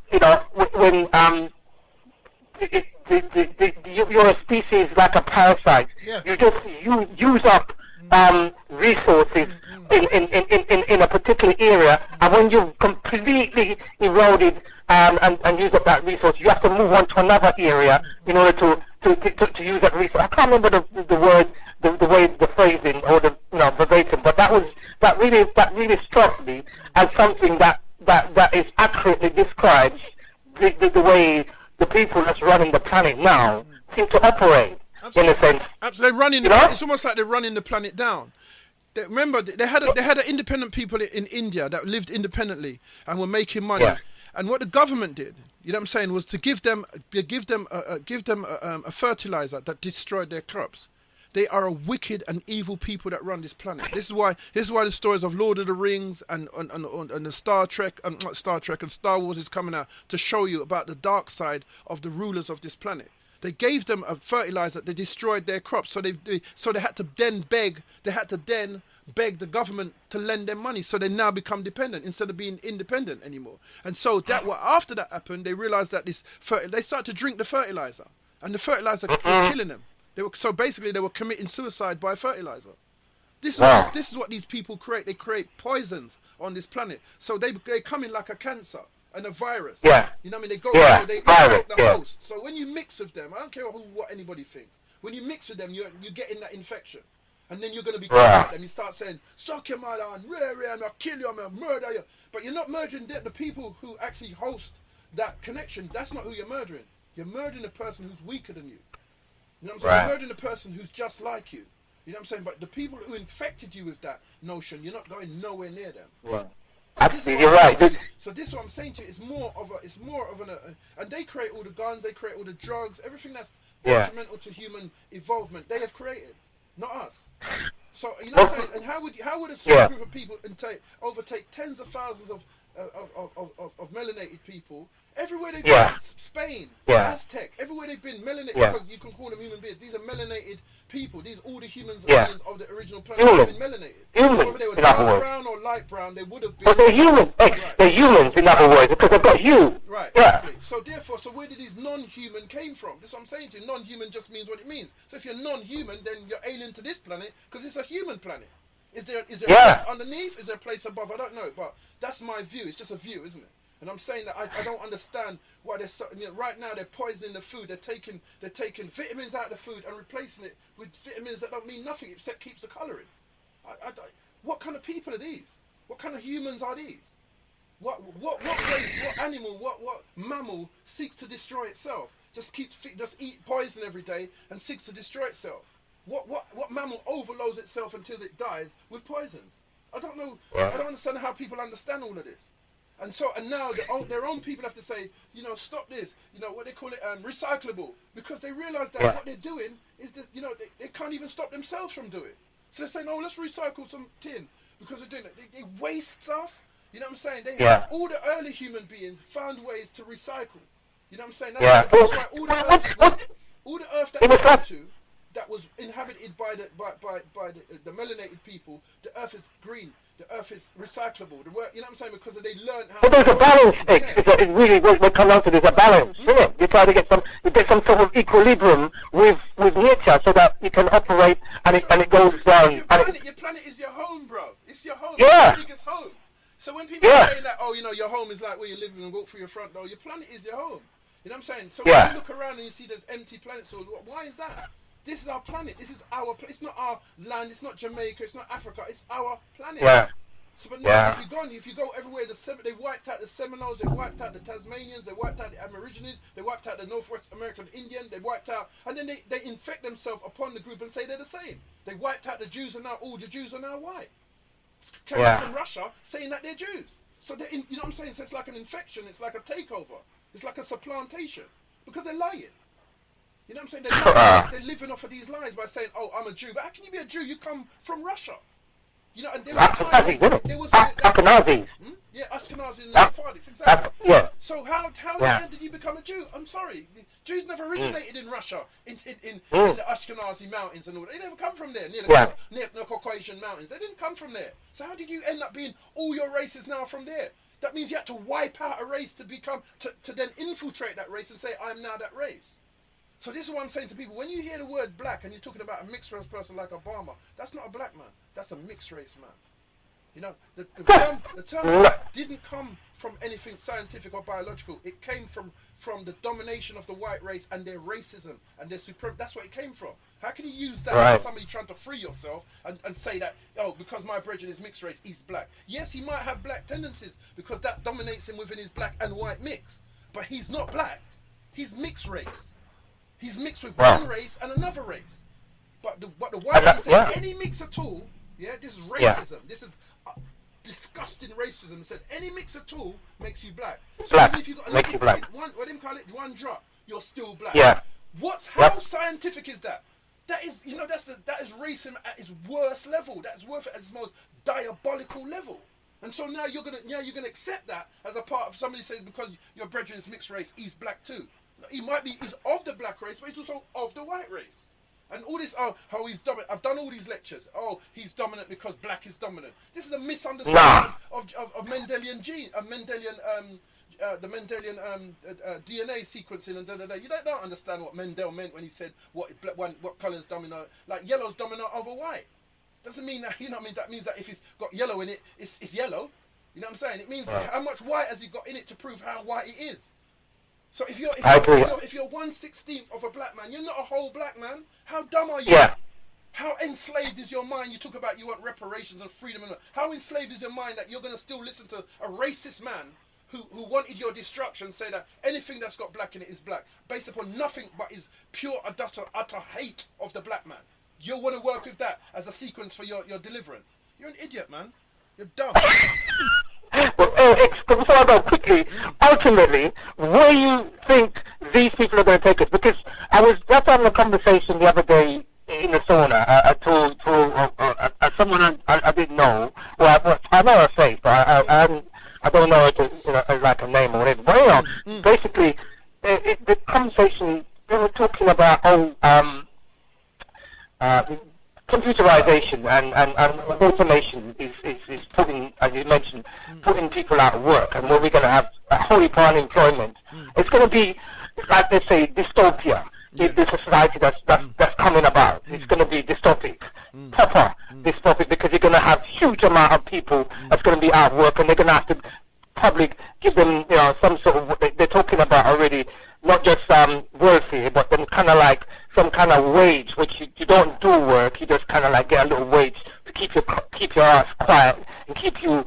when you're a species like a parasite. Yeah. You use up resources in a particular area, and when you've completely eroded and used up that resource, you have to move on to another area in order to use that resource. I can't remember the word, the way the phrasing or the verbatim, but that really struck me as something that is accurately describes the way the people that's running the planet now seem to operate. Absolutely. In a sense. Absolutely, it's almost like they're running the planet down. Remember, they had independent people in India that lived independently and were making money. Yeah. And what the government did, was to give them a fertilizer that destroyed their crops. They are a wicked and evil people that run this planet. This is why the stories of Lord of the Rings and the Star Trek and Star Wars is coming out to show you about the dark side of the rulers of this planet. They gave them a fertilizer. They destroyed their crops, so they had to then beg the government to lend them money. So they now become dependent instead of being independent anymore. And so after that happened, they realized that they started to drink the fertilizer, and the fertilizer was killing them. They were committing suicide by fertilizer. This is what these people create. They create poisons on this planet. So they come in like a cancer and a virus. Yeah. They go they infect the host. So when you mix with them, I don't care what anybody thinks. When you mix with them, you're getting that infection. And then you're going to be quiet and you start saying, suck your mother and I'll kill you, I'll murder you. But you're not murdering the people who actually host that connection. That's not who you're murdering. You're murdering a person who's weaker than you. You know what I'm saying? You're murdering a person who's just like you. You know what I'm saying? But the people who infected you with that notion, you're not going nowhere near them. Right. You're right. So this is what I'm saying to you. It's more of an and they create all the guns, they create all the drugs, everything that's detrimental to human evolvement. They have created, not us. So you know what I'm saying. And how would a small group of people overtake tens of thousands of melanated people. Everywhere they've Yeah. been, Spain, Yeah. Aztec, everywhere they've been, melanated, Yeah. because you can call them human beings. These are melanated people. These all the humans Yeah. beings of the original planet Human. have been melanated. Human, So whether they were in other dark words. brown or light brown, they would have been. But they're humans. They're humans, in other words, because they've got hue. Right, Yeah. exactly. So therefore, so where did these non-human came from? This is what I'm saying to you. Non-human just means what it means. So if you're non-human, then you're alien to this planet because it's a human planet. Is there Yeah. a place underneath? Is there a place above? I don't know, but that's my view. It's just a view, isn't it? And I'm saying that I don't understand why they're so, right now they're poisoning the food. They're taking vitamins out of the food and replacing it with vitamins that don't mean nothing except keeps the colouring. What kind of people are these? What kind of humans are these? What race, what animal, what mammal seeks to destroy itself? Just eat poison every day and seeks to destroy itself. What mammal overloads itself until it dies with poisons? I don't know. I don't understand how people understand all of this. And now their own people have to say, stop this. What they call it, recyclable, because they realise that what they're doing is this. They can't even stop themselves from doing it. So they're saying, "Oh, let's recycle some tin," because they're doing it. They waste stuff. You know what I'm saying? All the early human beings found ways to recycle. You know what I'm saying? That's why all the earth that we go to, that was inhabited by the melanated people, the earth is green. The earth is recyclable. You know what I'm saying? Because they learned how. But there's a balance, Nick. It's really what comes down to. There's a balance, isn't it? You try to get some sort of equilibrium with nature, so that you can operate and it goes down. Your planet is your home, bro. It's your home. Yeah. It's your biggest home. So when people are saying that, your home is like where you live and walk through your front door, your planet is your home. You know what I'm saying? So when you look around and you see there's empty planets, why is that? This is our planet. This is our place. It's not our land. It's not Jamaica. It's not Africa. It's our planet. Yeah. So, but now, if you go everywhere, they wiped out the Seminoles. They wiped out the Tasmanians. They wiped out the Aborigines. They wiped out the Northwest American Indian. They wiped out, and then they infect themselves upon the group and say they're the same. They wiped out the Jews, and now all the Jews are now white. Came from Russia saying that they're Jews. So you know what I'm saying? So it's like an infection. It's like a takeover. It's like a supplantation because they're lying. You know what I'm saying? They're living off of these lies by saying, "Oh, I'm a Jew." But how can you be a Jew? You come from Russia. And there was Ashkenazis. Yeah, Ashkenazis and Sephardics, exactly. Yeah. So how did you become a Jew? I'm sorry, the Jews never originated in Russia, in the Ashkenazi mountains and all that. They never come from there, near the Caucasian mountains. They didn't come from there. So how did you end up being all your races now from there? That means you had to wipe out a race to then infiltrate that race and say, "I'm now that race." So this is what I'm saying to people. When you hear the word black and you're talking about a mixed race person like Obama, that's not a black man. That's a mixed race man. The term black didn't come from anything scientific or biological. It came from the domination of the white race and their racism and their supreme. That's what it came from. How can you use that as somebody trying to free yourself and say that, because my brethren is mixed race, he's black? Yes, he might have black tendencies because that dominates him within his black and white mix. But he's not black. He's mixed race. He's mixed with one race and another race. But the white man said any mix at all, this is racism. This is disgusting racism. It said any mix at all makes you black. So even if you got a little bit, one drop, you're still black. Yeah. How scientific is that? That is that is racism at its worst level. That's worth it at its most diabolical level. And so now you're gonna accept that as a part of somebody says because your brethren is mixed race, he's black too. He's of the black race, but he's also of the white race. And all this, how he's dominant. I've done all these lectures. Oh, he's dominant because black is dominant. This is a misunderstanding of Mendelian gene, the Mendelian DNA sequencing and da. You don't understand what Mendel meant when he said what color is dominant. Like yellow's dominant over white. Doesn't mean that, that means that if it's got yellow in it, it's yellow. You know what I'm saying? It means how much white has he got in it to prove how white it is. So if you're 1/16th of a black man, you're not a whole black man. How dumb are you? Yeah. How enslaved is your mind? You talk about you want reparations and freedom. How enslaved is your mind that you're going to still listen to a racist man who wanted your destruction, say that anything that's got black in it is black, based upon nothing but his pure utter hate of the black man. You want to work with that as a sequence for your deliverance. You're an idiot, man. You're dumb. Well, before I go quickly, ultimately, where you think these people are going to take us? Because I was just having a conversation the other day in the sauna. I told someone I didn't know. Well, I know her face, but I I don't know it as like a name or whatever. But basically, the conversation they were talking about computerization and automation is putting, as you mentioned, putting people out of work, and where we're going to have a whole heap of unemployment. It's going to be, like they say, dystopia. The society that's coming about. It's going to be dystopic, proper dystopic, because you're going to have huge amount of people that's going to be out of work, and they're going to have to public give them, some sort of, they're talking about already, not just welfare, but then kind of like some kind of wage, which you don't do work, you just kind of like get a little wage to keep your ass quiet and keep you,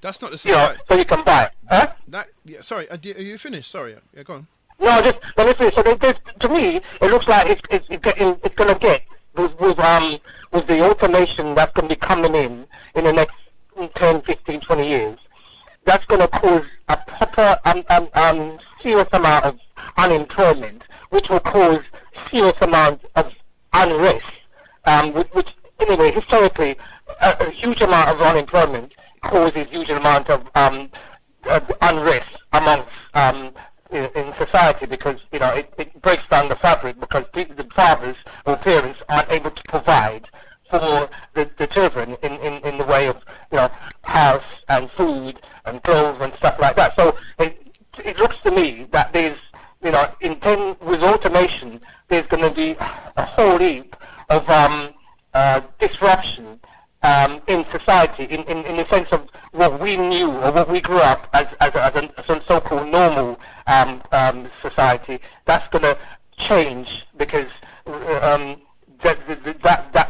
that's not the society. So you can buy it. Huh? Sorry, are you finished? Sorry, yeah, go on. No, just let me finish. So to me, it looks like it's going to get with the automation that's going to be coming in the next 10, 15, 20 years. That's going to cause a proper serious amount of unemployment, which will cause serious amount of unrest. Which anyway, historically, a huge amount of unemployment causes huge amount of unrest amongst in society, because it breaks down the fabric, because the fathers or parents aren't able to provide for the children in the way of house and food and clothes and stuff like that. So it looks to me that there's with automation there's going to be a whole heap of disruption in society, in the sense of what we knew or what we grew up as a so-called normal society. That's going to change, because that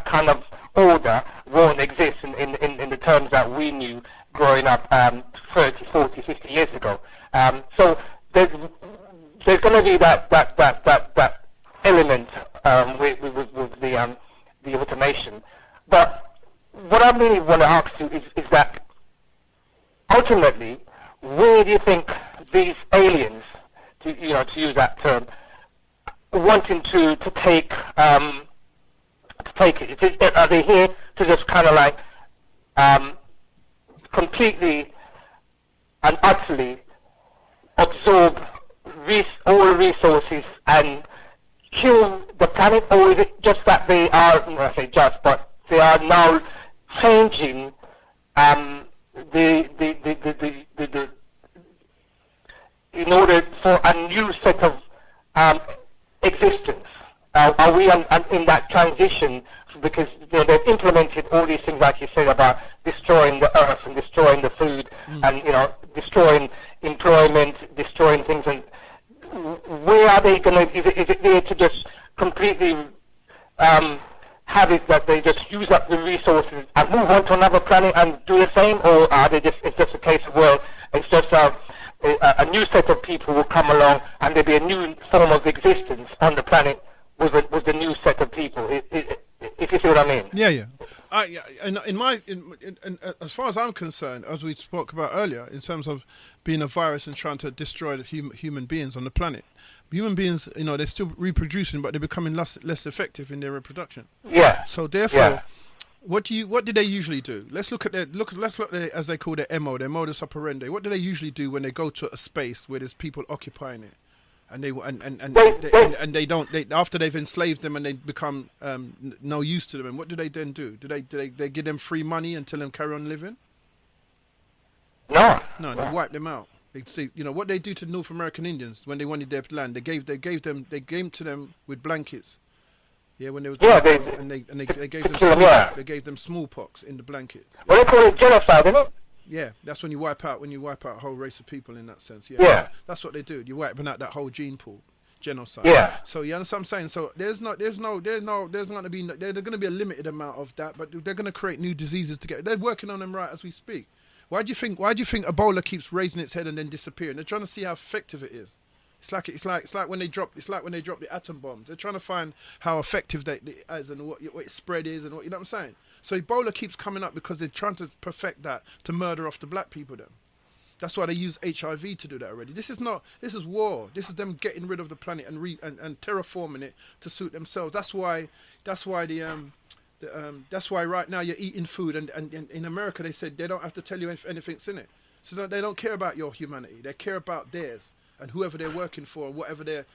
kind of order won't exist in the terms that we knew growing up 30, 40, 50 years ago. So there's going to be that element with the automation. But what I really want to ask you is that ultimately, where do you think these aliens, to use that term, wanting to take it? Are they here to just kind of like completely and utterly absorb all resources and kill the planet, or is it just that they are, I say just, but they are now changing the in order for a new set of existence? Are we in that transition? Because they've implemented all these things, like you said, about destroying the earth and destroying the food, and destroying employment, destroying things. And where are they going to? Is it there to just completely have it that they just use up the resources and move on to another planet and do the same, or are they just? It's just a case of, well, it's just a new set of people will come along and there'll be a new form of existence on the planet with the new set of people. If you see what I mean? Yeah. And as far as I'm concerned, as we spoke about earlier, in terms of being a virus and trying to destroy the human beings on the planet, human beings, they're still reproducing, but they're becoming less effective in their reproduction. Yeah. So therefore, what do they usually do? Let's look at as they call their MO, their modus operandi. What do they usually do when they go to a space where there's people occupying it? And they don't after they've enslaved them and they become no use to them. And what do they then do? Do they give them free money and tell them carry on living? No, they wipe them out. They see, what they do to North American Indians when they wanted their land. They gave to them with blankets. Yeah, when they was they gave them smallpox in the blankets. Well, they call it genocide, isn't it? Yeah, that's when you wipe out a whole race of people in that sense. Yeah. That's what they do. You're wiping out that whole gene pool, genocide. Yeah. So you understand what I'm saying? So there's going to be a limited amount of that, but they're going to create new diseases to get. They're working on them right as we speak. Why do you think Ebola keeps raising its head and then disappearing? They're trying to see how effective it is. It's like when they drop the atom bombs. They're trying to find how effective it is and what its spread is and what, you know what I'm saying? So Ebola keeps coming up because they're trying to perfect that to murder off the black people then. That's why they use HIV to do that already. This is war. This is them getting rid of the planet and terraforming it to suit themselves. That's why the That's why right now you're eating food, and in America they said they don't have to tell you if anything's in it. So they don't care about your humanity. They care about theirs and whoever they're working for, and whatever their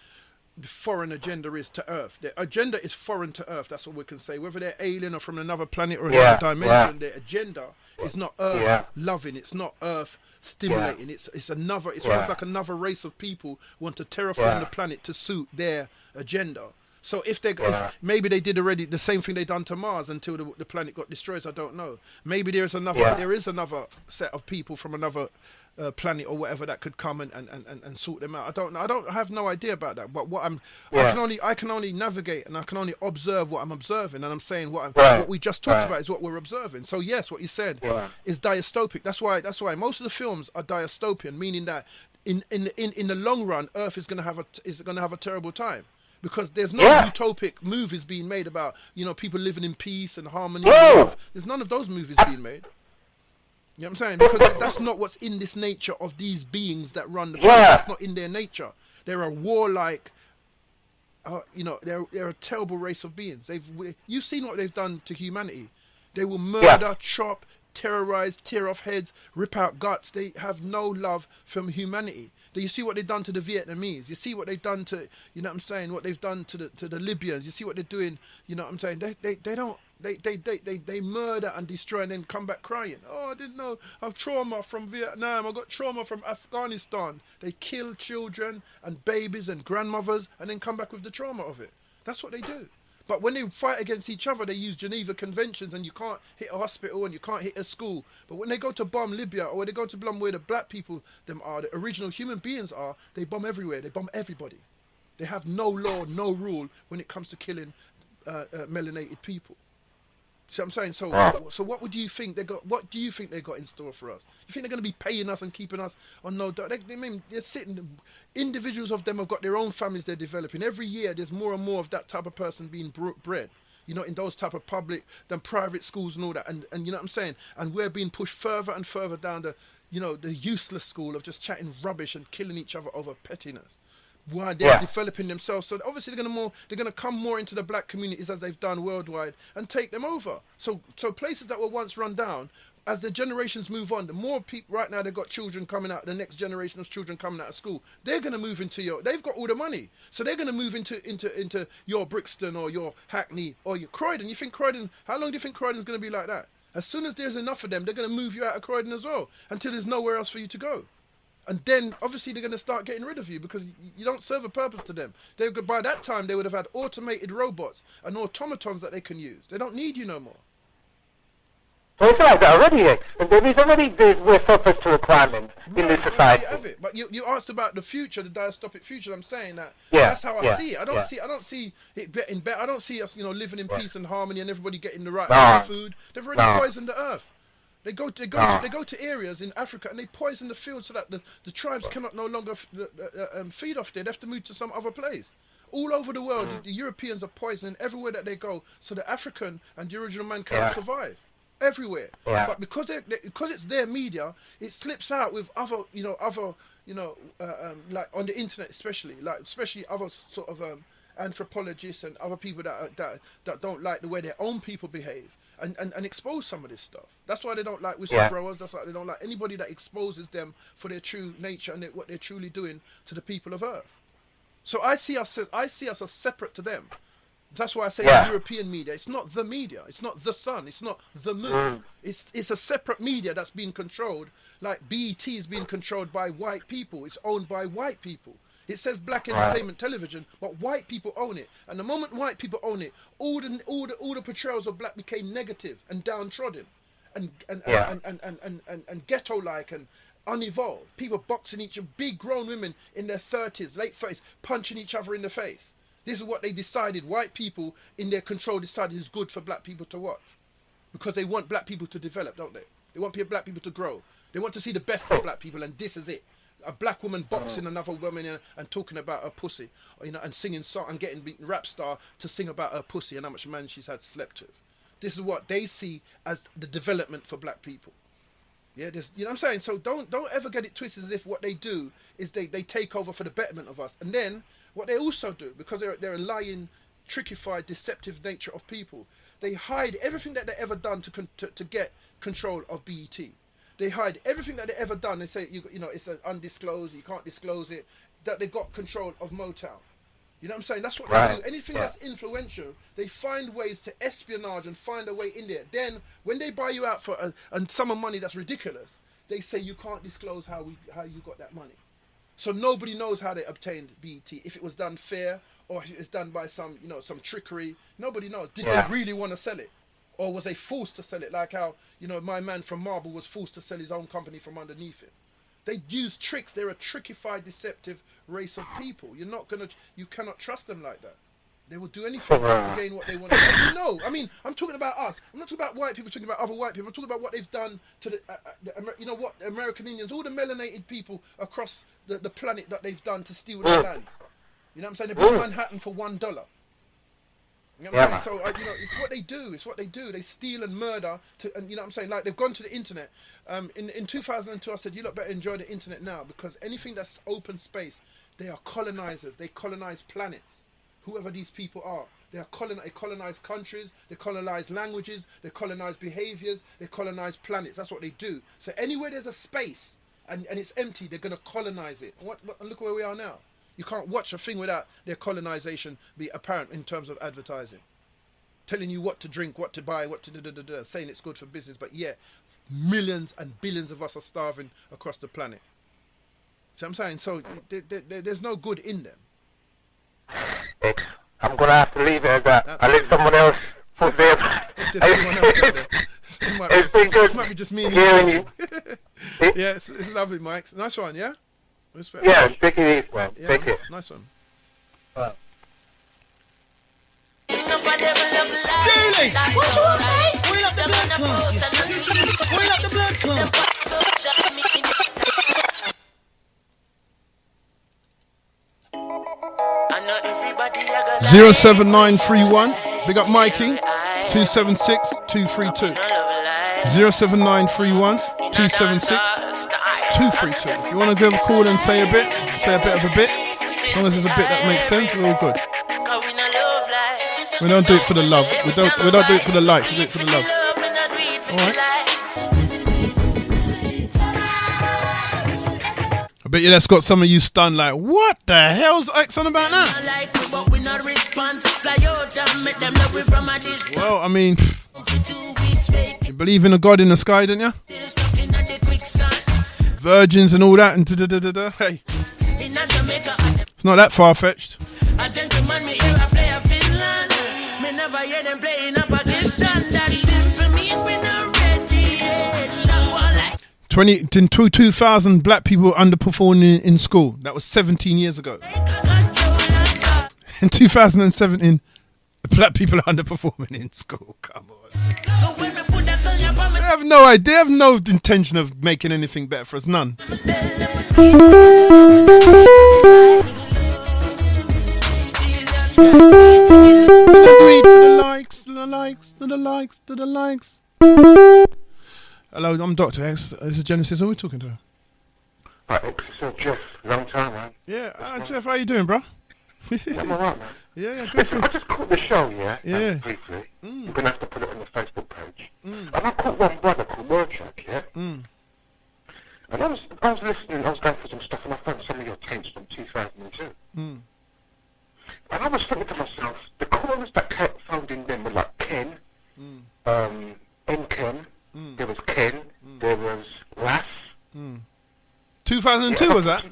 foreign agenda is to Earth. Their agenda is foreign to Earth. That's what we can say. Whether they're alien or from another planet or another dimension, their agenda is not Earth loving. It's not Earth stimulating. It's another. It's almost like another race of people want to terraform the planet to suit their agenda. So if maybe they did already the same thing they done to Mars until the planet got destroyed. I don't know. Maybe there is another set of people from another planet or whatever that could come and sort them out. I don't know. I have no idea about that. But I can only navigate, and I can only observe what I'm observing. And I'm saying what we just talked about is what we're observing. So yes, what you said is dystopic. That's why most of the films are dystopian, meaning that in the long run, Earth is going to have a terrible time. Because there's no utopic movies being made about, people living in peace and harmony and love. There's none of those movies being made. You know what I'm saying? Because that's not what's in this nature of these beings that run the planet. That's not in their nature. They're a warlike, they're a terrible race of beings. You've seen what they've done to humanity. They will murder, chop, terrorize, tear off heads, rip out guts. They have no love from humanity. You see what they've done to the Vietnamese. You see what they've done to, what they've done to the Libyans. You see what they're doing. They murder and destroy and then come back crying. Oh, I didn't know. I've trauma from Vietnam. I got trauma from Afghanistan. They kill children and babies and grandmothers and then come back with the trauma of it. That's what they do. But when they fight against each other, they use Geneva Conventions, and you can't hit a hospital and you can't hit a school. But when they go to bomb Libya, or when they go to bomb where the black people the original human beings are, they bomb everywhere. They bomb everybody. They have no law, no rule when it comes to killing melanated people. See what I'm saying? So what would you think they got? What do you think they got in store for us? You think they're going to be paying us and keeping us on no doubt? They're sitting. Individuals of them have got their own families they're developing. Every year there's more and more of that type of person being bred. In those type of public than private schools and all that. And you know what I'm saying? And we're being pushed further and further down the useless school of just chatting rubbish and killing each other over pettiness. While they're developing themselves, so obviously they're gonna come more into the black communities as they've done worldwide and take them over. So places that were once run down, as the generations move on, the more people right now they've got children coming out, the next generation of children coming out of school, they're gonna move into they've got all the money, so they're gonna move into your Brixton or your Hackney or your Croydon. How long do you think Croydon's gonna be like that? As soon as there's enough of them, they're gonna move you out of Croydon as well until there's nowhere else for you to go. And then, obviously, they're going to start getting rid of you because you don't serve a purpose to them. By that time, they would have had automated robots and automatons that they can use. They don't need you no more. So it's like that already. We're surplus to requirement in this society. You have it. But you asked about the future, the dystopic future. I'm saying that that's how I see it. I don't see it getting better. I don't see us, living in peace and harmony and everybody getting the right amount of food. They've already poisoned the earth. They go to areas in Africa and they poison the fields so that the tribes cannot no longer feed off there. They have to move to some other place. All over the world, the Europeans are poisoning everywhere that they go, so the African and the original man cannot survive everywhere. But because it's their media, it slips out with other like on the internet, especially other sort of anthropologists and other people that don't like the way their own people behave. And expose some of this stuff. That's why they don't like whistleblowers. That's why they don't like anybody that exposes them for their true nature and what they're truly doing to the people of Earth. So I see us as separate to them. That's why I say the European media. It's not the media. It's not the sun. It's not the moon. It's a separate media that's being controlled. Like BET is being controlled by white people. It's owned by white people. It says black entertainment television, but white people own it. And the moment white people own it, all the portrayals of black became negative and downtrodden, and ghetto-like and unevolved. People boxing each other, big grown women in their 30s, late 30s, punching each other in the face. This is what they decided. White people in their control decided is good for black people to watch, because they want black people to develop, don't they? They want black people to grow. They want to see the best of black people, and this is it. A black woman boxing another woman and talking about her pussy, and singing song and getting rap star to sing about her pussy and how much man she's had slept with. This is what they see as the development for black people. Yeah, you know what I'm saying? So don't ever get it twisted as if what they do is they take over for the betterment of us. And then what they also do, because they're a lying, trickified, deceptive nature of people, they hide everything that they ever done to get control of BET. They hide everything that they ever done. They say you know it's undisclosed. You can't disclose it. That they got control of Motown. You know what I'm saying? That's what they do. Anything that's influential, they find ways to espionage and find a way in there. Then when they buy you out for a sum of money that's ridiculous, they say you can't disclose how you got that money. So nobody knows how they obtained BET. If it was done fair or if it was done by some trickery, nobody knows. Did they really want to sell it? Or was they forced to sell it? Like how, my man from Marble was forced to sell his own company from underneath it. They use tricks. They're a trickified, deceptive race of people. You cannot trust them like that. They will do anything to gain what they want. I mean, I'm talking about us. I'm not talking about white people, talking about other white people. I'm talking about what they've done to what American Indians, all the melanated people across the planet that they've done to steal their lands. You know what I'm saying? They bought Manhattan for $1. You know what I'm saying? So, it's what they do. It's what they do. They steal and murder. And you know what I'm saying? Like, they've gone to the internet. In 2002, I said, you lot better enjoy the internet now, because anything that's open space, they are colonizers. They colonize planets. Whoever these people are. They colonize countries. They colonize languages. They colonize behaviors. They colonize planets. That's what they do. So anywhere there's a space and it's empty, they're going to colonize it. And look where we are now. You can't watch a thing without their colonization be apparent in terms of advertising. Telling you what to drink, what to buy, what to saying it's good for business, but yet millions and billions of us are starving across the planet. See what I'm saying? So there's no good in them. I'm going to have to leave it at that. I'll let someone else put their... It's been good. It might be just me and you. Yeah, it's lovely, Mike. Nice one, yeah? Respect. Yeah, take it easy, man. Yeah, take it. Nice one. Julie, what you want, mate? Wheel up the blood clot. Wheel up the blood clot. 07931. Big up Mikey. 276 232. 07931 276 232. If you want to give a call and say a bit of a bit, as long as it's a bit that makes sense, we're all good. We don't do it for the love. We don't do it for the likes. We do it for the love. Alright. I bet you that's got some of you stunned like, what the hell's X on about now? Well, I mean, you believe in a God in the sky, don't you? Virgins and all that and da-da-da-da-da. Hey, it's not that far-fetched. 2000 black people underperforming in school. That was 17 years ago. In 2017, black people are underperforming in school. Come on. They have no idea. They have no intention of making anything better for us. None. We don't do it for the likes, to the likes, to the likes, to the likes. Hello, I'm Dr. X. This is Genesis. Who are we talking to? So Jeff, long time, man. Yeah, Jeff, how you doing, bro? I'm alright, man. Yeah, good. I just caught the show, yeah. Briefly. You're gonna have to put it on the Facebook page. And I caught one brother called Wordtrack, yeah. And I was listening. I was going through some stuff, and I found some of your tapes from 2002. And I was thinking to myself, the callers that found in them were like Ken, Ken. There was Ken. There was Raf. 2002 was that?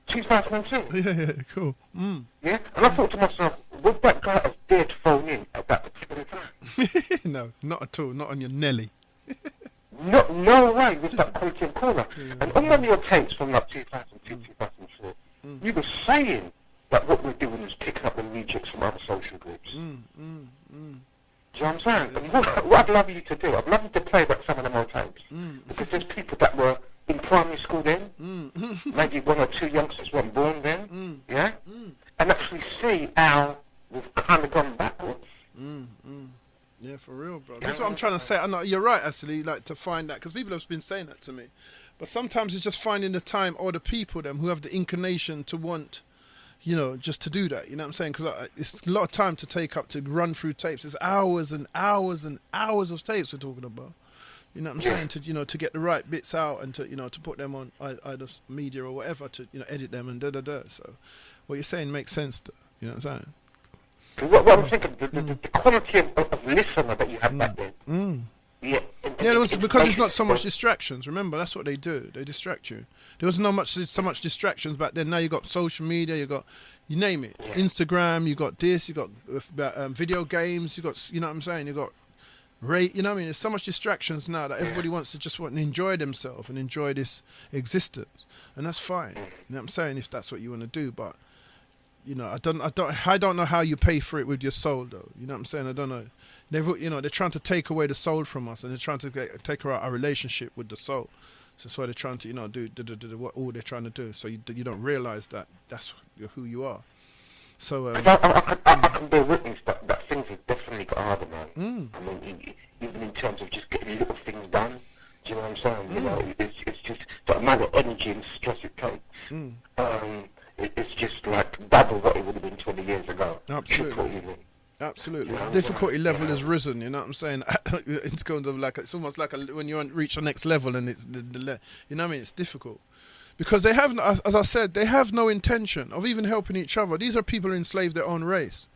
2002. Yeah, cool. Yeah, and I thought to myself, would that guy have dared to phone in at that particular time? No, not at all. Not on your Nelly. No way was that quality of caller. And on one of your tapes from like 2002, 2004, you were saying that what we're doing is picking up the rejects from other social groups. Do you know what I'm saying? And what I'd love you to do, I'd love you to play back some of them old tapes. Because there's people that were in primary school then, maybe one or two youngsters weren't born then, yeah? And actually see how we've kind of gone backwards. Yeah, for real, bro. That's what I'm trying to say. I know you're right, actually, like to find that, because people have been saying that to me. But sometimes it's just finding the time or the people them who have the inclination to want, you know, just to do that. You know what I'm saying? Because it's a lot of time to take up to run through tapes. It's hours and hours and hours of tapes we're talking about. You know what I'm saying? To, you know, to get the right bits out and to, you know, to put them on either media or whatever to, you know, edit them and da-da-da. So what you're saying makes sense, though. You know what I'm saying? What I'm thinking, the quality of listener that you had back then. Yeah. Yeah, it was because it's not so much distractions. Remember, that's what they do. They distract you. There was so much distractions back then. Now you got social media, you got, you name it, Instagram, you got this, you got video games, you got, you know what I'm saying, you got you know what I mean? There's so much distractions now that everybody wants to just want to enjoy themselves and enjoy this existence, and that's fine. You know what I'm saying? If that's what you want to do, but you know, I don't know how you pay for it with your soul, though. You know what I'm saying? I don't know. They're trying to take away the soul from us, and they're trying to take away our relationship with the soul. So that's why they're trying to, you know, do what all they're trying to do. So you don't realize that that's who you are. So I can bear witness that things have definitely got harder, man. I mean, even in terms of just getting little things done. Do you know what I'm saying? You know, it's just the amount of energy and stress it takes. It's just like double what it would have been 20 years ago. Absolutely. Absolutely. The difficulty level has risen, you know what I'm saying? It's kind of like, it's almost like when you reach the next level and it's, you know what I mean? It's difficult. Because they have, as I said, they have no intention of even helping each other. These are people who enslaved their own race.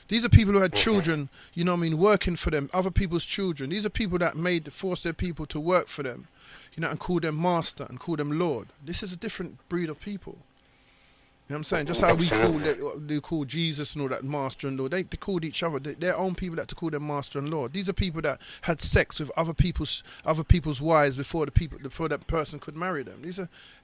These are people who had children, you know what I mean, working for them, other people's children. These are people that forced their people to work for them, you know, and call them master and call them lord. This is a different breed of people. You know what I'm saying? Just how they call Jesus and all that master and lord. They called each other, their own people that to call them master and lord. These are people that had sex with other people's wives before that person could marry them.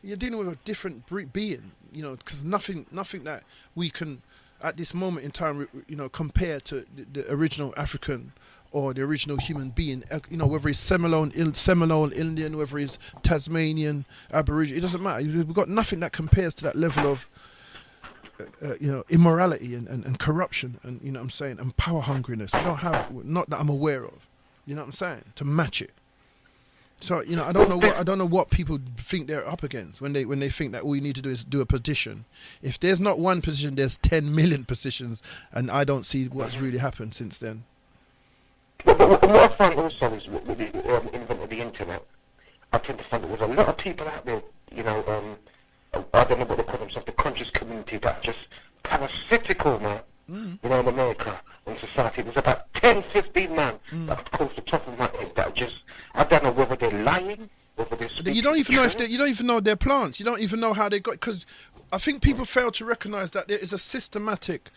You're dealing with a different being, you know, because nothing that we can at this moment in time, you know, compare to the original African or the original human being, you know, whether he's Seminole Indian, whether he's Tasmanian, Aboriginal, it doesn't matter. We've got nothing that compares to that level of you know, immorality and corruption and, you know what I'm saying, and power hungriness. We don't have, not that I'm aware of, you know what I'm saying, to match it. So, you know, I don't know what people think they're up against when they think that all you need to do is do a petition. If there's not one petition, there's 10 million petitions, and I don't see what's really happened since then. What I find also is with the invent of the internet, I tend to find there was a lot of people out there, you know, I don't know what they call themselves, the conscious community that just parasitical, man. You know, in America, in society, there's about 10, 15 men that call the top of my head that just, I don't know whether they're lying, whether they're you don't even know you don't even know they're plants. You don't even know how they got, because I think people fail to recognize that there is a systematic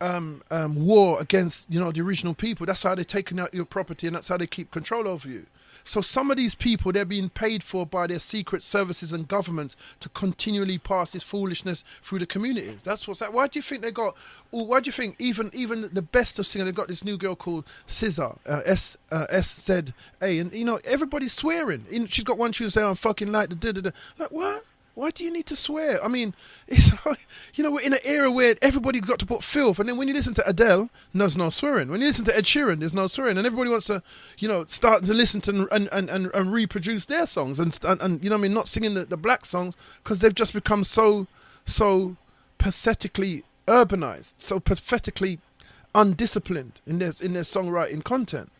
war against, you know, the original people. That's how they're taking out your property, and that's how they keep control over you. So some of these people, they're being paid for by their secret services and governments to continually pass this foolishness through the communities. That's what's that. Why do you think they got? Why do you think even the best of singers, they got this new girl called SZA, SZA, and you know everybody's swearing. She's got one tune saying, "I'm fucking like the da-da-da." Like what? Why do you need to swear? I mean, it's, you know, we're in an era where everybody's got to put filth, and then when you listen to Adele, there's no swearing. When you listen to Ed Sheeran, there's no swearing, and everybody wants to, you know, start to listen to and reproduce their songs, and you know what I mean, not singing the black songs because they've just become so pathetically urbanized, so pathetically undisciplined in their songwriting content.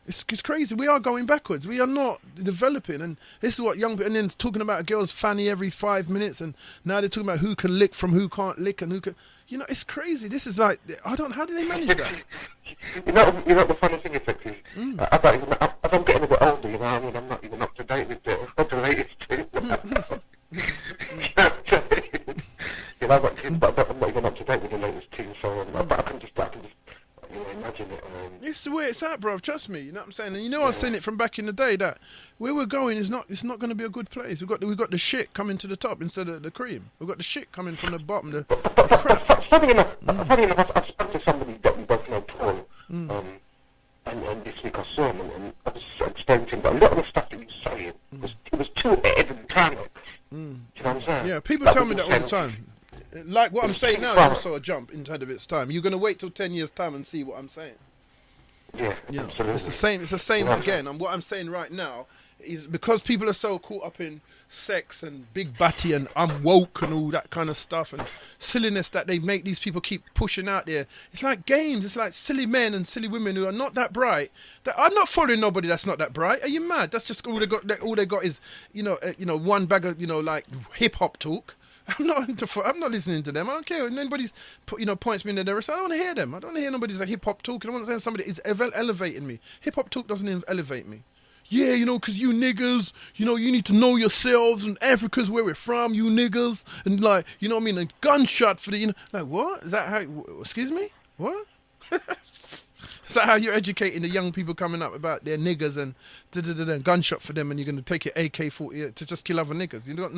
It's crazy. We are going backwards. We are not developing, and this is what young people. And then talking about a girl's fanny every 5 minutes, and now they're talking about who can lick from who can't lick, and who can. You know, it's crazy. This is like, I don't. How do they manage that? You know the funny thing is, as I'm getting a bit older, you know, I mean, I'm not even up to date with the latest thing. You know, but I'm not even up to date with the latest thing, so but I can just you know, imagine it. It's the way it's at, bro. Trust me. You know what I'm saying? And you know, I was saying it from back in the day that where we're going is not. It's not going to be a good place. We've got the shit coming to the top instead of the cream. We've got the shit coming from the bottom. The funny enough, I spoke to somebody that we both know, Paul, and this week I saw him, and I was explaining to him that a lot of the stuff that he was saying was too ahead of the time. Do you know what I'm saying? Yeah, people tell me that all the time. Like what I'm saying now is also a jump in terms of its time. You're going to wait till 10 years' time and see what I'm saying. Yeah, you know, absolutely. It's the same again. And what I'm saying right now, is because people are so caught up in sex and big batty and I'm woke and all that kind of stuff and silliness that they make these people keep pushing out there. It's like games. It's like silly men and silly women who are not that bright. I'm not following nobody that's not that bright. Are you mad? That's just all they got. All they got is one bag of like hip hop talk. I'm not listening to them. I don't care. Nobody's points me in the direction. I don't want to hear them. I don't want to hear nobody's like hip hop talk. I want to hear somebody is elevating me. Hip hop talk doesn't elevate me. Yeah, because you niggas, you need to know yourselves, and Africa's where we're from, you niggas, and like, you know what I mean, a gunshot for the, like, what? Is that how, excuse me? What? Is that how you're educating the young people coming up about their niggas and gunshot for them, and you're going to take your AK-40 to just kill other niggas? You don't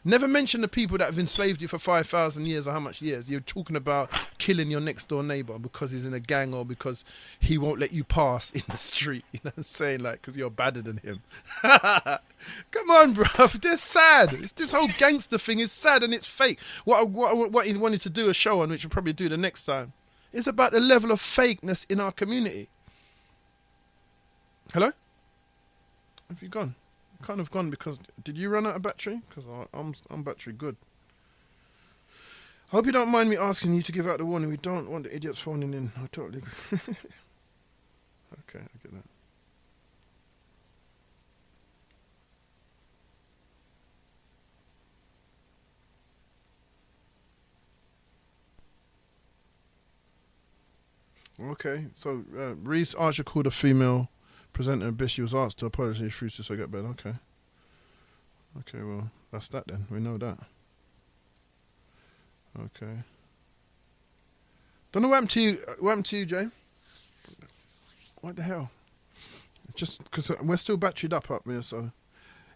never mention the people that have enslaved you for 5,000 years or how much years. You're talking about killing your next door neighbor because he's in a gang or because he won't let you pass in the street. You know what I'm saying? Like, because you're badder than him. Come on, bruv. They're sad. This whole gangster thing is sad and it's fake. What he wanted to do a show on, which we'll probably do the next time, it's about the level of fakeness in our community. Hello? Have you gone? Kind of gone because... Did you run out of battery? Because I'm battery good. I hope you don't mind me asking you to give out the warning. We don't want the idiots phoning in. I totally agree. Okay, I get that. Okay, so Reese Archer called a female presenter a bitch. She was asked to apologize if she refused to get better. Okay. Okay, well, that's that then. We know that. Okay. Don't know what happened to you. What happened to you, Jay? What the hell? Just because we're still batteried up here, so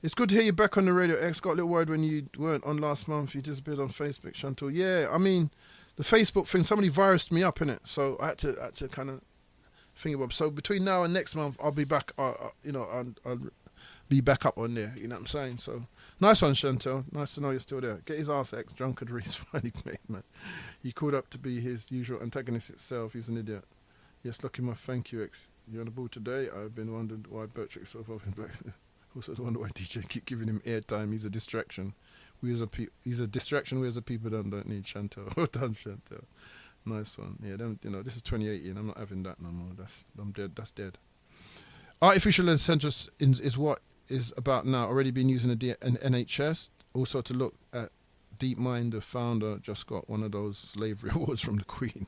it's good to hear you back on the radio. X got a little worried when you weren't on last month. You disappeared on Facebook, Chantal. Yeah, I mean, the Facebook thing, somebody virused me up in it, so I had to kind of think about. So between now and next month, I'll be back. I'll be back up on there. You know what I'm saying? So nice one, Chantal. Nice to know you're still there. Get his ass, X. Drunkard Reese finally made, man. He called up to be his usual antagonist itself. He's an idiot. Yes, lucky my thank you, X. You're on the ball today. I've been wondering why Bertrick sort of in black. Also wonder why DJ keep giving him airtime. He's a distraction. He's a distraction we as a people don't need. Chantal. Well done, Chantal. Nice one. Yeah, this is 2018. I'm not having that no more. I'm dead. That's dead. Artificial intelligence is what is about now. Already been using an NHS. Also to look at DeepMind, the founder, just got one of those slavery awards from the Queen.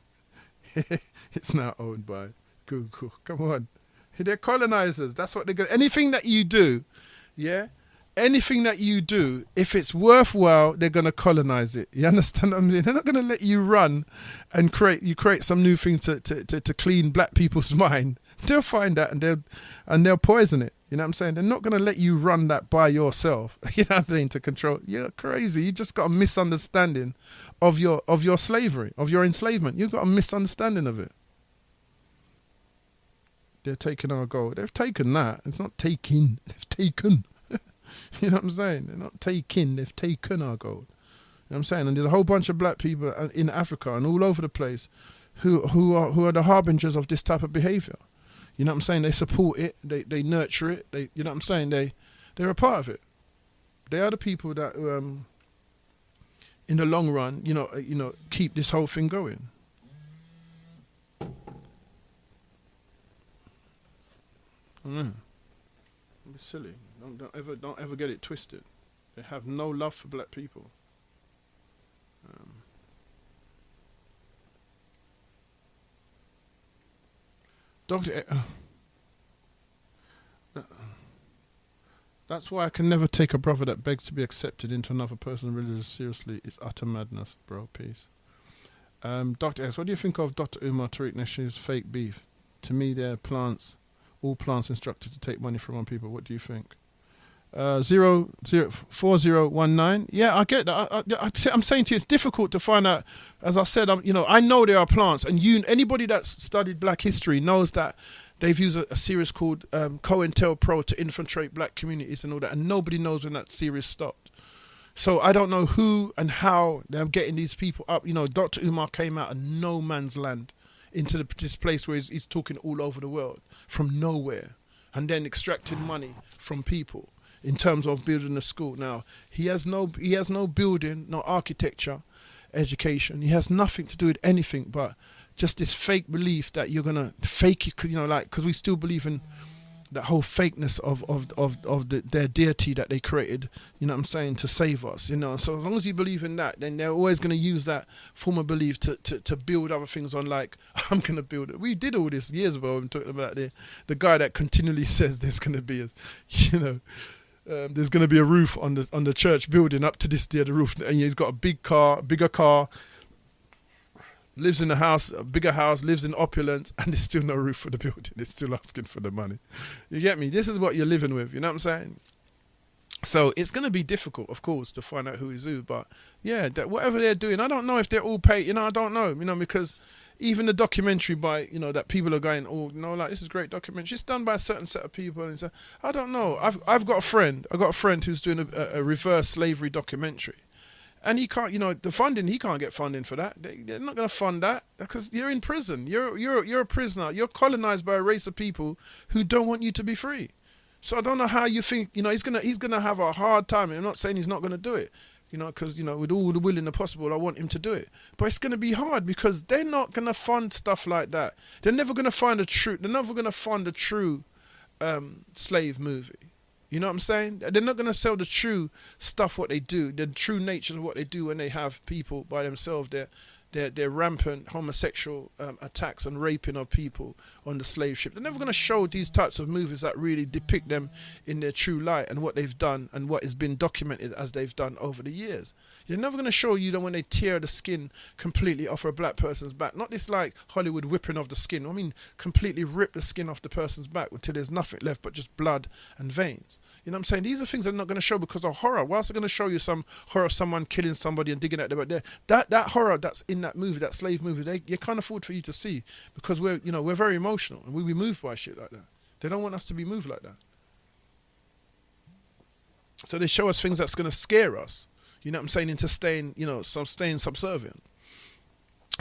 It's now owned by Google. Come on. They're colonizers. That's what they're going to... Anything that you do, yeah? Anything that you do, if it's worthwhile, they're going to colonize it. You understand what I mean? They're not going to let you run and create some new thing to clean black people's mind. They'll find that and they'll poison it. You know what I'm saying? They're not going to let you run that by yourself. You know what I mean? To control. You're crazy. You just got a misunderstanding of your slavery, of your enslavement. You've got a misunderstanding of it. They're taking our gold. They've taken that. It's not taking. They've taken. You know what I'm saying? They're not taking. They've taken our gold. You know what I'm saying? And there's a whole bunch of black people in Africa and all over the place who are the harbingers of this type of behaviour. You know what I'm saying? They support it. They nurture it. You know what I'm saying? They're a part of it. They are the people that in the long run, keep this whole thing going. Don't be silly. Don't ever get it twisted. They have no love for black people. That's why I can never take a brother that begs to be accepted into another person's religion seriously. It's utter madness, bro. Peace. Dr. X, what do you think of Dr. Umar Tariq Nasheed's fake beef? To me, they're all plants instructed to take money from on people. What do you think? 004019. Yeah, I get that. I'm saying to you, it's difficult to find out. As I said, I know there are plants, and anybody that's studied black history knows that they've used a series called COINTELPRO to infiltrate black communities and all that, and nobody knows when that series stopped. So I don't know who and how they're getting these people up. Dr. Umar came out of no man's land into this place where he's talking all over the world from nowhere. and then extracted money from people in terms of building a school. Now, he has no building, no architecture, education. He has nothing to do with anything but just this fake belief that you're gonna fake it, because we still believe in that whole fakeness of their deity that they created, you know what I'm saying, to save us, so as long as you believe in that, then they're always going to use that form of belief to build other things on, like, I'm going to build it. We did all this years ago. I'm talking about the guy that continually says there's going to be there's going to be a roof on the church building. Up to this day, the roof, and he's got a bigger car, lives in a house, a bigger house, lives in opulence, and there's still no roof for the building. They're still asking for the money. You get me? This is what you're living with, you know what I'm saying? So it's going to be difficult, of course, to find out who is who, but yeah, that whatever they're doing, I don't know if they're all paid, I don't know, because even the documentary by, that people are going, like, this is a great documentary, it's done by a certain set of people, and so, I don't know. I've got a friend who's doing a reverse slavery documentary. And he can't, the funding, he can't get funding for that. They're not going to fund that because you're in prison. You're a prisoner. You're colonized by a race of people who don't want you to be free. So I don't know how you think, he's gonna have a hard time. I'm not saying he's not going to do it, because, with all the will in the possible, I want him to do it. But it's going to be hard because they're not going to fund stuff like that. They're never going to fund a true slave movie. You know what I'm saying? They're not going to sell the true stuff, what they do, the true nature of what they do when they have people by themselves. They're rampant homosexual attacks and raping of people on the slave ship. They're never going to show these types of movies that really depict them in their true light and what they've done and what has been documented as they've done over the years. You're never going to show you that when they tear the skin completely off a black person's back. Not this like Hollywood whipping of the skin. I mean, completely rip the skin off the person's back until there's nothing left but just blood and veins. You know what I'm saying? These are things they're not going to show because of horror. Whilst they're going to show you some horror of someone killing somebody and digging at them, that horror that's in that movie, that slave movie, you can't afford for you to see because we're very emotional and we moved by shit like that. They don't want us to be moved like that. So they show us things that's going to scare us. You know what I'm saying? Into staying subservient.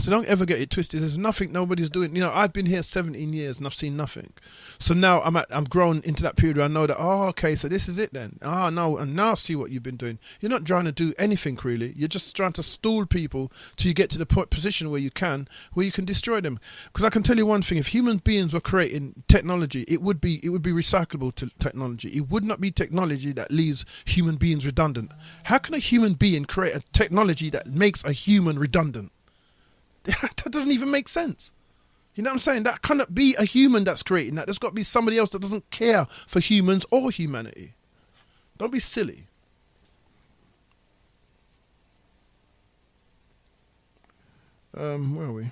So don't ever get it twisted. There's nothing nobody's doing. I've been here 17 years and I've seen nothing. So now I'm grown into that period where I know that, okay, so this is it then. No, and now see what you've been doing. You're not trying to do anything really. You're just trying to stall people till you get to the position where you can destroy them. Because I can tell you one thing, if human beings were creating technology, it would be recyclable technology. It would not be technology that leaves human beings redundant. How can a human being create a technology that makes a human redundant? That doesn't even make sense. You know what I'm saying? That cannot be a human that's creating that. There's got to be somebody else that doesn't care for humans or humanity. Don't be silly. Where are we?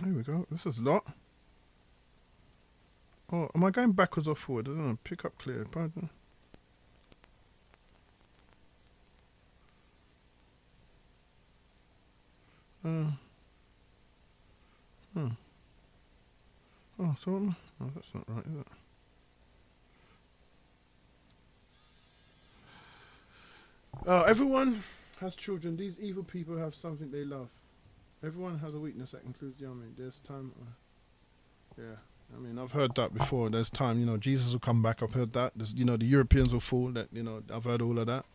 Here we go. This is a lot. Oh, am I going backwards or forward? I don't know. Pick up clear. Pardon. Oh, so no, that's not right, is it? Everyone has children. These evil people have something they love. Everyone has a weakness that includes the army. There's time. Yeah, I mean, I've heard that before. There's time. Jesus will come back. I've heard that. There's, the Europeans will fall. That I've heard all of that.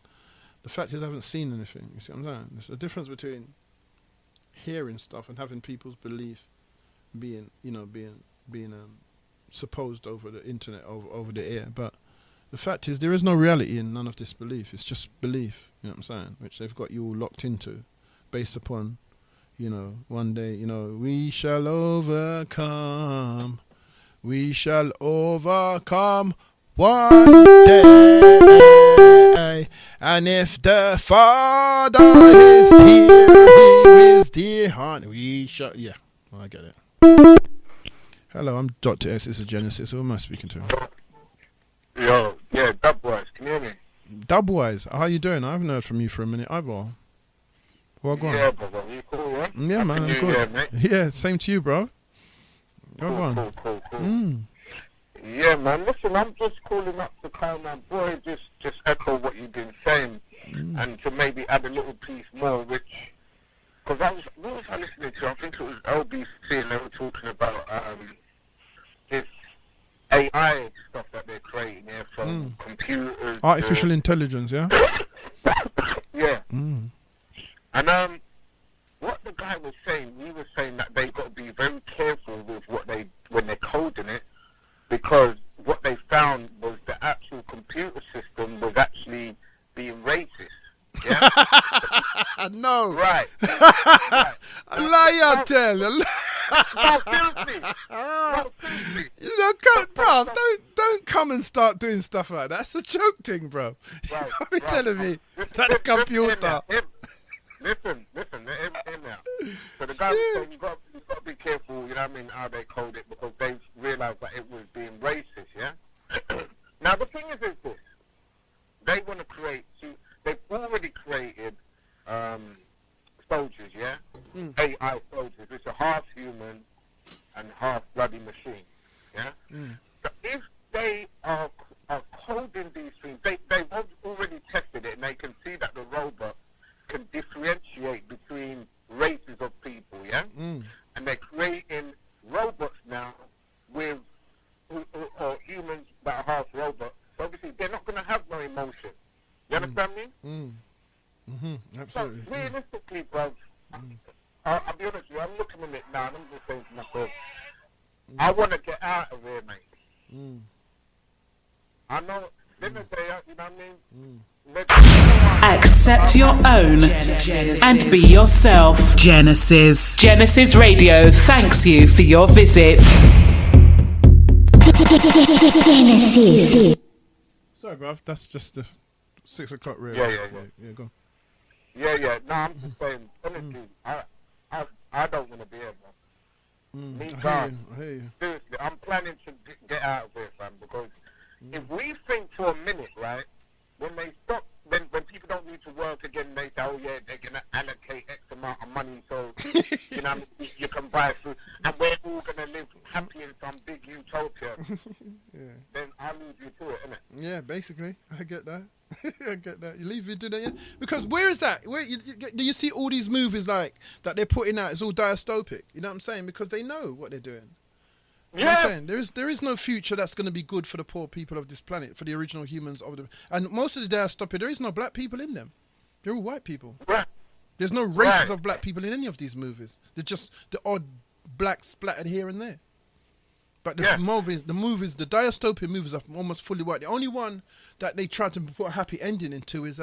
The fact is, I haven't seen anything. You see what I'm saying? There's a difference between hearing stuff and having people's belief being supposed over the internet, over the air. But the fact is, there is no reality in none of this belief. It's just belief, you know what I'm saying, which they've got you all locked into based upon, one day, we shall overcome. We shall overcome one day. And if the Father is dear, He is dear, honey. We shall. Yeah, I get it. Hello, I'm Dr. S. This is Genesis. Who am I speaking to? Yo, yeah, Dubwise. Can you hear me? Dubwise, how you doing? I haven't heard from you for a minute either. Well, go on. Yeah, brother. You cool, yeah? Yeah, man, I'm good. Yeah, same to you, bro. Cool. Yeah, man. Listen, I'm just calling up to kind of, boy, just echo what you've been saying, and to maybe add a little piece more, which because what was I listening to? I think it was LBC, and they were talking about this AI stuff that they're creating here from computers. Artificial intelligence, yeah? Yeah. Mm. And what the guy was saying, he was saying that they got to be very careful with when they're coding it, because what they found was the actual computer system was actually being racist. Yeah? No. Right. Liar tell. No, seriously. You know, bruv, don't come and start doing stuff like that. That's a joke thing, bro. Right, You can't be telling me that computer. Listen, hear me out. So the guy was saying you've got to be careful, you know what I mean, how they code it, because they realised that it was being racist, yeah? Now the thing is this. They want to create, they've already created soldiers, yeah? AI soldiers, which are half human and half bloody machine, yeah? So if they are coding these things, they've already tested it, and they can see that the robot can differentiate between races of people, yeah? And they're creating robots now with or humans that are half robots. So obviously they're not going to have no emotion. You understand me? Absolutely. So realistically, bro, I'll be honest with you, I'm looking at it now and I'm just saying to myself, I want to get out of here, mate. I know, you know what I mean? Accept your own and be yourself. Genesis. Genesis Radio thanks you for your visit. Genesis. Sorry, bruv. That's just the 6 o'clock radio. Yeah, go on. Yeah. No, I'm just saying, honestly, I don't want to be here, man. Me, God. I hear you. Seriously, I'm planning to get out of here, fam, because if we think for a minute, right, when they stop, when people don't need to work again, they say, oh yeah, they're going to allocate X amount of money so, you know, you can buy food, and we're all going to live happy in some big utopia. Then I'll leave you to it, innit? Yeah, basically. I get that. I get that. You leave me to that, yeah? Because where is that? Do you see all these movies like that they're putting out? It's all dystopic. You know what I'm saying? Because they know what they're doing. You know what I'm saying? There is no future that's going to be good for the poor people of this planet, for the original humans of the. And most of the dystopic, there is no black people in them. They're all white people. There's no races of black people in any of these movies. They're just the odd black splattered here and there. But the movies, the dystopian movies are almost fully white. The only one that they tried to put a happy ending into is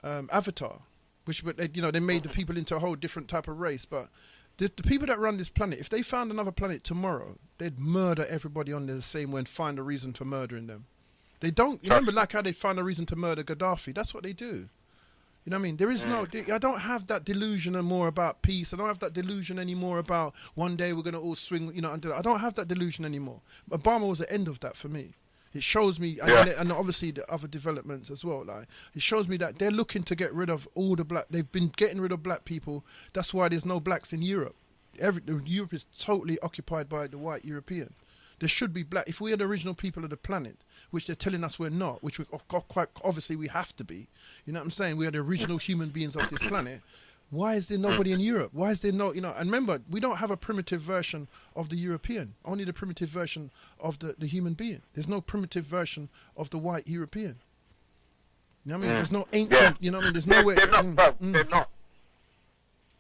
Avatar, they made the people into a whole different type of race. But the people that run this planet, if they found another planet tomorrow, they'd murder everybody on there the same way and find a reason for murdering them. They don't. You remember like how they found a reason to murder Gaddafi? That's what they do. You know what I mean? There is I don't have that delusion anymore about peace. I don't have that delusion anymore about one day we're going to all swing, I don't have that delusion anymore. Obama was the end of that for me. It shows me, and obviously the other developments as well, like, it shows me that they're looking to get rid of all the black, they've been getting rid of black people. That's why there's no blacks in Europe. Europe is totally occupied by the white European. There should be black. If we are the original people of the planet, which they're telling us we're not, which we quite obviously we have to be. You know what I'm saying? We are the original human beings of this planet. Why is there nobody in Europe? Why is there no, and remember, we don't have a primitive version of the European, only the primitive version of the human being. There's no primitive version of the white European. You know what I mean? There's no ancient, you know what I mean? There's no way. They're not, bro. They're not.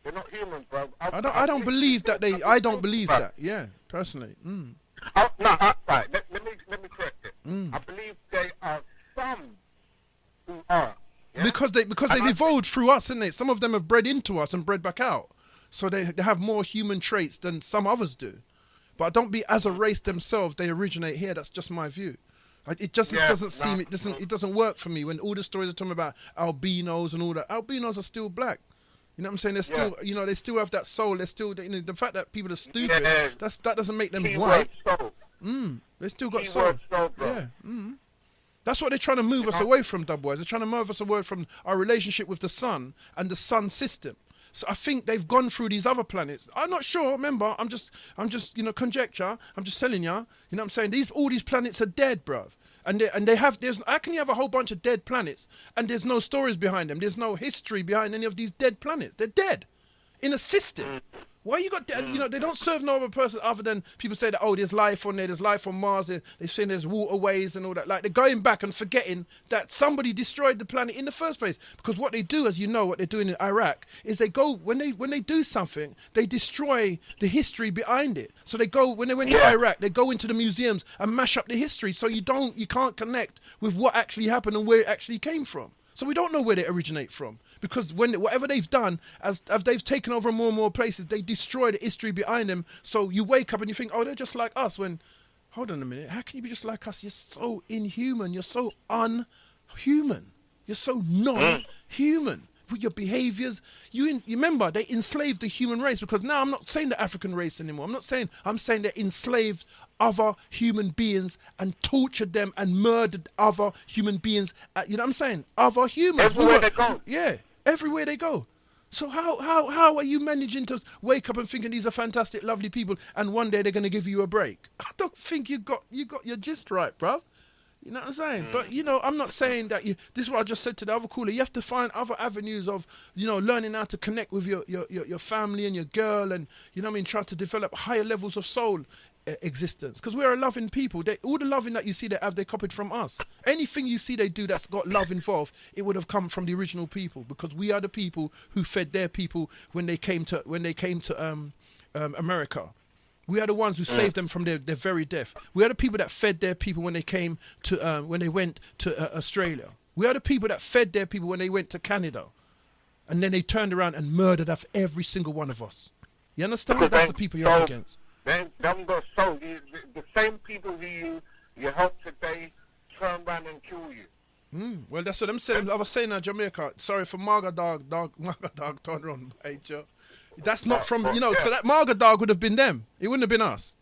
They're not humans, bro. I don't believe that I don't believe that. Yeah, personally. Right. Let me correct it. I believe they are some who are. Yeah? Because they've evolved through us, isn't it? Some of them have bred into us and bred back out. So they have more human traits than some others do. But don't be as a race themselves, they originate here. That's just my view. It doesn't work for me when all the stories are talking about albinos and all that. Albinos are still black. You know what I'm saying? They're still, they still have that soul. They're still, the fact that people are stupid, that doesn't make them white. They still got soul. Yeah. That's what they're trying to move us away from, Dubwise. They're trying to move us away from our relationship with the sun and the sun system. So I think they've gone through these other planets. I'm not sure. Remember, I'm just conjecture. I'm just telling you. You know what I'm saying? All these planets are dead, bruv. And how can you have a whole bunch of dead planets and there's no stories behind them? There's no history behind any of these dead planets. They're dead. in a system. Why you got, you know, they don't serve no other person other than people say that, oh, there's life on there, there's life on Mars, they're saying there's waterways and all that. Like, they're going back and forgetting that somebody destroyed the planet in the first place. Because what they do, as you know, what they're doing in Iraq, is they go, when they do something, they destroy the history behind it. So they go, when they went to Iraq, they go into the museums and mash up the history, so you can't connect with what actually happened and where it actually came from. So we don't know where they originate from. Because whatever they've done, as they've taken over more and more places, they destroy the history behind them. So you wake up and you think, oh, they're just like us. When, hold on a minute, how can you be just like us? You're so inhuman. You're so unhuman. You're so non-human with your behaviors. You remember, they enslaved the human race, because now I'm not saying the African race anymore. I'm saying they enslaved other human beings and tortured them and murdered other human beings. You know what I'm saying? Other humans. Everywhere they go. Yeah, everywhere they go. So how are you managing to wake up and thinking these are fantastic, lovely people, and one day they're going to give you a break? I don't think you got your gist right, bruv. You know what I'm saying? But, you know, I'm not saying that this is what I just said to the other caller. You have to find other avenues of, you know, learning how to connect with your family and your girl, and, you know what I mean, try to develop higher levels of soul existence, because we're a loving people. All the loving that you see they have, they copied from us. Anything you see they do that's got love involved, it would have come from the original people, because we are the people who fed their people when they came to America. We are the ones who saved them from their very death. We are the people that fed their people when they came to when they went to Australia. We are the people that fed their people when they went to Canada, and then they turned around and murdered off every single one of us. You understand? That's the people you're up against. They haven't got soul. The same people who you help today turn around and kill you. Well, that's what I'm saying. I was saying in Jamaica. Sorry for Marga Dog turned around. Hey, Joe. That's not from, you know, so that Marga Dog would have been them. It wouldn't have been us.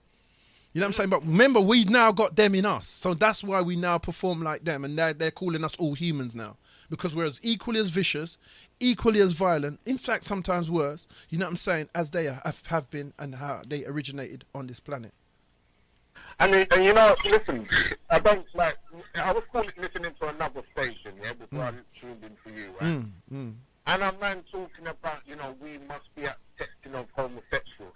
You know what I'm saying? But remember, we now got them in us. So that's why we now perform like them. And they're calling us all humans now. Because we're equally as vicious, equally as violent, in fact, sometimes worse, you know what I'm saying, as they have been and how they originated on this planet. And you know, listen, I was listening to another station, before I tuned in for you, right? And a man talking about, you know, we must be accepting of homosexuals.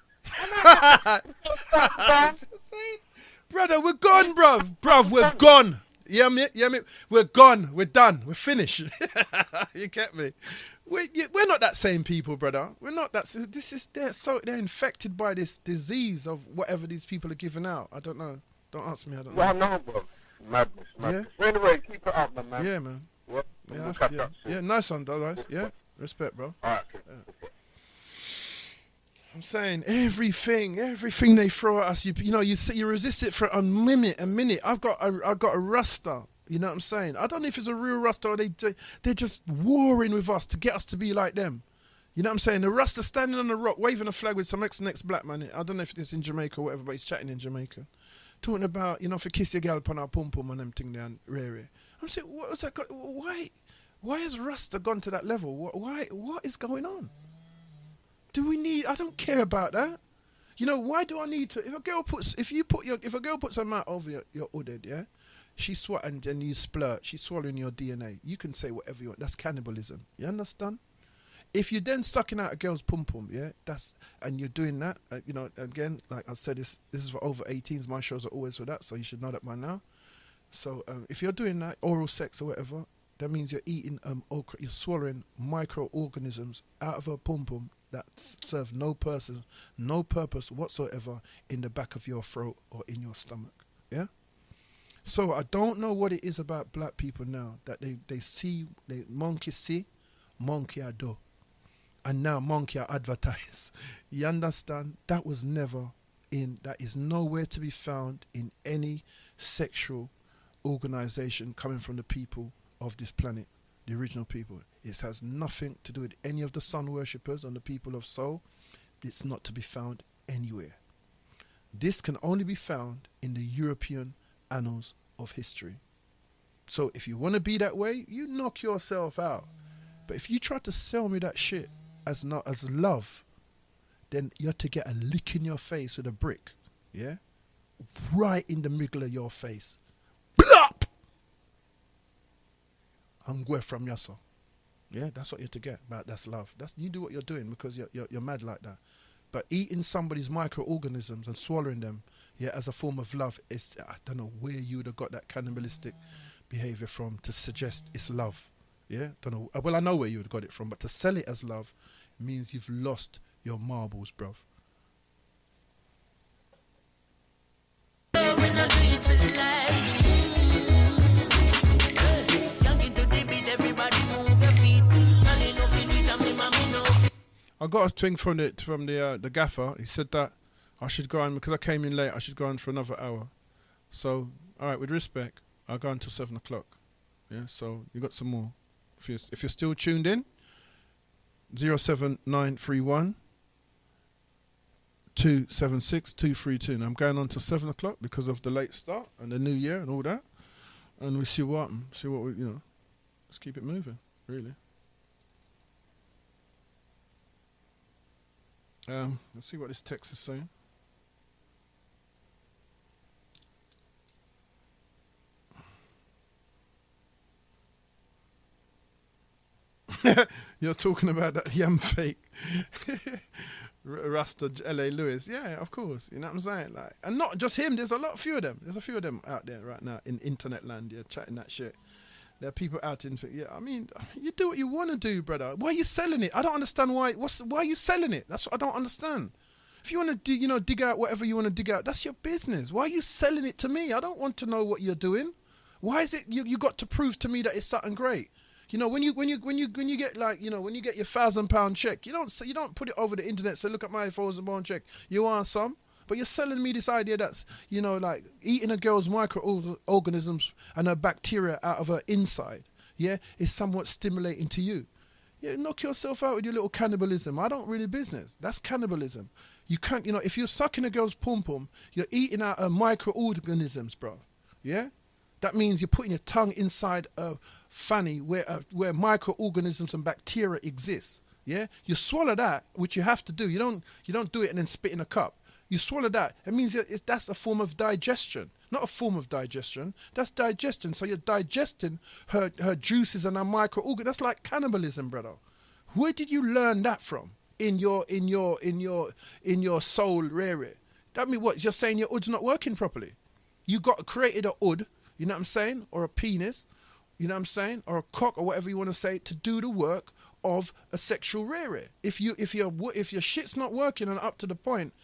Brother, we're gone, bruv, we're gone. Yeah, me. We're gone. We're done. We're finished. You get me? We're not that same people, brother. We're not that. They're infected by this disease of whatever these people are giving out. I don't know. Don't ask me. I don't know. Well, no, bro. Madness. Yeah. Anyway, keep it up, man. Yeah, man. We'll yeah. Nice one, though, guys. Yeah. Respect, bro. All right. Yeah. I'm saying everything they throw at us, you know, you resist it for a minute. I've got a Rasta, you know what I'm saying? I don't know if it's a real Rasta or they're just warring with us to get us to be like them. You know what I'm saying? The Rasta standing on the rock, waving a flag with some next black man. I don't know if it's in Jamaica or whatever, but he's chatting in Jamaica, talking about, you know, if you kiss your girl upon our pum pum and them thing there and rare. I'm saying, what was that? Why has Rasta gone to that level? What is going on? Do we need? I don't care about that. You know, why do I need to? If a girl puts her mouth over your hooded, yeah, and then you splurt, she's swallowing your DNA. You can say whatever you want. That's cannibalism. You understand? If you're then sucking out a girl's pum pum, yeah, and you're doing that, you know, again, like I said, this is for over 18s. My shows are always for that, so you should know that by now. So if you're doing that, oral sex or whatever, that means you're eating, you're swallowing microorganisms out of her pum pum that serve no purpose whatsoever in the back of your throat or in your stomach. Yeah. So I don't know what it is about black people now that they see, monkey see, monkey I do, and now monkey I advertise. You understand? That is nowhere to be found in any sexual organization coming from the people of this planet, the original people. It has nothing to do with any of the sun worshippers and the people of soul. It's not to be found anywhere. This can only be found in the European annals of history. So if you want to be that way, you knock yourself out. But if you try to sell me that shit as love, then you have to get a lick in your face with a brick, yeah, right in the middle of your face. Blop! And go from yourself. Yeah, that's what you have to get. But that's love. That's you do what you're doing because you're mad like that. But eating somebody's microorganisms and swallowing them, yeah, as a form of love is, I don't know where you would have got that cannibalistic behavior from to suggest it's love. Yeah, don't know. Well, I know where you would have got it from, but to sell it as love means you've lost your marbles, bruv. I got a thing from the gaffer. He said that I should go on because I came in late. I should go on for another hour. So, all right, with respect, I'll go until 7 o'clock. Yeah. So you got some more. If you're still tuned in, 07931 276 232. Now I'm going on till 7 o'clock because of the late start and the new year and all that. And we see what we let's keep it moving, really. Let's see what this text is saying. You're talking about that yam fake Rasta LA Lewis. Yeah, of course. You know what I'm saying? Like, and not just him, there's a few of them. There's a few of them out there right now in internet land, yeah, chatting that shit. There are people out in, yeah, I mean, you do what you want to do, brother. Why are you selling it? I don't understand why are you selling it? That's what I don't understand. If you want to dig out whatever you want to dig out, that's your business. Why are you selling it to me? I don't want to know what you're doing. Why is it you got to prove to me that it's something great? You know, when you get like, you know, when you get your £1,000 check, you don't put it over the internet and say, look at my £1,000 check. You want some? But you're selling me this idea that's, you know, like eating a girl's microorganisms and her bacteria out of her inside, yeah, is somewhat stimulating to you. Yeah, knock yourself out with your little cannibalism. I don't really business. That's cannibalism. You can't, you know, if you're sucking a girl's pum-pum, you're eating out her microorganisms, bro. Yeah? That means you're putting your tongue inside a fanny where microorganisms and bacteria exist. Yeah? You swallow that, which you have to do. You don't do it and then spit in a cup. You swallow that. It means that's a form of digestion. Not a form of digestion. That's digestion. So you're digesting her juices and her microorganisms. That's like cannibalism, brother. Where did you learn that from? In your soul rare? That means what? You're saying your ud's not working properly. You got created a ud, you know what I'm saying, or a penis, you know what I'm saying, or a cock, or whatever you want to say, to do the work of a sexual rare. If your shit's not working and up to the point,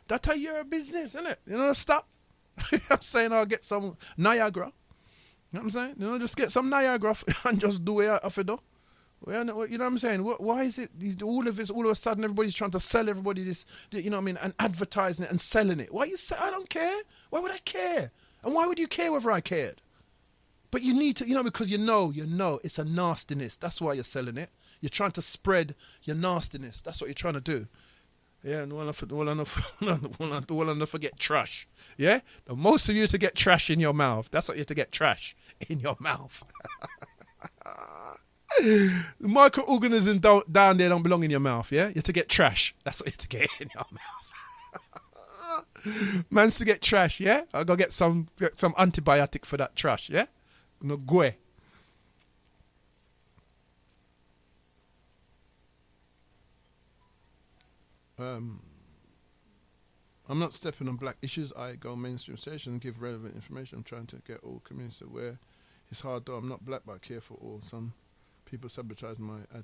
that's how you're a business, isn't it? You know, stop. I'm saying I'll get some Niagara. You know what I'm saying? You know, just get some Niagara and just do it off it though. You know what I'm saying? Why is it all of a sudden everybody's trying to sell everybody this, you know what I mean, and advertising it and selling it? Why you say I don't care? Why would I care? And why would you care whether I cared? But you need to, you know, because you know it's a nastiness. That's why you're selling it. You're trying to spread your nastiness. That's what you're trying to do. Yeah, and we'll not forget trash. Yeah? The most of you to get trash in your mouth. That's what you have to get, trash in your mouth. The microorganism down there don't belong in your mouth, yeah? You have to get trash. That's what you have to get in your mouth. Man's to get trash, yeah? I gotta get some antibiotic for that trash, yeah? No go. I'm not stepping on black issues. I go mainstream station and give relevant information. I'm trying to get all communities aware. It's hard though. I'm not black, but I care for all. Some people sabotage my ad.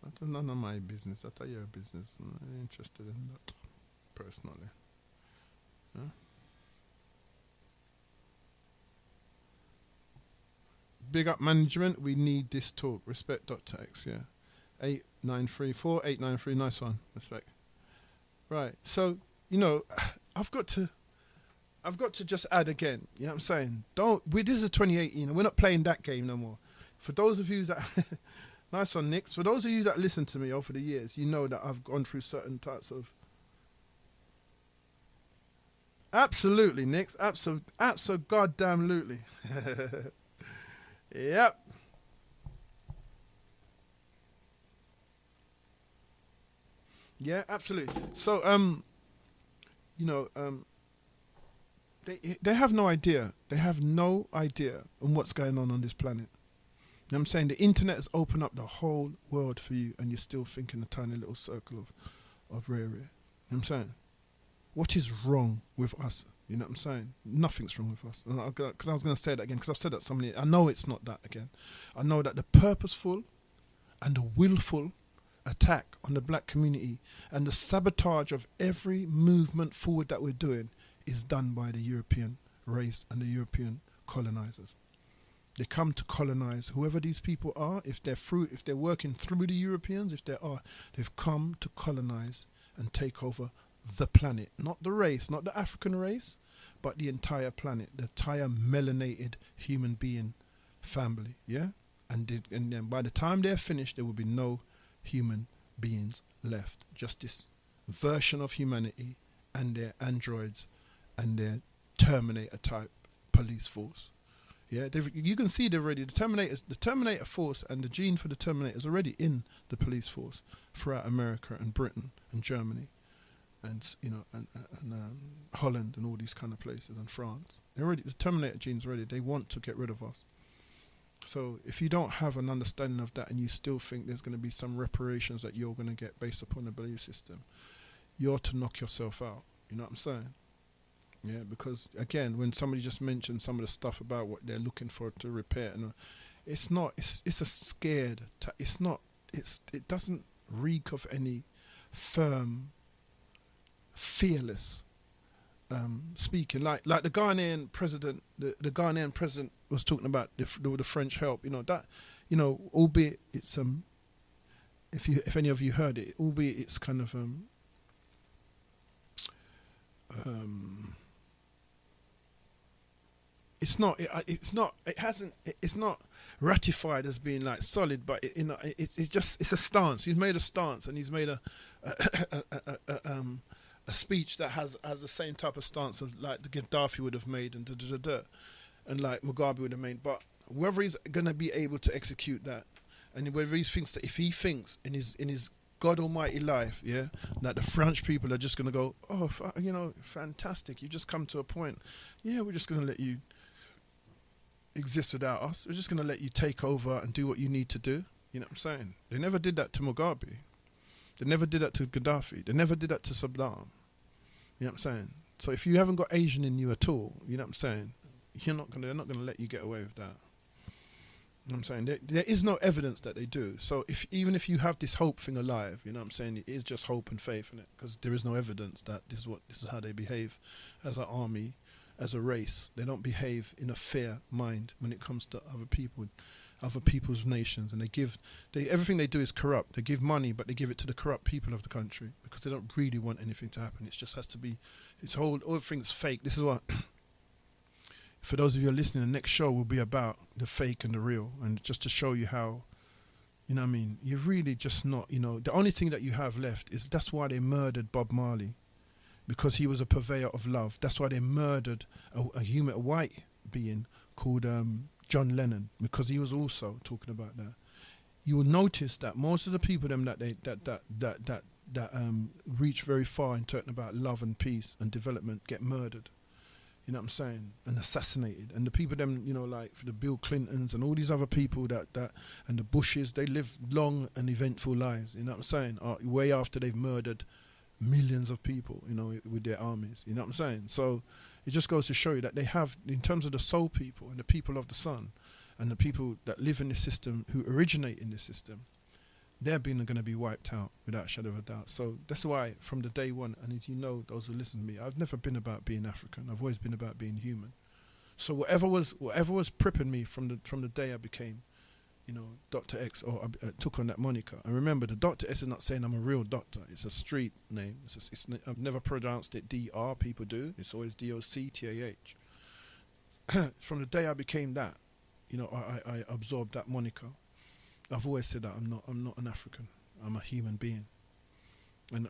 That's none of my business. That's your business. I'm not interested in that personally. Huh? Big up management. We need this talk. Respect Doctah X. Yeah. 8934 893. Nice one. Respect. Right. So, you know, I've got to just add again. You know what I'm saying? This is 2018 and we're not playing that game no more. For those of you that nice one, Nix. For those of you that listen to me over the years, you know that I've gone through certain types of absolutely, Nix. Absolutely goddamn lutely. Yep. Yeah, absolutely. So, you know, they have no idea. They have no idea on what's going on this planet. know what I'm saying? The internet has opened up the whole world for you, and you're still thinking a tiny little circle of area. You know what I'm saying? What is wrong with us? You know what I'm saying? Nothing's wrong with us. Because I was going to say that again, because I've said that so many. I know it's not that again. I know that the purposeful and the willful attack on the black community and the sabotage of every movement forward that we're doing is done by the European race and the European colonizers. They come to colonize whoever these people are. If they're working through the Europeans, they've come to colonize and take over the planet, not the race, not the African race, but the entire planet, the entire melanated human being family. Yeah, and then by the time they're finished, there will be no human beings left. Just this version of humanity and their androids and their Terminator type police force. Yeah, you can see they're already the Terminator force and the gene for the Terminator is already in the police force throughout America and Britain and Germany, and and Holland and all these kind of places, and France. The Terminator gene's already. They want to get rid of us. So if you don't have an understanding of that and you still think there's going to be some reparations that you're going to get based upon the belief system, you're to knock yourself out. You know what I'm saying? Yeah, because again, when somebody just mentioned some of the stuff about what they're looking for to repair, it's a scared. It doesn't reek of any firm, fearless speaking. Like the Ghanaian president, the Ghanaian president was talking about the French help. Albeit it's if any of you heard it, albeit it's kind of it's not ratified as being like solid, but it's a stance. He's made a stance, and he's made a speech that has the same type of stance of like the Gaddafi would have made and and like Mugabe would have made. But whether he's gonna be able to execute that, and whether he thinks that if he thinks in his God Almighty life, yeah, that the French people are just gonna go, oh, fantastic, you just come to a point, yeah, we're just gonna let you exist without us. We're just going to let you take over and do what you need to do. You know what I'm saying? They never did that to Mugabe. They never did that to Gaddafi. They never did that to Saddam. You know what I'm saying? So if you haven't got Asian in you at all, you know what I'm saying? They're not going to let you get away with that. You know what I'm saying? There is no evidence that they do. So even if you have this hope thing alive, you know what I'm saying? It is just hope and faith in it, because there is no evidence that this is how they behave as an army. As a race, they don't behave in a fair mind when it comes to other people, other people's nations, and everything they do is corrupt. They give money, but they give it to the corrupt people of the country because they don't really want anything to happen. It just has to be. Everything's fake. This is what. For those of you who are listening, the next show will be about the fake and the real, and just to show you how. You know what I mean? You're really just not. The only thing that you have left is that's why they murdered Bob Marley. Because he was a purveyor of love. That's why they murdered a white being called John Lennon, because he was also talking about that. You will notice that most of the people that reach very far in talking about love and peace and development get murdered. You know what I'm saying? And assassinated. And the people like the Bill Clintons and all these other people that and the Bushes, they live long and eventful lives. You know what I'm saying? Way after they've murdered millions of people, with their armies. You know what I'm saying? So it just goes to show you that they have, in terms of the soul people and the people of the sun and the people that live in this system, who originate in this system, they're going to be wiped out without a shadow of a doubt. So that's why from the day one, and as you know, those who listen to me, I've never been about being African. I've always been about being human. So whatever was prepping me from the day I became Dr. X, or I took on that moniker. And remember, the Dr. X is not saying I'm a real doctor. It's a street name. I've never pronounced it DR. People do. It's always DOCTAH. From the day I became that, I absorbed that moniker. I've always said that I'm not an African. I'm a human being. And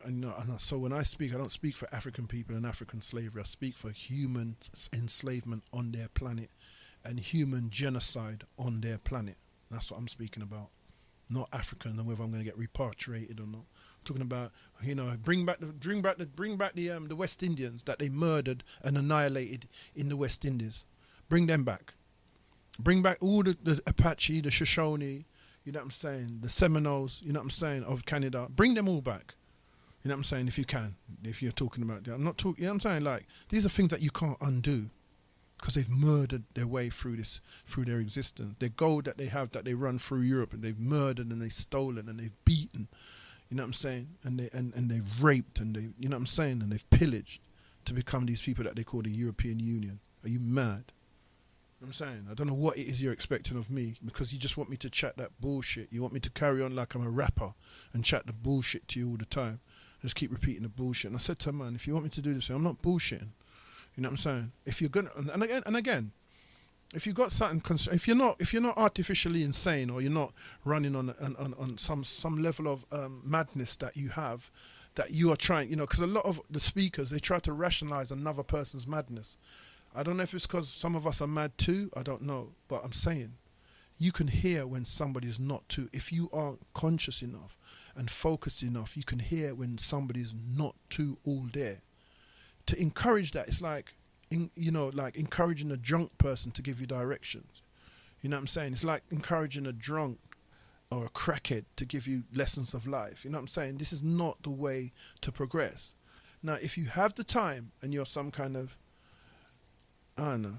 so when I speak, I don't speak for African people and African slavery. I speak for human enslavement on their planet and human genocide on their planet. That's what I'm speaking about, not African and whether I'm going to get repatriated or not. I'm talking about, bring back the West Indians that they murdered and annihilated in the West Indies. Bring them back. Bring back all the Apache, the Shoshone, you know what I'm saying, the Seminoles, you know what I'm saying, of Canada. Bring them all back. You know what I'm saying, if you can, if you're talking about that. I'm not talking, you know what I'm saying, like, these are things that you can't undo because they've murdered their way through their existence. Their gold that they have, that they run through Europe, and they've murdered and they've stolen and they've beaten, you know what I'm saying, and they've raped and they, you know what I'm saying, and they've pillaged to become these people that they call the European Union. Are you mad? I'm saying, I don't know what it is you're expecting of me, because you just want me to chat that bullshit. You want me to carry on like I'm a rapper and chat the bullshit to you all the time. Just keep repeating the bullshit. And I said to him, man, if you want me to do this, I'm not bullshitting. You know what I'm saying? If you're gonna, and again, if you got something, if you're not artificially insane, or you're not running on some level of madness that you have, that you are trying, you know, because a lot of the speakers, they try to rationalize another person's madness. I don't know if it's because some of us are mad too. I don't know, but I'm saying, you can hear when somebody's not too. If you are conscious enough and focused enough, you can hear when somebody's not too all there. To encourage that, it's like, like encouraging a drunk person to give you directions. You know what I'm saying? It's like encouraging a drunk or a crackhead to give you lessons of life. You know what I'm saying? This is not the way to progress. Now, if you have the time and you're some kind of, I don't know,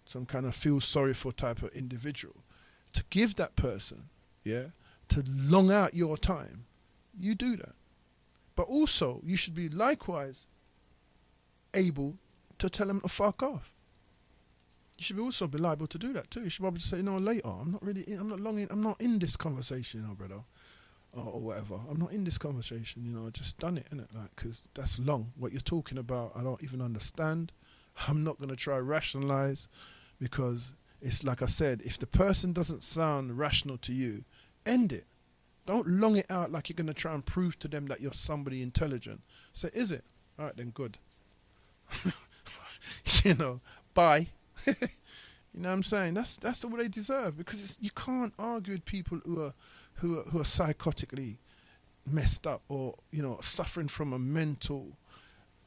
some kind of feel sorry for type of individual, to give that person, yeah, to long out your time, you do that. But also, you should be likewise able to tell them to fuck off. You should also be liable to do that too. You should be able to say, no, later, I'm not in this conversation, you know, brother, or whatever. I'm not in this conversation, you know, I just done it, innit? Like, because that's long. What you're talking about, I don't even understand. I'm not going to try rationalize, because it's like I said, if the person doesn't sound rational to you, end it. Don't long it out like you're going to try and prove to them that you're somebody intelligent. Say, is it? All right, then good. You know, bye. You know what I'm saying? That's what they deserve, because you can't argue with people who are psychotically messed up, or, you know, suffering from a mental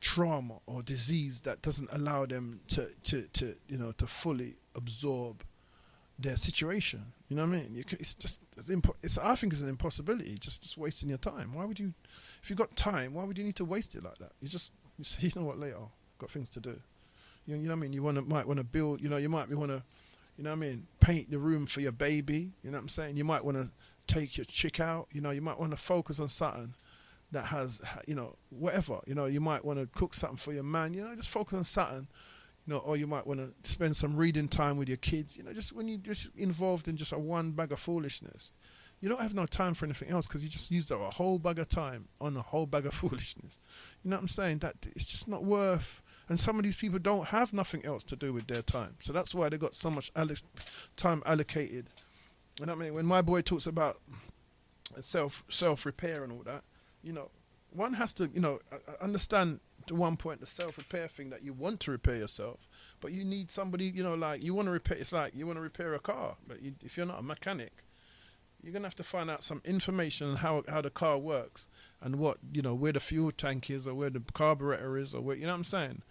trauma or disease that doesn't allow them to fully absorb their situation. You know what I mean? I think it's an impossibility. Just wasting your time. Why would you, if you've got time, why would you need to waste it like that? You say, you know what, later, got things to do. You know what I mean? You might want to build, you know, you might want to, you know what I mean, paint the room for your baby. You know what I'm saying? You might want to take your chick out. You know, you might want to focus on something that has, you know, whatever. You know, you might want to cook something for your man. You know, just focus on something. You know, or you might want to spend some reading time with your kids. You know, just when you're just involved in just a one bag of foolishness, you don't have no time for anything else, because you just used up a whole bag of time on a whole bag of foolishness. You know what I'm saying? That it's just not worth. And some of these people don't have nothing else to do with their time. So that's why they got so much time allocated. You know what I mean? When my boy talks about self-repair and all that, you know, one has to, you know, understand to one point the self-repair thing, that you want to repair yourself, but you need somebody, you know, like you want to repair, it's like you want to repair a car, but if you're not a mechanic, you're going to have to find out some information on how the car works, and what, you know, where the fuel tank is, or where the carburetor is, or where, you know what I'm saying,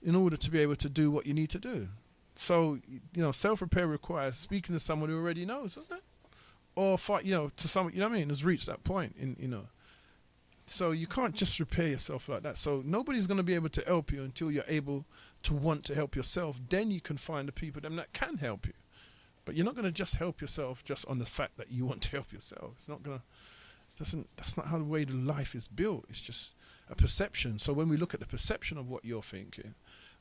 in order to be able to do what you need to do. So, you know, self-repair requires speaking to someone who already knows, doesn't it? Or, you know, to someone, you know what I mean, has reached that point, you know. So you can't just repair yourself like that. So nobody's going to be able to help you until you're able to want to help yourself. Then you can find the people that can help you. But you're not going to just help yourself just on the fact that you want to help yourself. It's not going to, that's not how the way the life is built. It's just a perception. So when we look at the perception of what you're thinking,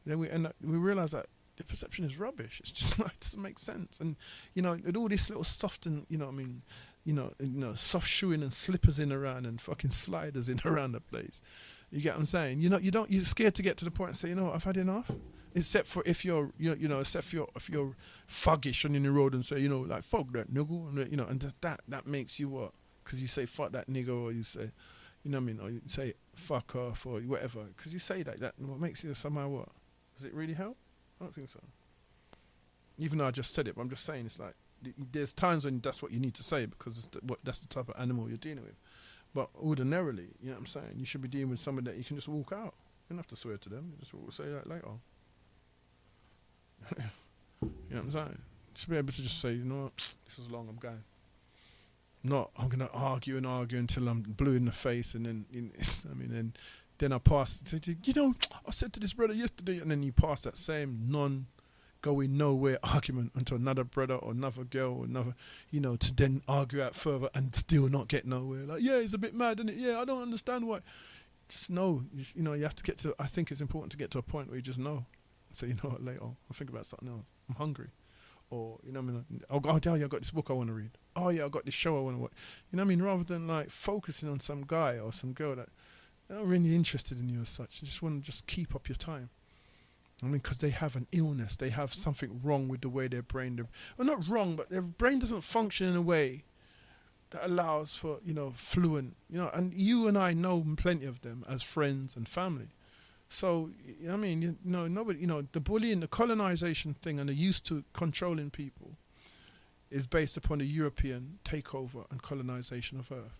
then we realize that the perception is rubbish. It's just like, it doesn't make sense. And, you know, with all this little soft and, you know what I mean, you know, soft shoeing and slippers in around and fucking sliders in around the place. You get what I'm saying? You know, you're scared to get to the point and say, you know what, I've had enough. Except for if you're, you know, except for if you're fuggish on the road and say, you know, like, fuck that nigga, and, you know, and that makes you what? Because you say fuck that nigga, or you say, you know what I mean, or you say fuck off, or whatever. Because you say that what makes you somehow what? Does it really help? I don't think so. Even though I just said it, but I'm just saying, it's like, there's times when that's what you need to say, because that's the type of animal you're dealing with. But ordinarily, you know what I'm saying, you should be dealing with somebody that you can just walk out. You don't have to swear to them. You just say that later. You know what I'm saying? Just be able to just say, you know what, this is long, I'm going. Not, I'm going to argue until I'm blue in the face, and then, then I pass, you know, I said to this brother yesterday, and then you pass that same going nowhere argument onto another brother or another girl or another, you know, to then argue out further and still not get nowhere. Like, yeah, he's a bit mad, isn't it? Yeah, I don't understand why. Just know, you know, you have to get to, I think it's important to get to a point where you just know. So, you know what, later on, I'll think about something else. I'm hungry. Or, you know what I mean? Oh, yeah, I got this book I want to read. Oh, yeah, I got this show I want to watch. You know what I mean? Rather than, like, focusing on some guy or some girl that they're not really interested in you as such. You just want to just keep up your time. I mean, because they have an illness. They have something wrong with the way their brain... Well, not wrong, but their brain doesn't function in a way that allows for, you know, fluent... You know, and you and I know plenty of them as friends and family. So, I mean, you know, nobody... You know, the bullying, the colonization thing and the used to controlling people is based upon the European takeover and colonization of Earth.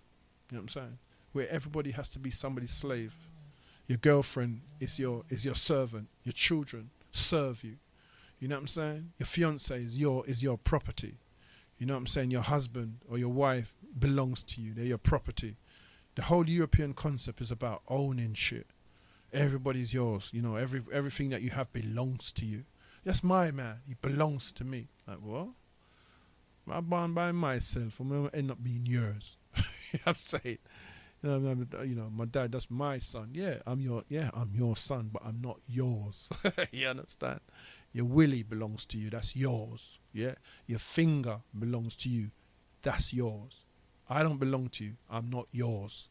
You know what I'm saying? Where everybody has to be somebody's slave. Your girlfriend is your servant. Your children serve you. You know what I'm saying? Your fiance is your property. You know what I'm saying? Your husband or your wife belongs to you. They're your property. The whole European concept is about owning shit. Everybody's yours. You know, everything that you have belongs to you. That's my man. He belongs to me. Like, what? I'm born by myself. I'm going to end up being yours. You know what I'm saying? You know, my dad, that's my son. Yeah, I'm your son, but I'm not yours. You understand? Your willy belongs to you. That's yours. Yeah, your finger belongs to you. That's yours. I don't belong to you. I'm not yours.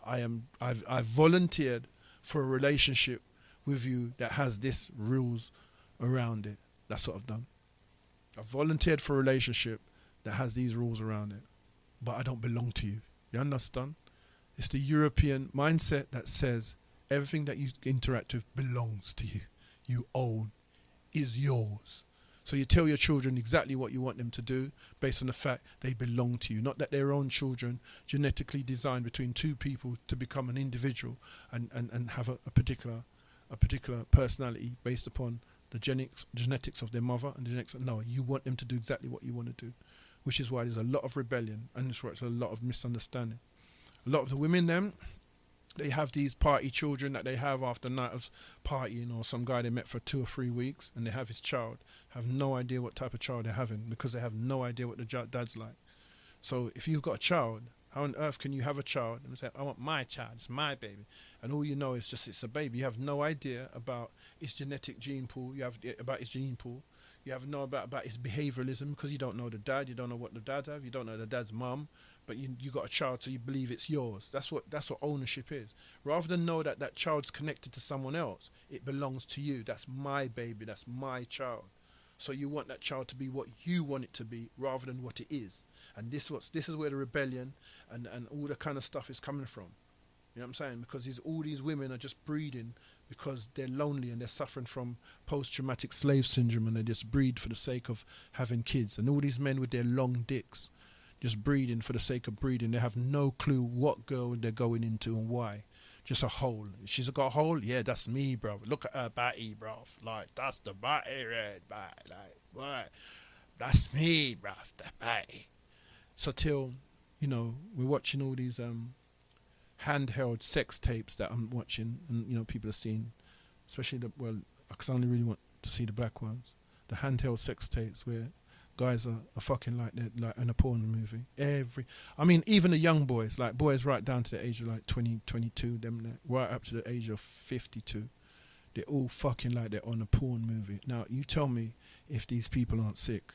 I've volunteered for a relationship with you that has this rules around it. That's what I've done. I've volunteered for a relationship that has these rules around it, but I don't belong to you. You understand? It's the European mindset that says everything that you interact with belongs to you. You own, is yours. So you tell your children exactly what you want them to do based on the fact they belong to you. Not that their own children genetically designed between two people to become an individual and have a particular personality based upon the genetics of their mother and the genetics. No, you want them to do exactly what you want to do, which is why there's a lot of rebellion and that's why there's a lot of misunderstanding. A lot of the women then, they have these party children that they have after a night of partying, or some guy they met for 2 or 3 weeks and they have his child, have no idea what type of child they're having because they have no idea what the dad's like. So if you've got a child, how on earth can you have a child and say, I want my child, it's my baby, and all you know is just it's a baby. You have no idea about its genetic gene pool, you have about its gene pool, you have no about its behavioralism because you don't know the dad, you don't know what the dad have, you don't know the dad's mum. But you got a child, so you believe it's yours. That's what ownership is. Rather than know that child's connected to someone else, it belongs to you. That's my baby. That's my child. So you want that child to be what you want it to be, rather than what it is. And this is where the rebellion and all the kind of stuff is coming from. You know what I'm saying? Because all these women are just breeding because they're lonely and they're suffering from post-traumatic slave syndrome, and they just breed for the sake of having kids. And all these men with their long dicks, just breeding for the sake of breeding. They have no clue what girl they're going into and why. Just a hole. She's got a hole? Yeah, that's me, bro. Look at her body, bro. Like, that's the body, red body. Like, what? That's me, bro. The body. So till, you know, we're watching all these handheld sex tapes that I'm watching, and, you know, people are seeing, especially because I only really want to see the black ones. The handheld sex tapes where guys are fucking like they're like in a porn movie. Even the young boys, like boys right down to the age of like 20, 22, them right up to the age of 52, they're all fucking like they're on a porn movie. Now, you tell me if these people aren't sick.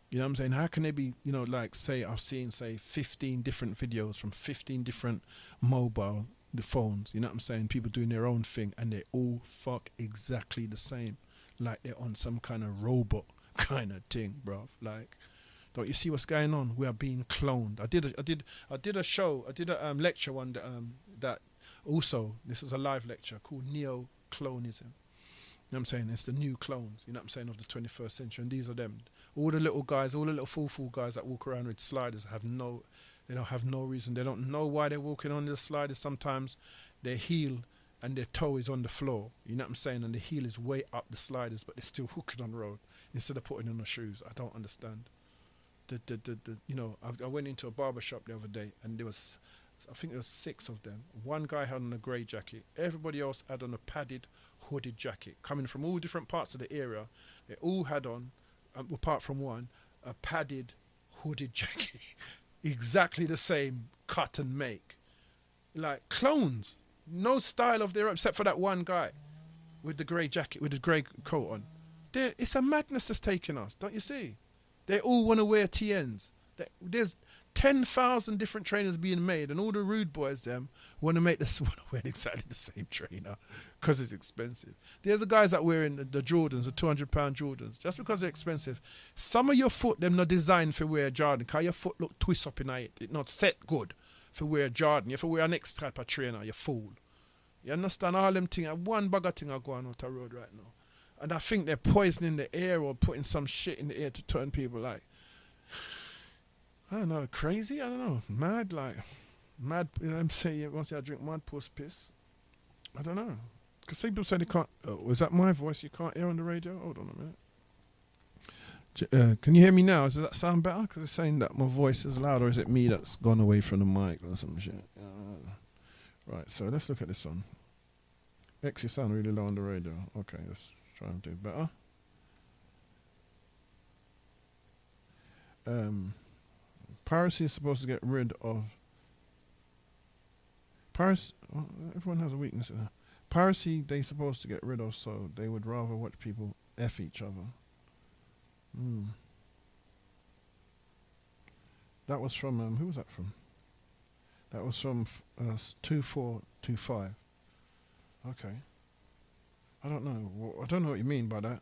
You know what I'm saying? How can they be, you know, like, say, I've seen, say, 15 different videos from 15 different mobile phones, you know what I'm saying? People doing their own thing, and they all fuck exactly the same, like they're on some kind of robot kind of thing, bruv. Like, don't you see what's going on? We are being cloned. I did a lecture one that also, this is a live lecture called Neo-Clonism. You know what I'm saying? It's the new clones, you know what I'm saying, of the 21st century. And these are them. All the little guys, all the little fool guys that walk around with sliders they don't have no reason. They don't know why they're walking on the sliders. Sometimes their heel and their toe is on the floor. You know what I'm saying? And the heel is way up the sliders, but they're still walking on the road. instead of putting on the shoes. I don't understand. I went into a barber shop the other day, and I think there was 6 of them. One guy had on a grey jacket. Everybody else had on a padded, hooded jacket, coming from all different parts of the area. They all had on, apart from one, a padded, hooded jacket. Exactly the same cut and make. Like clones. No style of their own, except for that one guy with the grey jacket, with the grey coat on. It's a madness that's taking us, don't you see? They all want to wear TNs. There's 10,000 different trainers being made, and all the rude boys them want to wear exactly the same trainer because it's expensive. There's the guys that wearing the Jordans, the £200 Jordans, just because they're expensive. Some of your foot them not designed for wear Jordan, because your foot look twist up in it. It not set good for wear Jordan. You have to wear an next type of trainer, you fool. You understand all them things? One bugger thing I go on out the road right now. And I think they're poisoning the air or putting some shit in the air to turn people like, I don't know, crazy? I don't know. Mad, you know what I'm saying? Once I drink mud, puss, piss. I don't know. Because some people say they can't, is that my voice you can't hear on the radio? Hold on a minute. Can you hear me now? Does that sound better? Because it's saying that my voice is loud, or is it me that's gone away from the mic or some shit? Right, so let's look at this one. X, you sound really low on the radio. Okay, let's try and do better. Piracy is supposed to get rid of... everyone has a weakness in there. Piracy they're supposed to get rid of, so they would rather watch people F each other. That was from... who was that from? That was from 2425. Okay. I don't know. I don't know what you mean by that.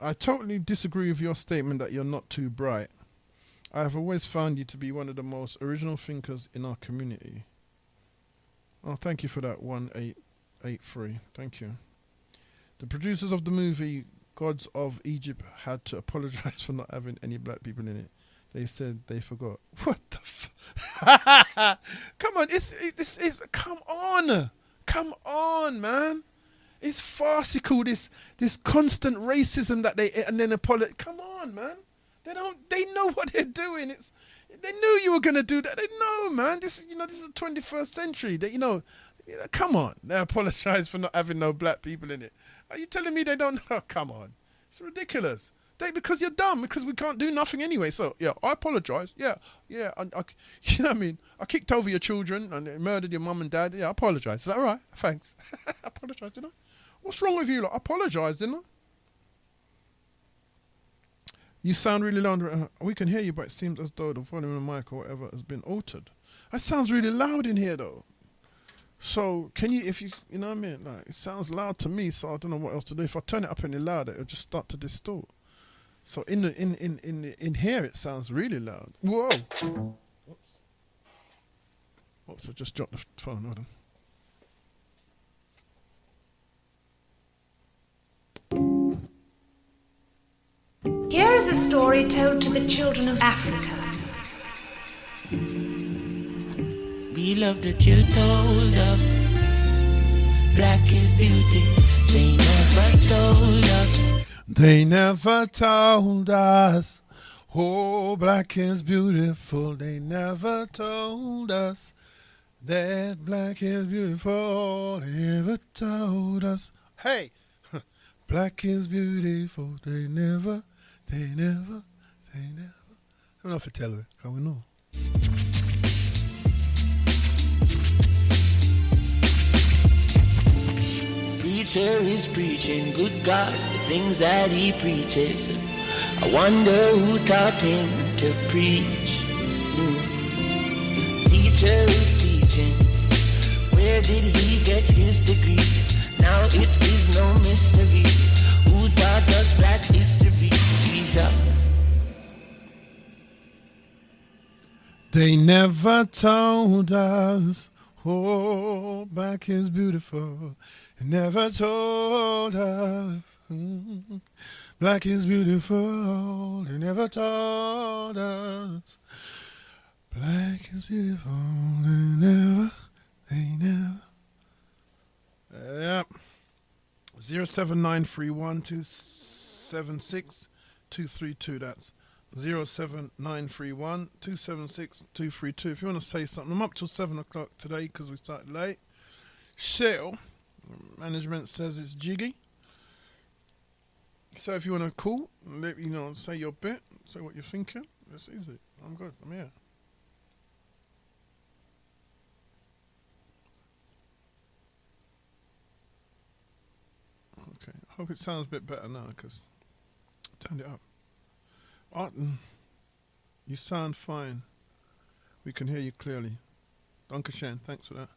I totally disagree with your statement that you're not too bright. I have always found you to be one of the most original thinkers in our community. Oh, thank you for that 1883. Thank you. The producers of the movie Gods of Egypt had to apologize for not having any black people in it. They said they forgot. What the Come on, come on, man. It's farcical, this constant racism that and then apologize. Come on, man. They know what they're doing. They knew you were gonna do that. They know, man. This is the 21st century. Come on. They apologize for not having no black people in it. Are you telling me they don't? Oh, come on. It's ridiculous. Because you're dumb, because we can't do nothing anyway. So, yeah, I apologise. Yeah. You know what I mean? I kicked over your children and murdered your mum and dad. Yeah, I apologise. Is that all right? Thanks. I apologise, didn't I? What's wrong with you? I apologise, didn't I? You sound really loud. We can hear you, but it seems as though the volume of the mic or whatever has been altered. That sounds really loud in here, though. So, can you, you know what I mean? Like, it sounds loud to me, so I don't know what else to do. If I turn it up any louder, it'll just start to distort. So in here it sounds really loud. Whoa! Oops, I just dropped the phone. Hold on. Here is a story told to the children of Africa. We love that you told us black is beauty. They never told us. They never told us, oh, black is beautiful. They never told us that black is beautiful. They never told us. Hey, black is beautiful. They never. I don't know if I tell her. Can we know? Preacher is preaching, good God, the things that he preaches. I wonder who taught him to preach. Teacher is teaching, where did he get his degree? Now it is no mystery. Who taught us black history? He's up. They never told us, oh, black is beautiful. They never told us, black is beautiful. They never told us, Black is beautiful, they never. Yep. 07931276232. That's 07931276232. If you want to say something, I'm up till 7 o'clock today because we started late. Shell management says it's jiggy. So if you want to call, let you know, say your bit, say what you're thinking. It's easy. I'm good. I'm here. Okay. I hope it sounds a bit better now because I turned it up. Arton, you sound fine. We can hear you clearly. Dankeschön. Thanks for that.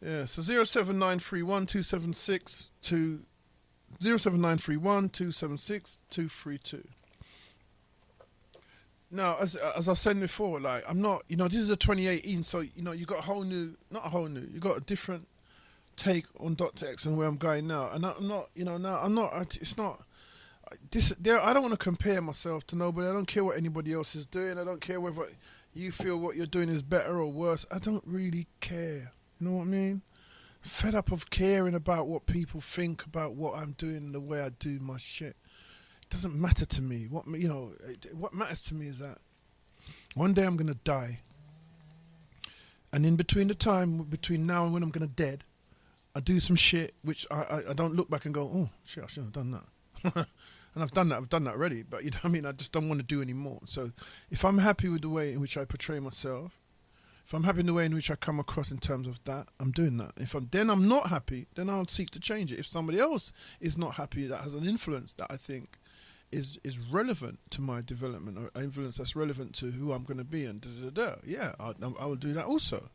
Yeah, so 079312762 07931276232. Now, as I said before, like I'm not, this is a 2018, so you got you got a different take on Dr. X and where I'm going now, and I'm not, it's not. I don't want to compare myself to nobody. I don't care what anybody else is doing. I don't care whether you feel what you're doing is better or worse. I don't really care. You know what I mean? Fed up of caring about what people think about what I'm doing and the way I do my shit. It doesn't matter to me. What matters to me is that one day I'm gonna die, and in between the time between now and when I'm gonna dead, I do some shit which I don't look back and go, oh shit, I shouldn't have done that. And I've done that already, but you know what I mean, I just don't want to do any more. So if I'm happy with the way in which I portray myself, if I'm happy in the way in which I come across in terms of that, I'm doing that. If I'm not happy, then I'll seek to change it. If somebody else is not happy, that has an influence that I think is relevant to my development, or influence that's relevant to who I'm going to be, and yeah, I will do that also.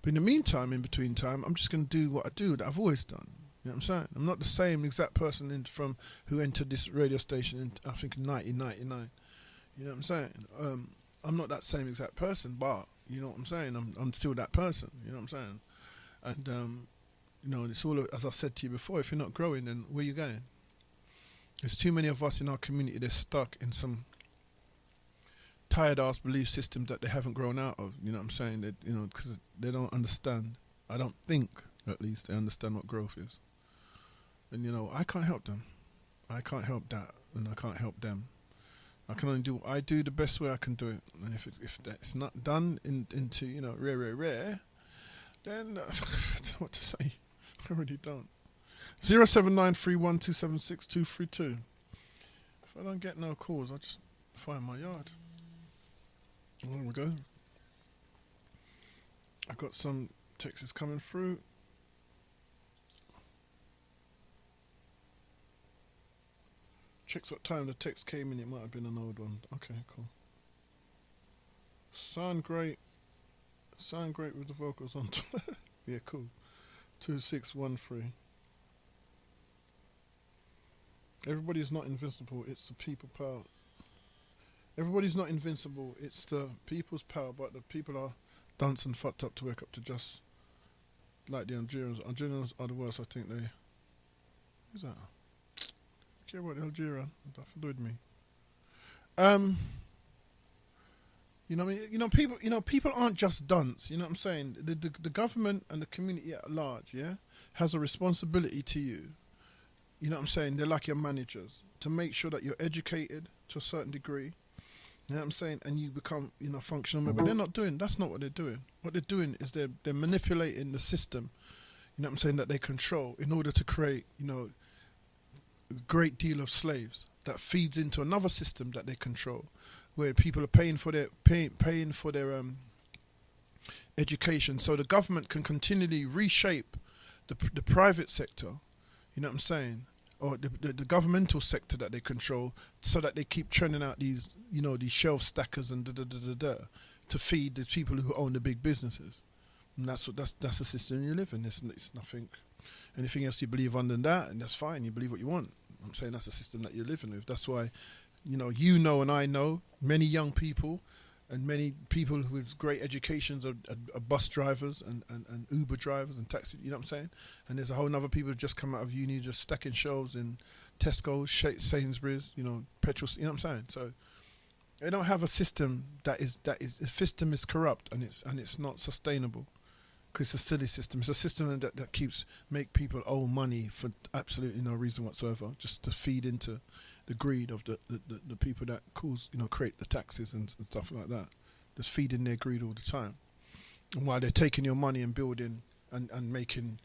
But in the meantime, in between time, I'm just going to do what I do that I've always done. You know what I'm saying? I'm not the same exact person from who entered this radio station in, I think, in 1999. You know what I'm saying? I'm not that same exact person, but you know what I'm saying? I'm still that person. You know what I'm saying? And it's all, as I said to you before, if you're not growing, then where you going? There's too many of us in our community. They're stuck in some tired ass belief systems that they haven't grown out of. You know what I'm saying? That because they don't understand. I don't think, at least, they understand what growth is. And I can't help them. I can't help that, and I can't help them. I can only do what I do the best way I can do it. And if that's not done into rare, then I don't know what to say. I really don't. 07931276232. If I don't get no calls, I'll just find my yard. There we go. I got some texts coming through. Checks what time the text came in. It might have been an old one. Okay, cool. Sound great with the vocals on. Yeah, cool. 2613. Everybody's not invincible. It's the people power. Everybody's not invincible. It's the people's power, but the people are dunce and fucked up to wake up to just like the Algerians. Algerians are the worst, I think. Who's that? Care about Algeria? That annoyed me. People aren't just dunce. You know what I'm saying? The government and the community at large, yeah, has a responsibility to you. You know what I'm saying? They're like your managers to make sure that you're educated to a certain degree. You know what I'm saying? And you become, functional member. They're not doing. That's not what they're doing. What they're doing is they're manipulating the system. You know what I'm saying? That they control in order to create, a great deal of slaves that feeds into another system that they control, where people are paying for their education, so the government can continually reshape the private sector. You know what I'm saying? Or the governmental sector that they control, so that they keep churning out these shelf stackers and to feed the people who own the big businesses. And that's the system you live in. It's nothing. Anything else you believe under that, and that's fine. You believe what you want. I'm saying that's the system that you're living with. That's why, and I know many young people and many people with great educations are bus drivers and Uber drivers and taxi, you know what I'm saying? And there's a whole other people who just come out of uni just stacking shelves in Tesco, Sainsbury's, petrol, you know what I'm saying? So They don't have a system the system is corrupt and it's not sustainable. Because it's a silly system. It's a system that keeps make people owe money for absolutely no reason whatsoever, just to feed into the greed of the people that create the taxes and stuff like that. Just feeding their greed all the time. And while they're taking your money and building and making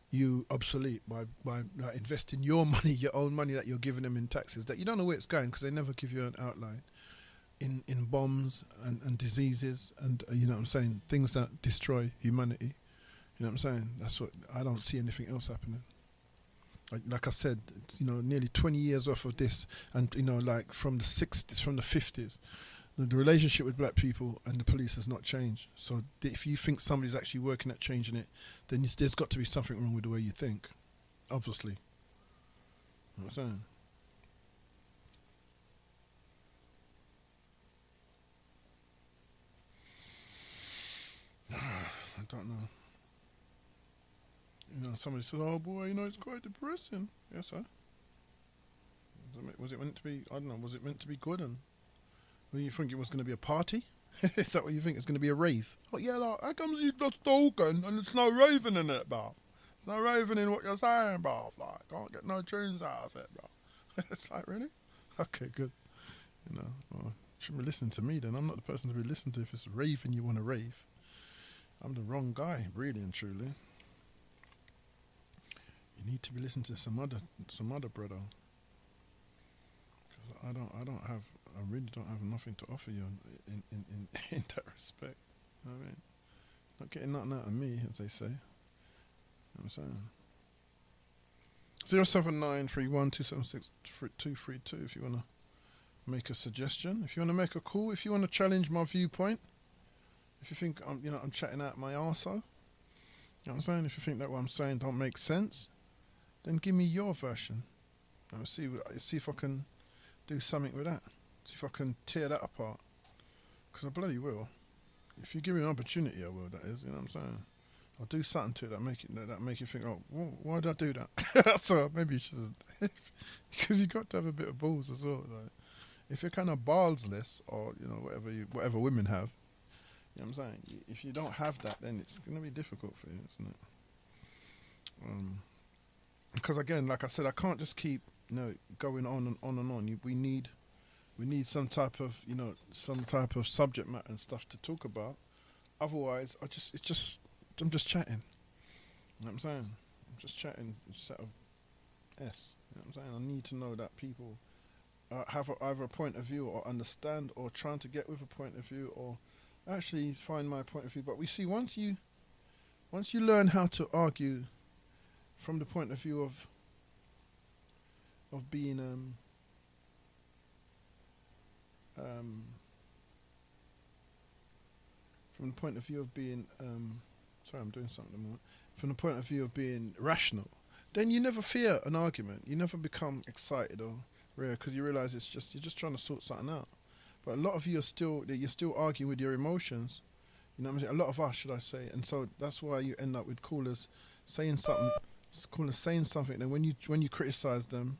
you obsolete by investing your money, your own money that you're giving them in taxes that you don't know where it's going because they never give you an outline. In bombs and diseases and you know what I'm saying, things that destroy humanity. You know what I'm saying? That's what I don't see anything else happening. Like I said, it's nearly 20 years worth of this, and like from the 60s, from the 50s, the relationship with black people and the police has not changed. So if you think somebody's actually working at changing it, then there's got to be something wrong with the way you think. Obviously. You know what I'm saying? I don't know. Somebody says, "Oh boy, it's quite depressing." Yes, sir. Was it meant to be? I don't know. Was it meant to be good? And you think it was going to be a party? Is that what you think? It's going to be a rave? Oh yeah, like, how comes you just talking and there's no raving in it, bruv? There's no raving in what you're saying, bruv. Like, can't get no tunes out of it, bruv. It's like, really? Okay, good. Well, shouldn't be listening to me then. I'm not the person to be listening to if it's raving you want to rave. I'm the wrong guy, really and truly. You need to be listening to some other brother. Because I really don't have nothing to offer you in that respect. You know what I mean? Not getting nothing out of me, as they say. You know what I'm saying? 07931276232 if you want to make a suggestion. If you want to make a call, if you want to challenge my viewpoint. If you think I'm chatting out my arsehole, you know what I'm saying? If you think that what I'm saying don't make sense, then give me your version. See if I can do something with that. See if I can tear that apart. Because I bloody will. If you give me an opportunity, I will. That is, you know what I'm saying? I'll do something to it that make you think, oh, why did I do that? So maybe you shouldn't. Because you got to have a bit of balls as well. Like, if you're kind of ballsless, or whatever women have. You know what I'm saying? If you don't have that, then it's going to be difficult for you, isn't it? Because again, like I said, I can't just keep going on and on and on. We need some type of subject matter and stuff to talk about. Otherwise, I'm just chatting. You know what I'm saying? I'm just chatting instead of S. You know what I'm saying? I need to know that people have either a point of view or understand or trying to get with a point of view or actually find my point of view. But we see once you learn how to argue from the point of view of being from the point of view of being sorry, I'm doing something more. From the point of view of being rational, then you never fear an argument. You never become excited or rare because you realise you're just trying to sort something out. But a lot of you you're still arguing with your emotions. You know what I'm saying? A lot of us, should I say. And so that's why you end up with callers saying something. Then when you criticise them,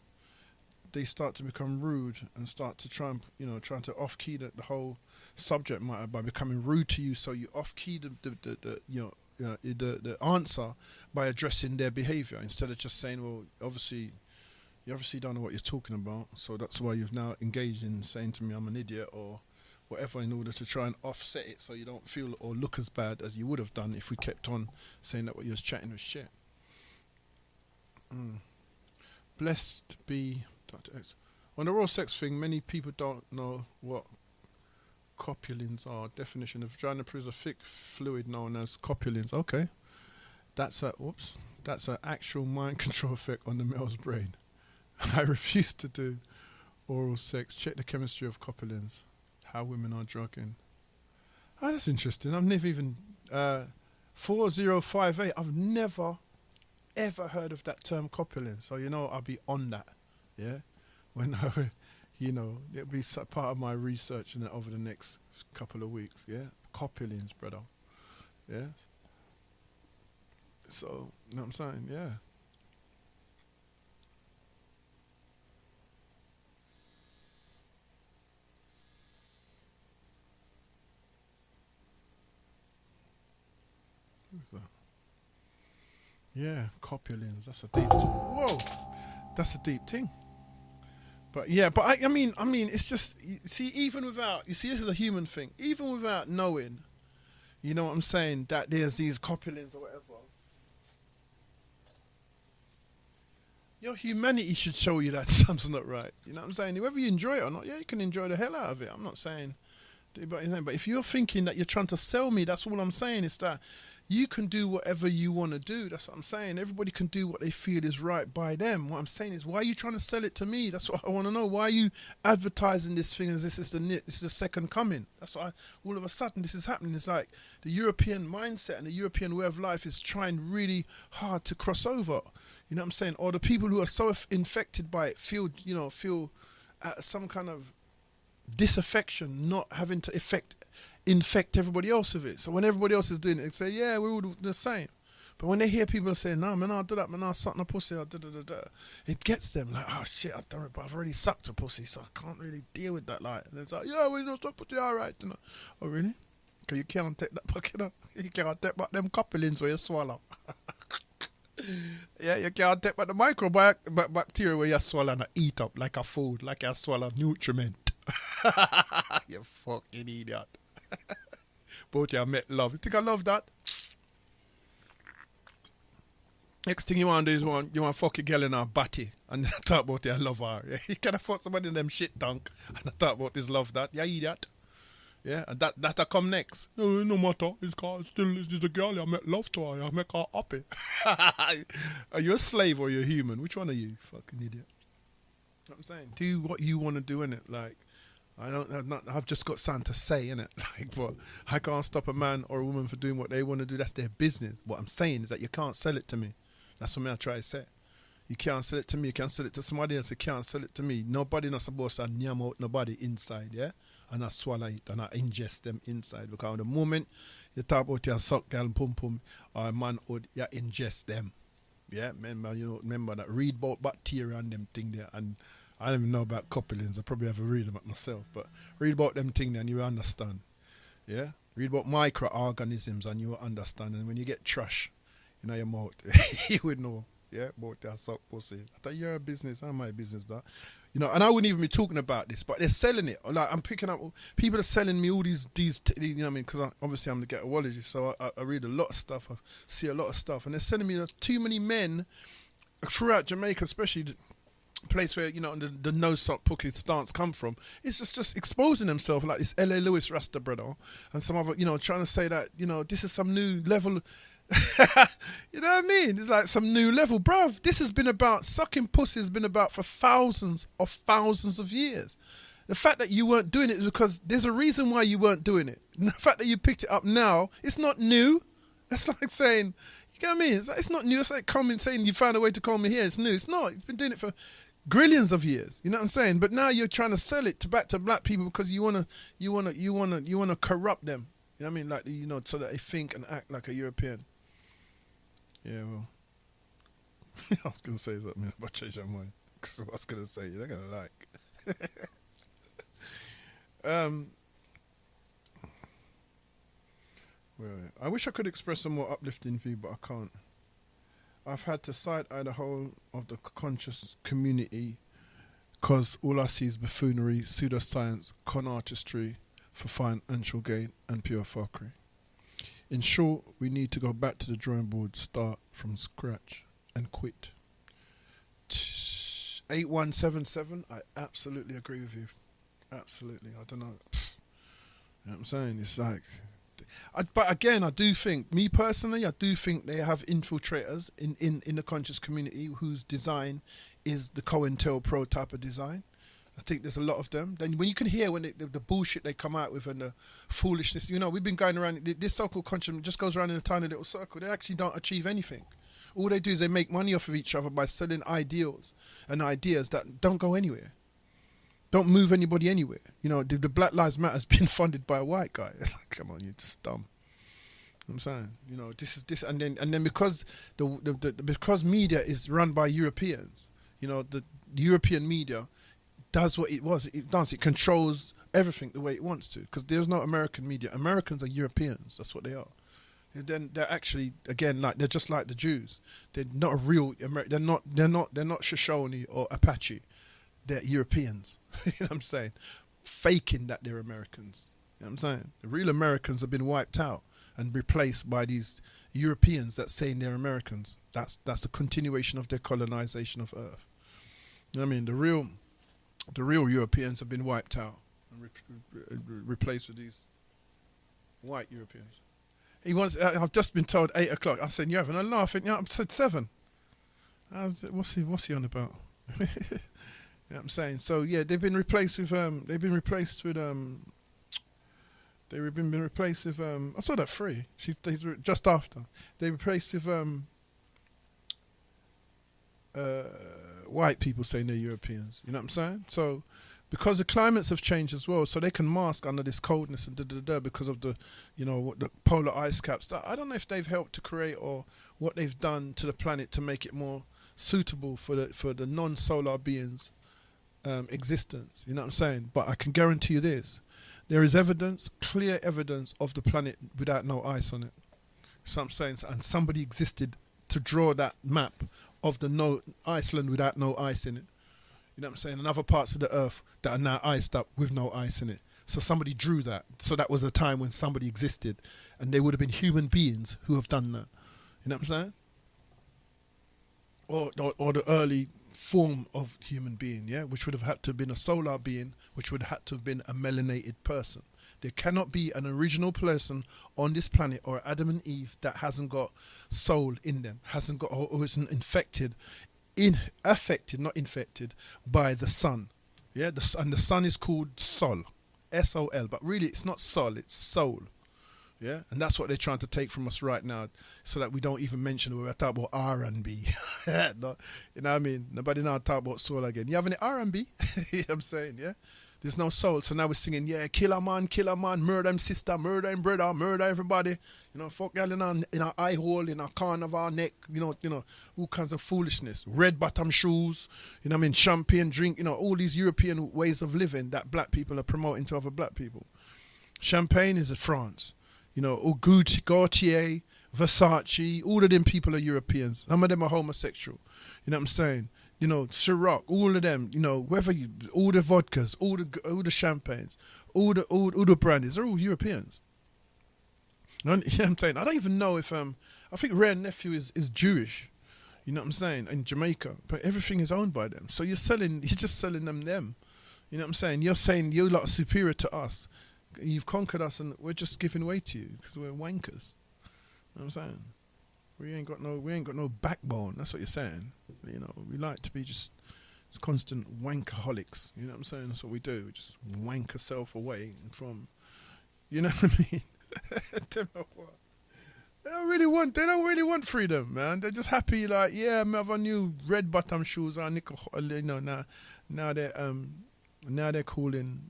they start to become rude and start to try to off-key the whole subject matter by becoming rude to you. So you off-key the answer by addressing their behaviour instead of just saying, well, you obviously don't know what you're talking about, so that's why you've now engaged in saying to me I'm an idiot or whatever in order to try and offset it so you don't feel or look as bad as you would have done if we kept on saying that what you was chatting was shit. Blessed be Dr. X. On the raw sex thing, many people don't know what copulins are. Definition of vagina is a thick fluid known as copulins. Okay. That's an actual mind control effect on the male's brain. I refuse to do oral sex. Check the chemistry of copulins. How women are drugging. Oh, that's interesting. I've never even 4058. I've never ever heard of that term copulin. So I'll be on that. Yeah, when it'll be part of my research in over the next couple of weeks. Yeah, copulins, brother. Yeah. So, you know what I'm saying? Yeah. Yeah, copulins. That's a deep. Whoa, that's a deep thing. But yeah, but I mean, it's just, you see, even without, you see, this is a human thing. Even without knowing, you know what I'm saying, that there's these copulins or whatever, your humanity should show you that something's not right. You know what I'm saying? Whether you enjoy it or not, yeah, you can enjoy the hell out of it. I'm not saying, but if you're thinking that you're trying to sell me, that's all I'm saying is that you can do whatever you want to do. That's what I'm saying. Everybody can do what they feel is right by them. What I'm saying is, why are you trying to sell it to me? That's what I want to know. Why are you advertising this thing as this is the second coming? That's why all of a sudden this is happening. It's like the European mindset and the European way of life is trying really hard to cross over. You know what I'm saying? Or the people who are so infected by it feel some kind of disaffection, not having to infect everybody else with it. So when everybody else is doing it, they say, yeah, we're all the same. But when they hear people say, no, man, I'll do that, man, I'll suck a pussy, I'll da-da-da-da, it gets them like, oh shit, I've done it, but I've already sucked a pussy, so I can't really deal with that. Like, and it's like, yeah, well, you don't suck pussy, all right. You know? Oh, really? Because you can't take that fucking, you can't take back them couplings where you swallow. Yeah, you can't take back the microbacteria where you swallow and eat up like a food, like you swallow nutriment. You fucking idiot. Both you met love. You think I love that? Next thing you want to do is you want to fuck your girl in her body and talk about your love her. Yeah? You can't fuck somebody in them shit dunk and talk about this love that. You idiot. Yeah, and that'll come next. No matter. It's a girl. I make love to her. I make her happy. Are you a slave or are you a human? Which one are you? Fucking idiot. You know what I'm saying? Do what you want to do, innit? Like, I've just got something to say, innit? Like, but I can't stop a man or a woman for doing what they want to do. That's their business. What I'm saying is that you can't sell it to me. That's what I try to say. You can't sell it to me. You can't sell it to somebody else. You can't sell it to me. Nobody not supposed to nyam out nobody inside, yeah? And I swallow it and I ingest them inside. Because the moment you talk about your suck girl pum pum or manhood, you ingest them. Yeah, remember that. Read about bacteria and them thing there. And I don't even know about couplings. I probably have to read about myself. But read about them thing there and you understand. Yeah? Read about microorganisms and you will understand. And when you get trash in your mouth, you would know. Yeah, about that suck pussy. I thought you're a business. I'm my business, that. You know, and I wouldn't even be talking about this, but they're selling it. Like, I'm picking up, people are selling me all these you know what I mean? Because obviously I'm the ghettoologist, so I read a lot of stuff, I see a lot of stuff, and they're selling me too many men throughout Jamaica, especially the place where, you know, the no sock pussy stance come from. It's just exposing themselves like this L.A. Lewis Rasta brother, and some other, you know, trying to say that, you know, this is some new level. You know what I mean? It's like some new level, bruv. This has been about, sucking pussy has been about for thousands of years. The fact that you weren't doing it is because there's a reason why you weren't doing it. And the fact that you picked it up now, it's not new. That's like saying, you get what I mean? It's not new. It's like saying you found a way to come in here. It's new. It's not. It's been doing it for grillions of years. You know what I'm saying? But now you're trying to sell it back to black people because you wanna corrupt them. You know what I mean? Like, you know, so that they think and act like a European. Yeah, well, I was going to say something, but I changed my mind. Because what I was going to say, you're not going to like. Well, I wish I could express a more uplifting view, but I can't. I've had to side-eye the whole of the conscious community because all I see is buffoonery, pseudoscience, con artistry for financial gain and pure fuckery. In short, we need to go back to the drawing board, start from scratch, and quit. 8177, I absolutely agree with you. Absolutely. I don't know. You know what I'm saying? It's like... but again, I do think, me personally, I do think they have infiltrators in the conscious community whose design is the COINTELPRO type of design. I think there's a lot of them. Then when you can hear when the bullshit they come out with and the foolishness, you know, we've been going around, this so-called conscience just goes around in a tiny little circle. They actually don't achieve anything. All they do is they make money off of each other by selling ideals and ideas that don't go anywhere. Don't move anybody anywhere. You know, the Black Lives Matter has been funded by a white guy. Come on, you're just dumb. You know what I'm saying, you know, this and then because because media is run by Europeans, you know, the European media does what it does. It controls everything the way it wants to, because there's no American media. Americans are Europeans. That's what they are. And then they're actually, again, like they're just like the Jews. They're not a real They're not Shoshone or Apache. They're Europeans. You know what I'm saying? Faking that they're Americans. You know what I'm saying? The real Americans have been wiped out and replaced by these Europeans that saying they're Americans. That's the continuation of their colonization of Earth. You know what I mean? The real Europeans have been wiped out and replaced with these white Europeans. I've just been told 8 o'clock. I said, "You having a laugh?" Yeah, I said 7. What's he on about? You know what I'm saying? So yeah, they've been replaced with I saw that 3. She's just after. They replaced with white people saying they're Europeans. You know what I'm saying? So because the climates have changed as well, so they can mask under this coldness and because of the, the polar ice caps. I don't know if they've helped to create or what they've done to the planet to make it more suitable for the non-solar beings' existence. You know what I'm saying? But I can guarantee you this: there is clear evidence of the planet without no ice on it. So I'm saying, and somebody existed to draw that map of the Iceland without no ice in it. You know what I'm saying? And other parts of the earth that are now iced up with no ice in it. So somebody drew that. So that was a time when somebody existed, and they would have been human beings who have done that. You know what I'm saying? Or the early form of human being, yeah, which would have had to have been a solar being, which would have had to have been a melanated person. There cannot be an original person on this planet, or Adam and Eve, that hasn't got soul in them, hasn't got, or isn't affected, not infected, by the sun. Yeah, and the sun is called Sol, S-O-L, but really it's not Sol, it's soul. Yeah, and that's what they're trying to take from us right now, so that we don't even mention we're talking about R&B. No, you know what I mean? Nobody now talk about soul again. You have any R&B? You know what I'm saying? Yeah. There's no soul, so now we're singing, yeah, kill a man, murder him sister, murder him brother, murder everybody. Fuck y'all in our eye hole, in our corner of our neck, all kinds of foolishness. Red bottom shoes, champagne drink, all these European ways of living that black people are promoting to other black people. Champagne is in France, Gucci, Gaultier, Versace, all of them people are Europeans. Some of them are homosexual, you know what I'm saying? Ciroc, all of them, all the vodkas, all the champagnes, all the brandies, they're all Europeans. You know what I'm saying? I don't even know if I think Rare Nephew is Jewish. You know what I'm saying? In Jamaica, but everything is owned by them. So you're just selling them. You know what I'm saying? You're saying you're lot superior to us. You've conquered us, and we're just giving way to you because we're wankers. You know what I'm saying? We ain't got no backbone. That's what you're saying. We like to be just constant wankaholics. You know what I'm saying? That's what we do. We just wank ourselves away from. You know what I mean? They don't really want freedom, man. They're just happy, like, yeah, I have a new red bottom shoes on. Now they're calling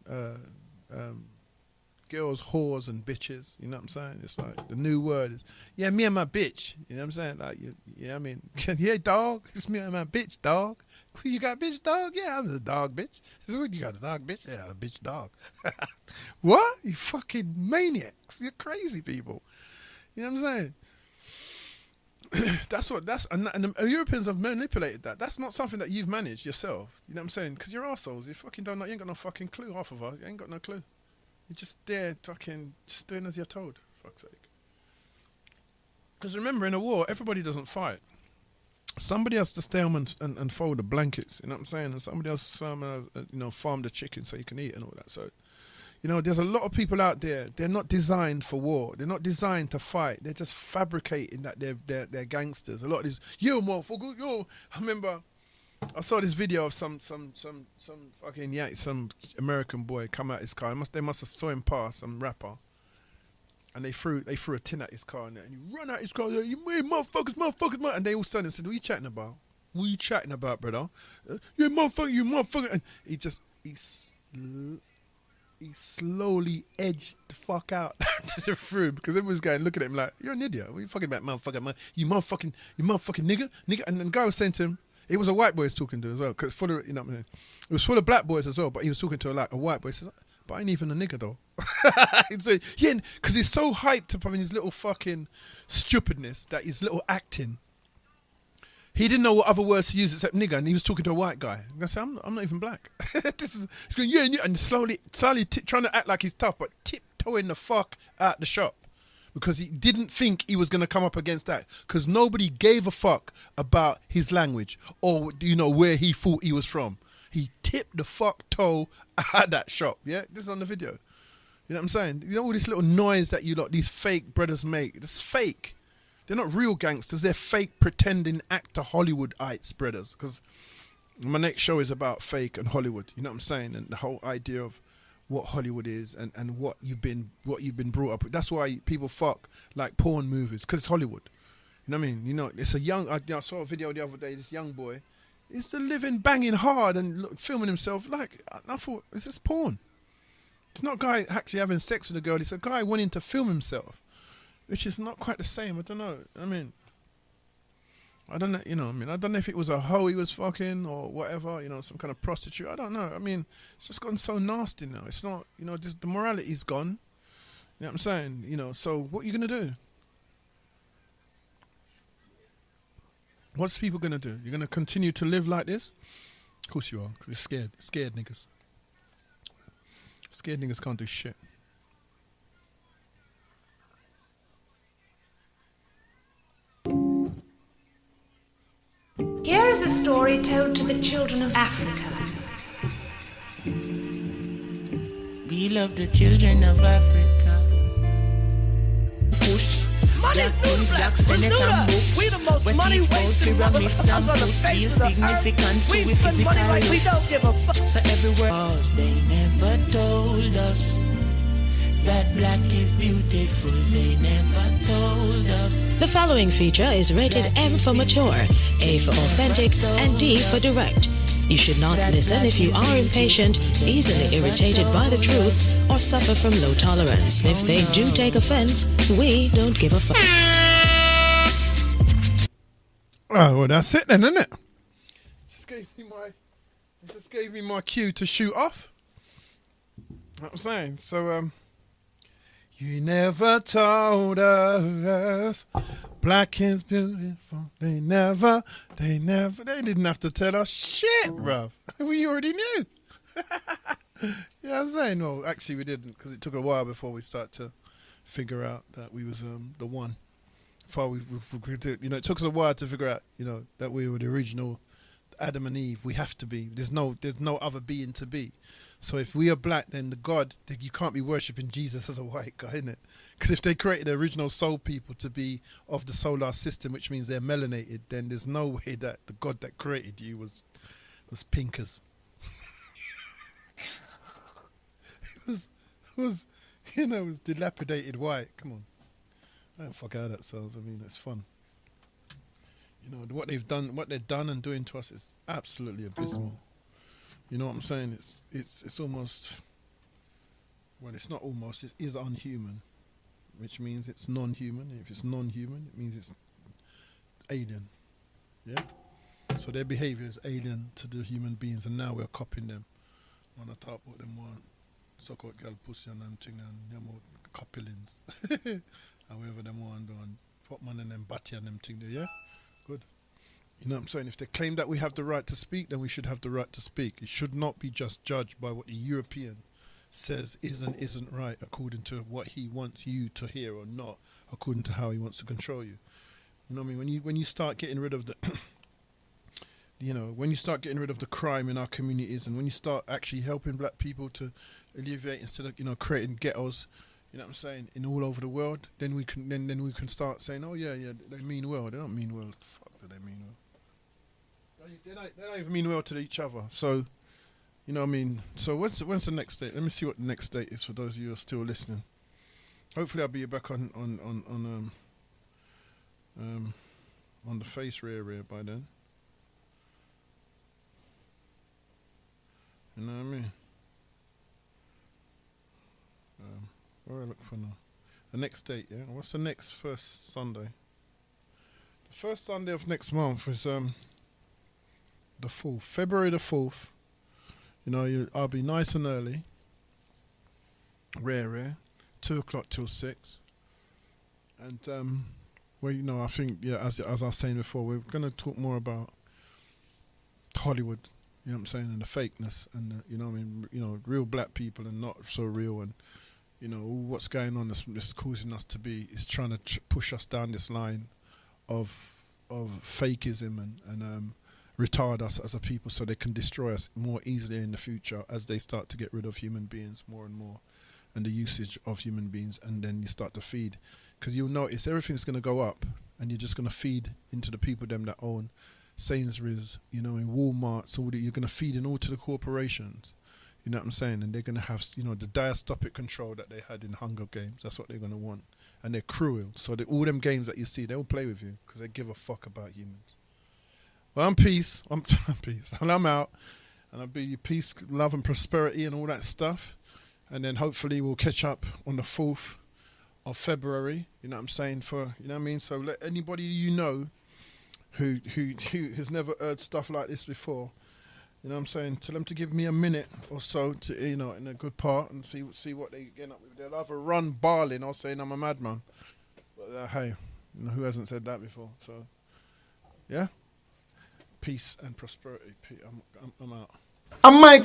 girls whores and bitches. You know what I'm saying? It's like the new word is, yeah, me and my bitch. You know what I'm saying? Like, yeah, I mean, yeah, dog. It's me and my bitch, dog. You got a bitch, dog? Yeah, I'm the dog, bitch. You got a dog, bitch? Yeah, a bitch, dog. What? You fucking maniacs. You're crazy people. You know what I'm saying? And the Europeans have manipulated that. That's not something that you've managed yourself. You know what I'm saying? Because you're arseholes. You fucking don't know. You ain't got no fucking clue, half of us. You ain't got no clue. You're just there talking, just doing as you're told, for fuck's sake. Because remember, in a war, everybody doesn't fight. Somebody has to stay home and fold the blankets, you know what I'm saying? And somebody else farm the chicken so you can eat and all that. So, there's a lot of people out there, they're not designed for war. They're not designed to fight. They're just fabricating that they're gangsters. A lot of these, yo, motherfucker, yo. I remember I saw this video of some fucking some American boy come out his car. They must have saw him pass, some rapper, and they threw a tin at his car, and he run out his car. You motherfuckers, and they all stood and said, "What are you chatting about? What are you chatting about, brother? You motherfucker!" And he slowly edged the fuck out through because everyone's going looking at him like, "You're an idiot. What are you fucking about, motherfucker, man? You motherfucking nigga." And then the guy was saying to him. It was a white boy he was talking to as well, because it was full of black boys as well, but he was talking to a white boy. He says, but I ain't even a nigger though. So, yeah, because he's so hyped up in his little fucking stupidness, that his little acting. He didn't know what other words to use except nigger, and he was talking to a white guy. And I said, I'm not even black. He's going, yeah, and slowly trying to act like he's tough, but tiptoeing the fuck out the shop. Because he didn't think he was going to come up against that. Because nobody gave a fuck about his language or, where he thought he was from. He tipped the fuck toe at that shop. Yeah, this is on the video. You know what I'm saying? You know all this little noise that these fake brothers make? It's fake. They're not real gangsters. They're fake pretending actor Hollywoodites brothers. Because my next show is about fake and Hollywood. You know what I'm saying? And the whole idea of what Hollywood is and what you've been brought up with. That's why people fuck like porn movies, because it's Hollywood. You know what I mean? It's a young. I saw a video the other day. This young boy is still living banging hard and filming himself. Like, I thought, is this porn? It's not a guy actually having sex with a girl. It's a guy wanting to film himself, which is not quite the same. I don't know. I mean, I don't know. I don't know if it was a hoe he was fucking or whatever. Some kind of prostitute. I don't know. I mean, it's just gotten so nasty now. It's not. Just the morality's gone. You know what I'm saying? So what are you gonna do? What's people gonna do? You're gonna continue to live like this? Of course you are. 'Cause you're scared. Scared niggas. Scared niggas can't do shit. Here is a story told to the children of Africa. We love the children of Africa. Push. Black things, black senate and books. We the most we money teach about wasting pyramids and motherfuckers on the put face real of the significance earth. to We we spend physical money like we don't give a fuck. So everywhere else they never told us that black is beautiful. They never told us. The following feature is rated M for mature, A for authentic, and D for direct. You should not listen if you are impatient, easily irritated by the truth, or suffer from low tolerance. If they do take offense, we don't give a fuck. Oh, well, that's it then, isn't it? Just gave me my cue to shoot off. That's what I'm saying. So, you never told us black is beautiful. They didn't have to tell us shit, bruv. We already knew. You know what I'm saying? No, actually we didn't, because it took a while before we started to figure out that we was the one. It took us a while to figure out, that we were the original Adam and Eve. We have to be. There's no other being to be. So if we are black, then you can't be worshipping Jesus as a white guy, innit? Because if they created the original soul people to be of the solar system, which means they're melanated, then there's no way that the God that created you was pinkers. it was dilapidated white. Come on. I don't fuck how that sounds. I mean, it's fun. What they've done, what they're done and doing to us is absolutely abysmal. You know what I'm saying? It's almost, well, it's not almost, it is unhuman, which means it's non-human. If it's non-human, it means it's alien. Yeah? So their behavior is alien to the human beings, and now we're copying them on the top of them one. So-called girl pussy and them thing and them old couplings. And whatever them one doing, put man and them batty and them thing there, yeah? Good. You know what I'm saying? If they claim that we have the right to speak, then we should have the right to speak. It should not be just judged by what the European says is and isn't right according to what he wants you to hear, or not according to how he wants to control you. You know what I mean? When you start getting rid of the when you start getting rid of the crime in our communities, and when you start actually helping black people to alleviate instead of creating ghettos, you know what I'm saying, in all over the world, then we can start saying, oh yeah, they mean well. They don't mean well. What the fuck do they mean well? They don't even mean well to each other. So, you know what I mean? So when's the next date? Let me see what the next date is for those of you who are still listening. Hopefully I'll be back on the face rear by then. You know what I mean? Where do I look for now? The next date, yeah? What's the next first Sunday? The first Sunday of next month is the 4th, February the 4th. I'll be nice and early. Rare. 2 o'clock till 6. And well, you know, I think, yeah, as I was saying before, we're going to talk more about Hollywood, you know what I'm saying, and the fakeness, and you know what I mean, you know, real black people and not so real, and you know, what's going on that's causing us to be is trying to push us down this line of fakeism and retard us as a people so they can destroy us more easily in the future as they start to get rid of human beings more and more and the usage of human beings, and then you start to feed, because you'll notice everything's going to go up and you're just going to feed into the people them that own Sainsbury's, you know, in Walmart, so you're going to feed in all to the corporations, you know what I'm saying, and they're going to have, you know, the dystopic control that they had in Hunger Games. That's what they're going to want, and they're cruel, so all them games that you see, they'll play with you because they give a fuck about humans. Well, I'm peace, and I'm out, and I'll be your peace, love and prosperity and all that stuff, and then hopefully we'll catch up on the 4th of February, you know what I'm saying, for, you know what I mean, so let anybody you know who has never heard stuff like this before, you know what I'm saying, tell them to give me a minute or so to, you know, in a good part, and see what they get up with. They'll either run barling or saying I'm a madman, but hey, you know, who hasn't said that before? So yeah, peace and prosperity. I'm out. I might